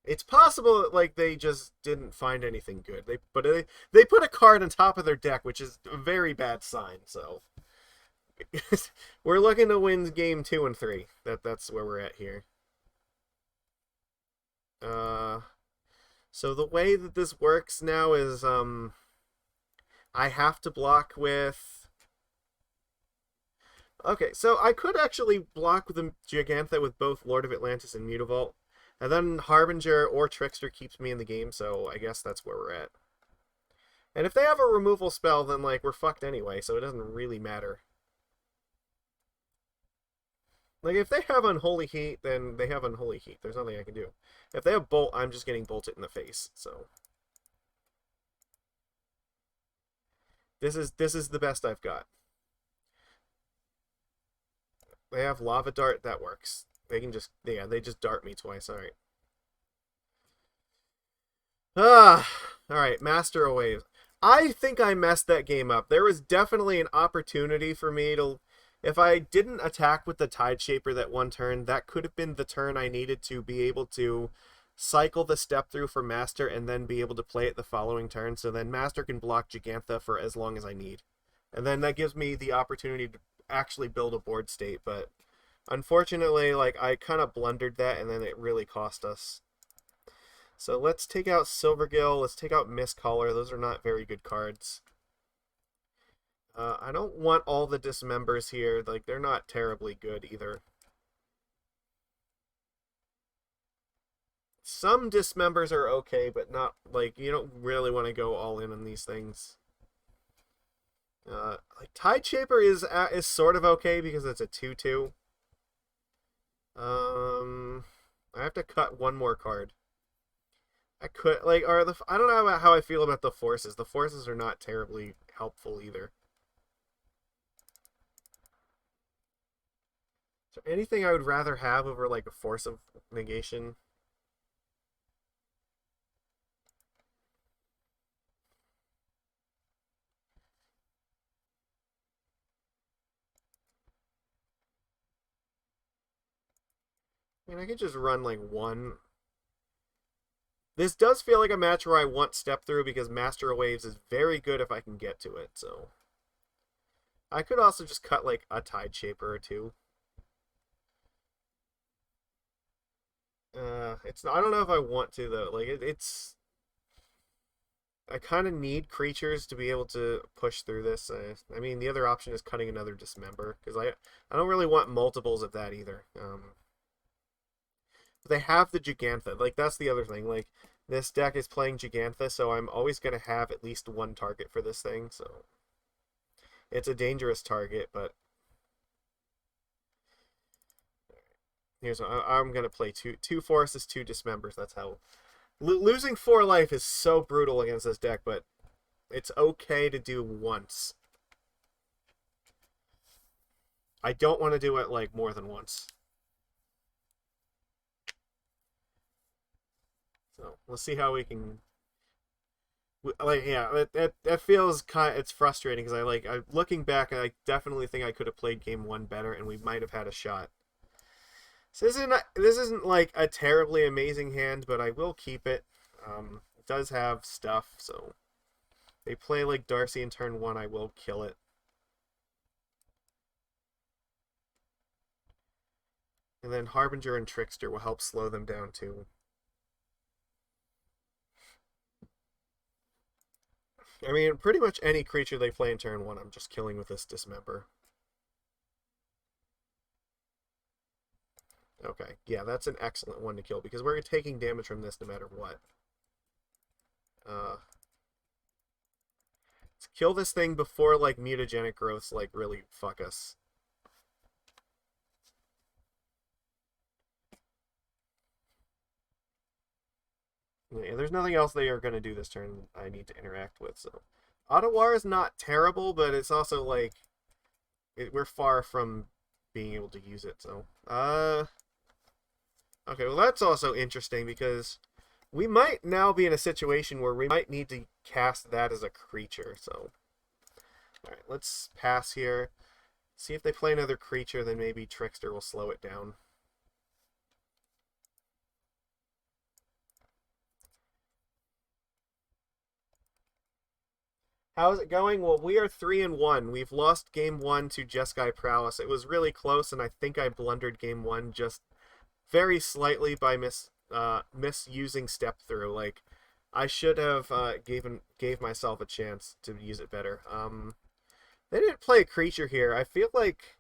It's possible that, like, they just didn't find anything good. They put a card on top of their deck, which is a very bad sign, so... We're looking to win game 2 and 3. That's where we're at here. So the way that this works now is I have to block with... Okay, so I could actually block the Gigantha with both Lord of Atlantis and Mutavault, and then Harbinger or Trickster keeps me in the game, so I guess that's where we're at. And if they have a removal spell, then, like, we're fucked anyway, so it doesn't really matter. Like, if they have Unholy Heat, then they have Unholy Heat. There's nothing I can do. If they have Bolt, I'm just getting bolted in the face, so... This is the best I've got. They have Lava Dart, that works. They can just... Yeah, they just dart me twice, alright. Alright, Master of Waves. I think I messed that game up. There was definitely an opportunity for me to... If I didn't attack with the Tide Shaper that one turn, that could have been the turn I needed to be able to cycle the step through for Master and then be able to play it the following turn, so then Master can block Gigantha for as long as I need. And then that gives me the opportunity to actually build a board state, but unfortunately, like, I kind of blundered that, and then it really cost us. So let's take out Silvergill, let's take out Mistcaller. Those are not very good cards. I don't want all the Dismembers here. Like, they're not terribly good either. Some Dismembers are okay, but not, like, you don't really want to go all in on these things. Like, Tide Shaper is sort of okay because it's a 2/2. I have to cut one more card. I could, like, I don't know how I feel about the Forces. The Forces are not terribly helpful either. Is there anything I would rather have over, like, a Force of Negation? I mean, I could just run, like, one. This does feel like a match where I want step through because Master of Waves is very good if I can get to it, so... I could also just cut, like, a Tide Shaper or two. I don't know if I want to, though. Like, it's... I kind of need creatures to be able to push through this. I mean, the other option is cutting another Dismember, because I don't really want multiples of that either. They have the Gigantha. Like, that's the other thing. Like, this deck is playing Gigantha, so I'm always going to have at least one target for this thing, so... It's a dangerous target, but... Here's what I'm going to play. Two Forces, 2 Dismembers. That's how... Losing 4 life is so brutal against this deck, but it's okay to do once. I don't want to do it, like, more than once. So, let's see how we can... Like, yeah, that feels it's frustrating, because looking back, I definitely think I could have played game 1 better, and we might have had a shot. So this isn't like a terribly amazing hand, but I will keep it. It does have stuff, so they play like Darcy in turn 1, I will kill it. And then Harbinger and Trickster will help slow them down too. I mean, pretty much any creature they play in turn 1, I'm just killing with this Dismember. Okay, yeah, that's an excellent one to kill, because we're taking damage from this no matter what. Let's Kill this thing before, like, mutagenic growths, like, really fuck us. Yeah, there's nothing else they are going to do this turn I need to interact with, so... Otawara is not terrible, but it's also, like... we're far from being able to use it, so... Okay, well, that's also interesting, because... we might now be in a situation where we might need to cast that as a creature, so... Alright, let's pass here. See if they play another creature, then maybe Trickster will slow it down. How's it going? Well, we are 3-1. We've lost game 1 to Jeskai Prowess. It was really close, and I think I blundered game 1 just very slightly by misusing step through. Like, I should have gave myself a chance to use it better. They didn't play a creature here. I feel like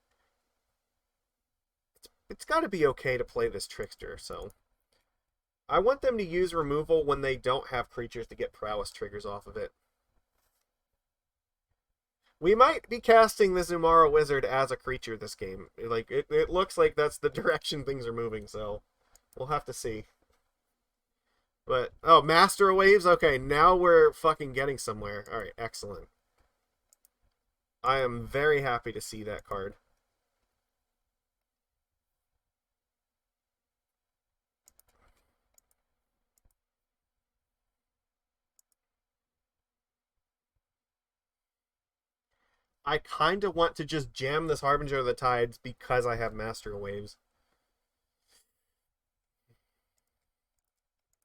it's got to be okay to play this Trickster, so... I want them to use removal when they don't have creatures to get Prowess triggers off of it. We might be casting this Umara Wizard as a creature this game. Like, it looks like that's the direction things are moving, so we'll have to see. But, oh, Master of Waves? Okay, now we're fucking getting somewhere. Alright, excellent. I am very happy to see that card. I kind of want to just jam this Harbinger of the Tides because I have Master of Waves.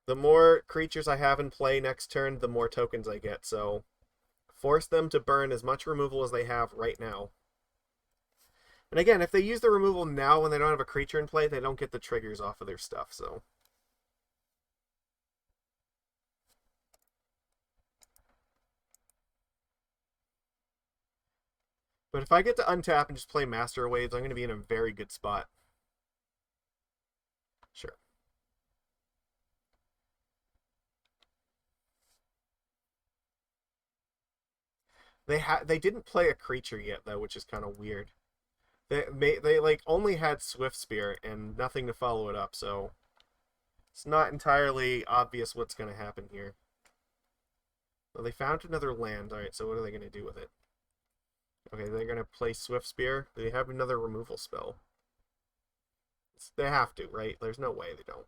The more creatures I have in play next turn, the more tokens I get, so force them to burn as much removal as they have right now. And again, if they use the removal now when they don't have a creature in play, they don't get the triggers off of their stuff, so... But if I get to untap and just play Master of Waves, I'm going to be in a very good spot. Sure. They didn't play a creature yet, though, which is kind of weird. They like only had Swift Spear and nothing to follow it up, so it's not entirely obvious what's going to happen here. Well, they found another land. Alright, so what are they going to do with it? Okay, they're going to play Swift Spear. They have another removal spell. They have to, right? There's no way they don't.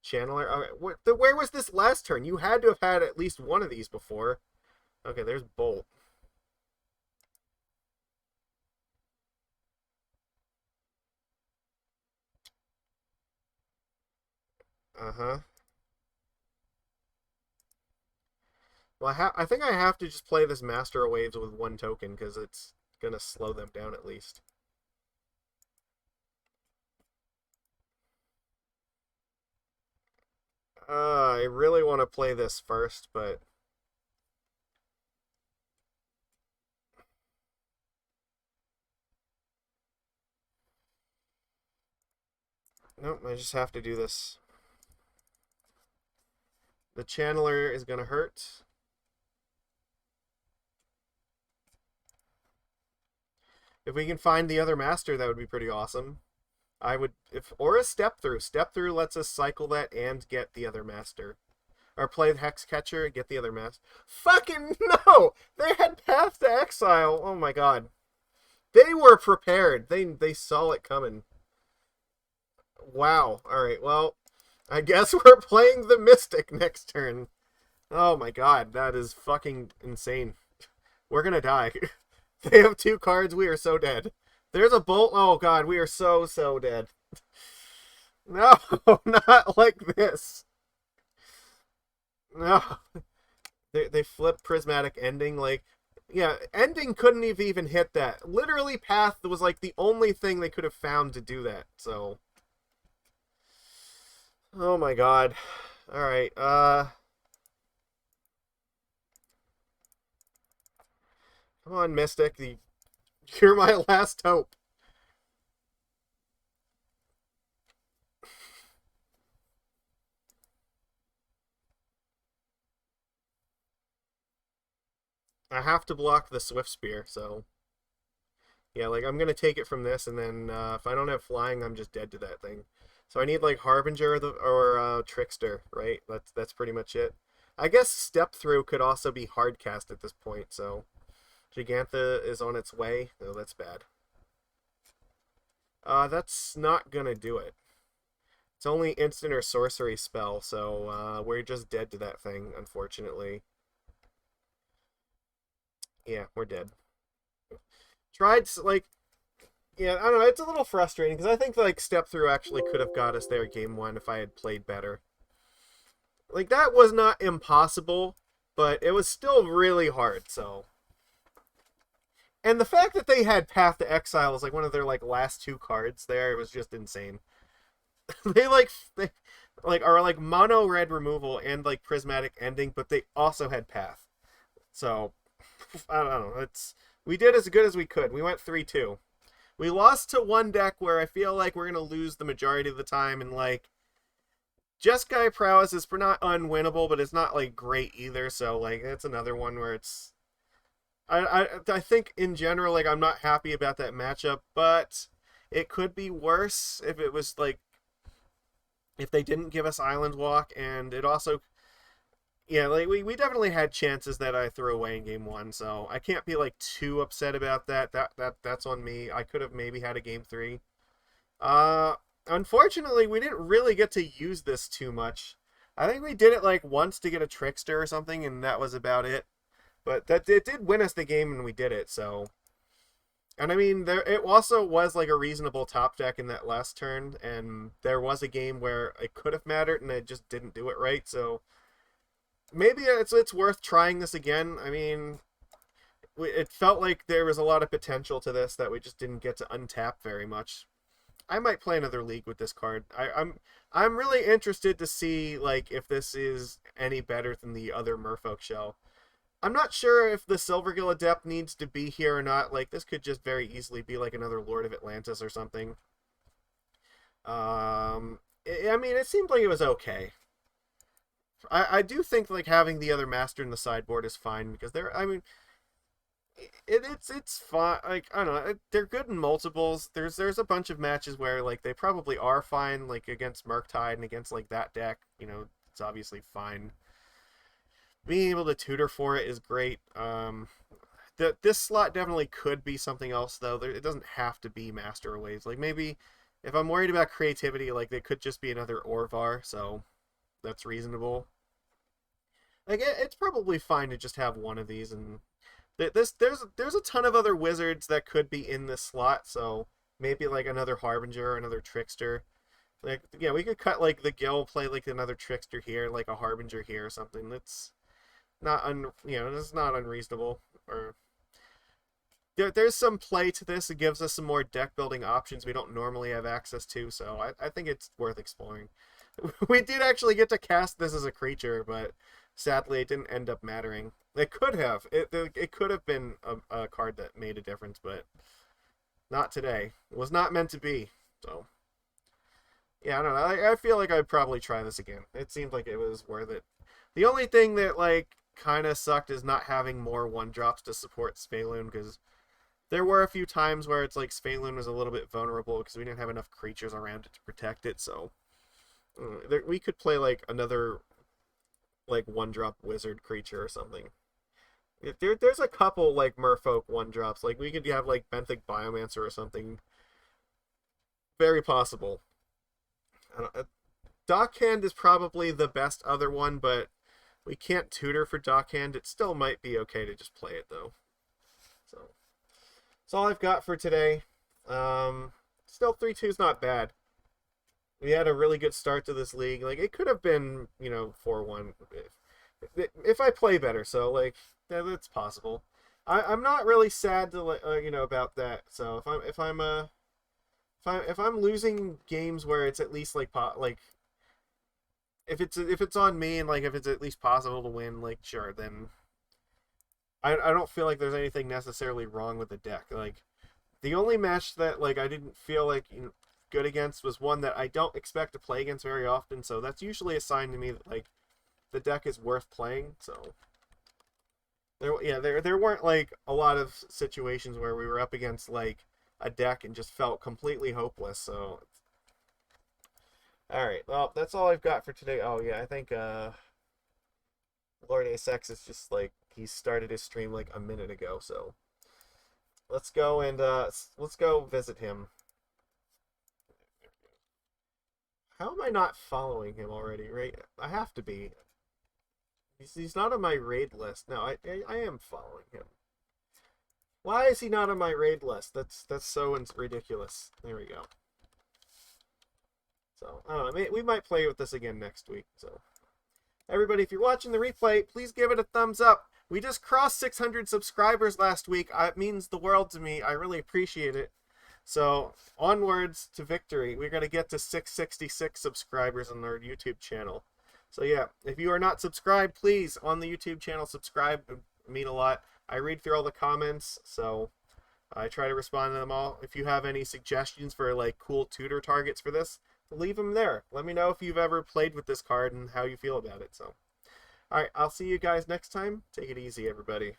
Channeler. Okay, where was this last turn? You had to have had at least one of these before. Okay, there's Bolt. Uh-huh. Well, I think I have to just play this Master of Waves with one token, because it's going to slow them down at least. I really want to play this first, but... Nope, I just have to do this. The Channeler is going to hurt. If we can find the other Master, that would be pretty awesome. Or a Step Through. Step Through lets us cycle that and get the other Master. Or play the Hexcatcher and get the other Master. Fucking no! They had Path to Exile. Oh my god. They were prepared. They saw it coming. Wow. Alright, well, I guess we're playing the Mystic next turn. Oh my god, that is fucking insane. We're gonna die. They have 2 cards, we are so dead. There's a Bolt. Oh god, we are so dead. No, not like this. No. They flipped Prismatic Ending, like... Yeah, Ending couldn't have even hit that. Literally, Path was like the only thing they could have found to do that, so... Oh my god. Alright, come on, Mystic. You're my last hope. I have to block the Swift Spear, so yeah, like I'm gonna take it from this, and then if I don't have flying, I'm just dead to that thing. So I need like Harbinger or Trickster, right? That's pretty much it. I guess Step Through could also be hard cast at this point, so Gigantha is on its way. Oh, that's bad. That's not gonna do it. It's only instant or sorcery spell, so we're just dead to that thing, unfortunately. Yeah, we're dead. Tried, like, yeah, I don't know, it's a little frustrating, because I think, like, Step Through actually could have got us there game one if I had played better. Like, that was not impossible, but it was still really hard, so. And the fact that they had Path to Exile as, like, one of their, like, last two cards there, it was just insane. they are like mono red removal and like prismatic ending, but they also had path. So I don't know. We did as good as we could. We went 3-2. We lost to one deck where I feel like we're gonna lose the majority of the time, and like Jeskai Prowess is not unwinnable, but it's not like great either. So like that's another one where it's I think in general like I'm not happy about that matchup, but it could be worse if it was like if they didn't give us Island Walk, and it also, yeah, like we definitely had chances that I threw away in game one, so I can't be like too upset about that. That's on me. I could have maybe had a game three. Uh, Unfortunately, we didn't really get to use this too much. I think we did it like once to get a Trickster or something, and that was about it. But that it did win us the game, and we did it. So, and I mean, there it also was like a reasonable top deck in that last turn, and there was a game where it could have mattered, and it just didn't do it right. So maybe it's worth trying this again. I mean, it felt like there was a lot of potential to this that we just didn't get to untap very much. I might play another league with this card. I'm really interested to see like if this is any better than the other Merfolk shell. I'm not sure if the Silvergill Adept needs to be here or not. Like, this could just very easily be like another Lord of Atlantis or something. I mean, it seemed like it was okay. I do think like having the other master in the sideboard is fine because I mean, it's fine. Like I don't know, they're good in multiples. There's a bunch of matches where like they probably are fine, like against Murktide and against like that deck. You know, it's obviously fine. Being able to tutor for it is great. This slot definitely could be something else though. It doesn't have to be Master of Waves. Like maybe if I'm worried about creativity, like they could just be another Orvar. So that's reasonable. Like it's probably fine to just have one of these, and there's a ton of other wizards that could be in this slot. So maybe like another Harbinger, another Trickster. Like yeah, we could cut like the Gill, play like another Trickster here, like a Harbinger here or something. That's not it's not unreasonable. Or there's some play to this. It gives us some more deck building options we don't normally have access to. So I think it's worth exploring. We did actually get to cast this as a creature, but sadly it didn't end up mattering. It could have. It could have been a card that made a difference, but not today. It was not meant to be. So yeah, I don't know. I feel like I'd probably try this again. It seemed like it was worth it. The only thing that like kind of sucked is not having more one drops to support Svyelun, because there were a few times where it's like Svyelun was a little bit vulnerable because we didn't have enough creatures around it to protect it. So we could play like another like one drop wizard creature or something. There's a couple like Merfolk one drops. Like we could have like Benthic Biomancer or something. Very possible. Dockhand is probably the best other one, but we can't tutor for Dockhand. It still might be okay to just play it though. So that's all I've got for today. Still 3-2 is not bad. We had a really good start to this league. Like it could have been 4-1 if I play better. So like that's possible. I'm not really sad to about that. So if I'm losing games where it's at least like if it's on me and like if it's at least possible to win, like sure, then I don't feel like there's anything necessarily wrong with the deck. Like the only match that like I didn't feel like good against was one that I don't expect to play against very often, so that's usually a sign to me that like the deck is worth playing. So There weren't like a lot of situations where we were up against like a deck and just felt completely hopeless. So, all right, well, that's all I've got for today. Oh yeah, I think Lord Asex is just like he started his stream like a minute ago. So let's go and let's go visit him. How am I not following him already? Right, I have to be. He's not on my raid list. No, I am following him. Why is he not on my raid list? That's so ridiculous. There we go. So, I don't know. We might play with this again next week. So, everybody, if you're watching the replay, please give it a thumbs up. We just crossed 600 subscribers last week. It means the world to me. I really appreciate it. So, onwards to victory. We're going to get to 666 subscribers on our YouTube channel. So, yeah, if you are not subscribed, please, on the YouTube channel, subscribe. It would mean a lot. I read through all the comments, so I try to respond to them all. If you have any suggestions for, like, cool tutor targets for this, leave them there. Let me know if you've ever played with this card and how you feel about it. So, all right, I'll see you guys next time. Take it easy, everybody.